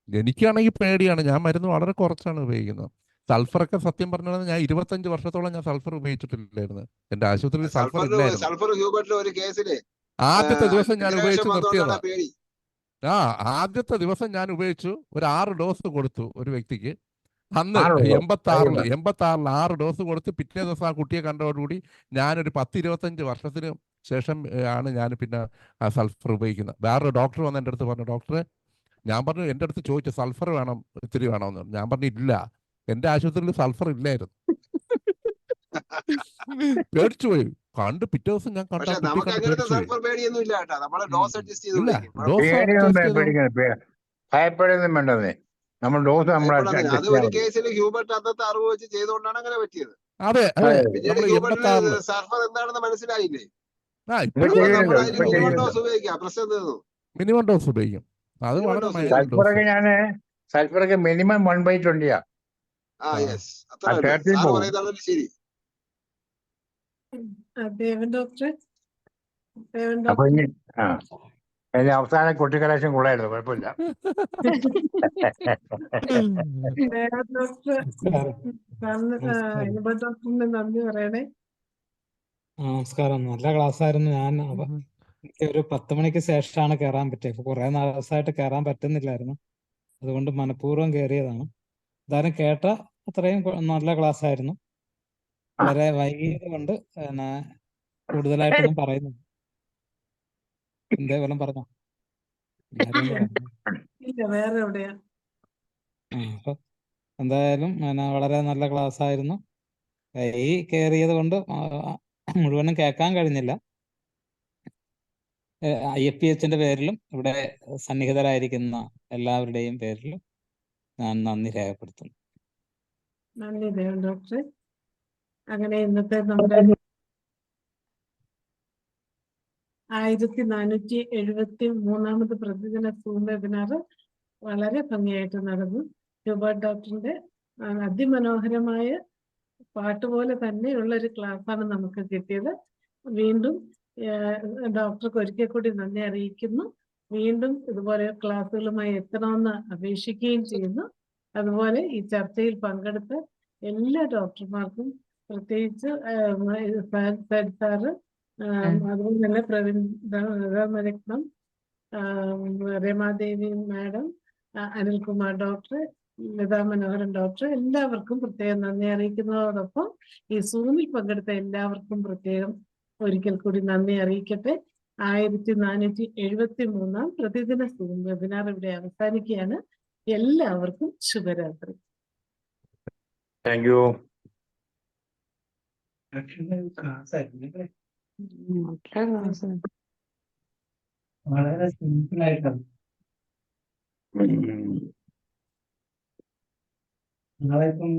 [SPEAKER 2] എനിക്കാണെങ്കിൽ പേടിയാണ്. ഞാൻ മരുന്ന് വളരെ കുറച്ചാണ് ഉപയോഗിക്കുന്നത്. സൾഫറൊക്കെ സത്യം പറഞ്ഞാൽ ഞാൻ 25 വർഷത്തോളം ഞാൻ സൾഫർ ഉപയോഗിച്ചിട്ടില്ലായിരുന്നു. എന്റെ ആശുപത്രിയിൽ സൾഫർ ഇല്ലായിരുന്നു.
[SPEAKER 7] സൾഫർ ഹ്യൂബർട്ടിലെ ഒരു കേസില്
[SPEAKER 2] ആദ്യത്തെ ദിവസം ഞാൻ
[SPEAKER 7] ഡിഗ്രേഷൻ
[SPEAKER 2] ഉപയോഗിച്ച് നിർത്തിയതാ.
[SPEAKER 7] വന്നുകൊണ്ടാണ് പേടി.
[SPEAKER 2] ആദ്യത്തെ ദിവസം ഞാൻ ഉപയോഗിച്ചു. ഒരു 6 ഡോസ് കൊടുത്തു ഒരു വ്യക്തിക്ക്. അന്ന്
[SPEAKER 6] 6
[SPEAKER 2] 86 6 ഡോസ് കൊടുത്ത് പിറ്റേ ദിവസം ആ കുട്ടിയെ കണ്ടതോടുകൂടി ഞാനൊരു 10-25 വർഷത്തിന് ശേഷം ആണ് ഞാൻ പിന്നെ ആ സൾഫർ ഉപയോഗിക്കുന്നത്. വേറൊരു ഡോക്ടർ വന്ന് എൻ്റെ അടുത്ത് പറഞ്ഞു, ഡോക്ടറെ, ഞാൻ പറഞ്ഞു, എൻ്റെ അടുത്ത് ചോദിച്ചു സൾഫർ വേണം, ഇത്തിരി വേണമെന്ന്. ഞാൻ പറഞ്ഞു ഇല്ല, എൻ്റെ ആശുപത്രിയിൽ സൾഫർ ഇല്ലായിരുന്നു. പേടിച്ചു പോയി. കണ്ട് പിറ്റേ ദിവസം ഞാൻ കണ്ട
[SPEAKER 7] പക്ഷെ
[SPEAKER 2] കുട്ടി
[SPEAKER 7] നമുക്ക്
[SPEAKER 2] കണ്ട്
[SPEAKER 7] അങ്ങനത്തെ
[SPEAKER 2] പേടിച്ചു പോയി.
[SPEAKER 7] സൾഫർ പേടിയൊന്നും ഇല്ല കേട്ടോ. നമ്മളെ ഡോസ് അഡ്ജസ്റ്റ് ചെയ്ത്
[SPEAKER 2] ഇല്ല,
[SPEAKER 7] ഉപയോഗിക്കും.
[SPEAKER 2] ഡോസ്
[SPEAKER 6] പേടിയൊന്നും
[SPEAKER 2] adjust ചെയ്ത്
[SPEAKER 6] പേടിക്കണം, ഭയപ്പെടുകയൊന്നും വേണ്ടതേ. നമ്മൾ ഡോസ് നമ്മൾ
[SPEAKER 7] അത്
[SPEAKER 6] അഡ്ജസ്റ്റ്
[SPEAKER 7] ഒരു
[SPEAKER 6] ചെയ്യാൻ മതി.
[SPEAKER 7] കേസിൽ ഹ്യൂബർട്ട് അന്നത്തെ അറിവ് വെച്ച് ചെയ്തുകൊണ്ടാണ് അങ്ങനെ പറ്റിയത്.
[SPEAKER 2] അതെ അതെ.
[SPEAKER 7] പിന്നീട്
[SPEAKER 2] നമ്മൾ
[SPEAKER 7] ഹ്യൂബർട്ടിന്
[SPEAKER 2] 86
[SPEAKER 7] സൾഫർ എന്താണെന്ന് മനസ്സിലായില്ലേ?
[SPEAKER 6] ഇപ്പൊ
[SPEAKER 7] അപ്പൊ നമ്മൾ
[SPEAKER 6] ചെയ്യുമല്ലോ,
[SPEAKER 7] അതിന്
[SPEAKER 6] ഇപ്പൊ
[SPEAKER 7] മിനിമം
[SPEAKER 6] ചെയ്യുമല്ലോ.
[SPEAKER 7] ഡോസ് ഉപയോഗിക്കാം. പ്രശ്നം തീർന്നു.
[SPEAKER 2] മിനിമം ഡോസ് ഉപയോഗിക്കും. അത്
[SPEAKER 7] മിനിമം
[SPEAKER 2] വളരെ
[SPEAKER 7] ഡോസ്
[SPEAKER 2] മൈനർ
[SPEAKER 7] ഉപയോഗിക്കും.
[SPEAKER 2] ഡോസ്.
[SPEAKER 6] സൾഫറൊക്കെ മിനിമം 1/20
[SPEAKER 7] ആ യെസ്, അത്ര
[SPEAKER 6] അത്
[SPEAKER 7] തന്നെ
[SPEAKER 6] 30
[SPEAKER 7] സാറ്
[SPEAKER 6] പോകും.
[SPEAKER 7] പറയുന്നതാണ് ശരി.
[SPEAKER 1] ദേവൻ ഡോക്ടറെ, ദേവൻ
[SPEAKER 6] അപ്പൊ
[SPEAKER 1] ഡോക്ടർ.
[SPEAKER 6] ഇനി അതിന് അവസാനം കൊട്ടിക്കലാശം കൊള്ളായിരുന്നു, കുഴപ്പമില്ല.
[SPEAKER 1] ദേവൻ ഡോക്ടർ അനുപ ഡോക്ടറിന് നന്ദി പറയണേ.
[SPEAKER 8] നമസ്കാരം. നല്ല ക്ലാസ് ആയിരുന്നു. എനിക്ക് ഒരു 10 മണിക്ക് ശേഷമാണ് കയറാൻ പറ്റിയത്. ഇപ്പൊ കുറെ ദിവസമായിട്ട് കയറാൻ പറ്റുന്നില്ലായിരുന്നു. അതുകൊണ്ട് മനഃപൂർവ്വം കയറിയതാണ്. എന്തായാലും കേട്ട അത്രയും നല്ല ക്ലാസ് ആയിരുന്നു. വളരെ വൈകിയത് കൊണ്ട് പിന്നെ കൂടുതലായിട്ടൊന്നും പറയുന്നു. എന്തേ വല്ലതും പറഞ്ഞോ? എല്ലാരും ഒന്ന് പറഞ്ഞു.
[SPEAKER 1] ഇല്ല, വേറെ എവിടെയാ.
[SPEAKER 8] അപ്പൊ എന്തായാലും വളരെ നല്ല ക്ലാസ് ആയിരുന്നു. ഈ കയറിയത് കൊണ്ട് മുഴുവനും കേൾക്കാൻ കഴിഞ്ഞില്ല. IFPHന്റെ പേരിലും ഇവിടെ സന്നിഹിതരായിരിക്കുന്ന എല്ലാവരുടെയും പേരിലും ഞാൻ നന്ദി രേഖപ്പെടുത്തുന്നു.
[SPEAKER 1] നന്ദി ദേവൻ ഡോക്ടറെ. അങ്ങനെ ഇന്നത്തെ നമ്മുടെ 1473ാമത് പ്രതിദിന സൂം വെബിനാർ വളരെ ഭംഗിയായിട്ട് നടന്നു. ഹ്യൂബർട്ട് ഡോക്ടറിന്റെ അതിമനോഹരമായ പാട്ടുപോലെ തന്നെയുള്ള ഒരു ക്ലാസ്സാണ് നമുക്ക് കിട്ടിയത്. വീണ്ടും ഡോക്ടർക്ക് ഒരിക്കൽ കൂടി നന്ദി അറിയിക്കുന്നു. വീണ്ടും ഇതുപോലെ ക്ലാസ്സുകളുമായി എത്തണമെന്ന് അപേക്ഷിക്കുകയും ചെയ്യുന്നു. അതുപോലെ ഈ ചർച്ചയിൽ പങ്കെടുത്ത എല്ലാ ഡോക്ടർമാർക്കും, പ്രത്യേകിച്ച് സാറ്, അതുപോലെ തന്നെ പ്രവീൺ രത്നം, രമാദേവി മാഡം, അനിൽകുമാർ ഡോക്ടർ, ലതാ മനോഹരൻ ഡോക്ടർ, എല്ലാവർക്കും പ്രത്യേകം നന്ദി അറിയിക്കുന്നതോടൊപ്പം ഈ സൂമിൽ പങ്കെടുത്ത എല്ലാവർക്കും പ്രത്യേകം ഒരിക്കൽ കൂടി നന്ദി അറിയിക്കട്ടെ. 1473ാം പ്രതിദിന സൂം വെബിനാർ ഇവിടെ അവസാനിക്കുകയാണ്. എല്ലാവർക്കും ശുഭരാത്രി.
[SPEAKER 6] Thank you.
[SPEAKER 8] വളരെ സിമ്പിൾ ആയിട്ടാണ്. നാളെ ഇപ്പം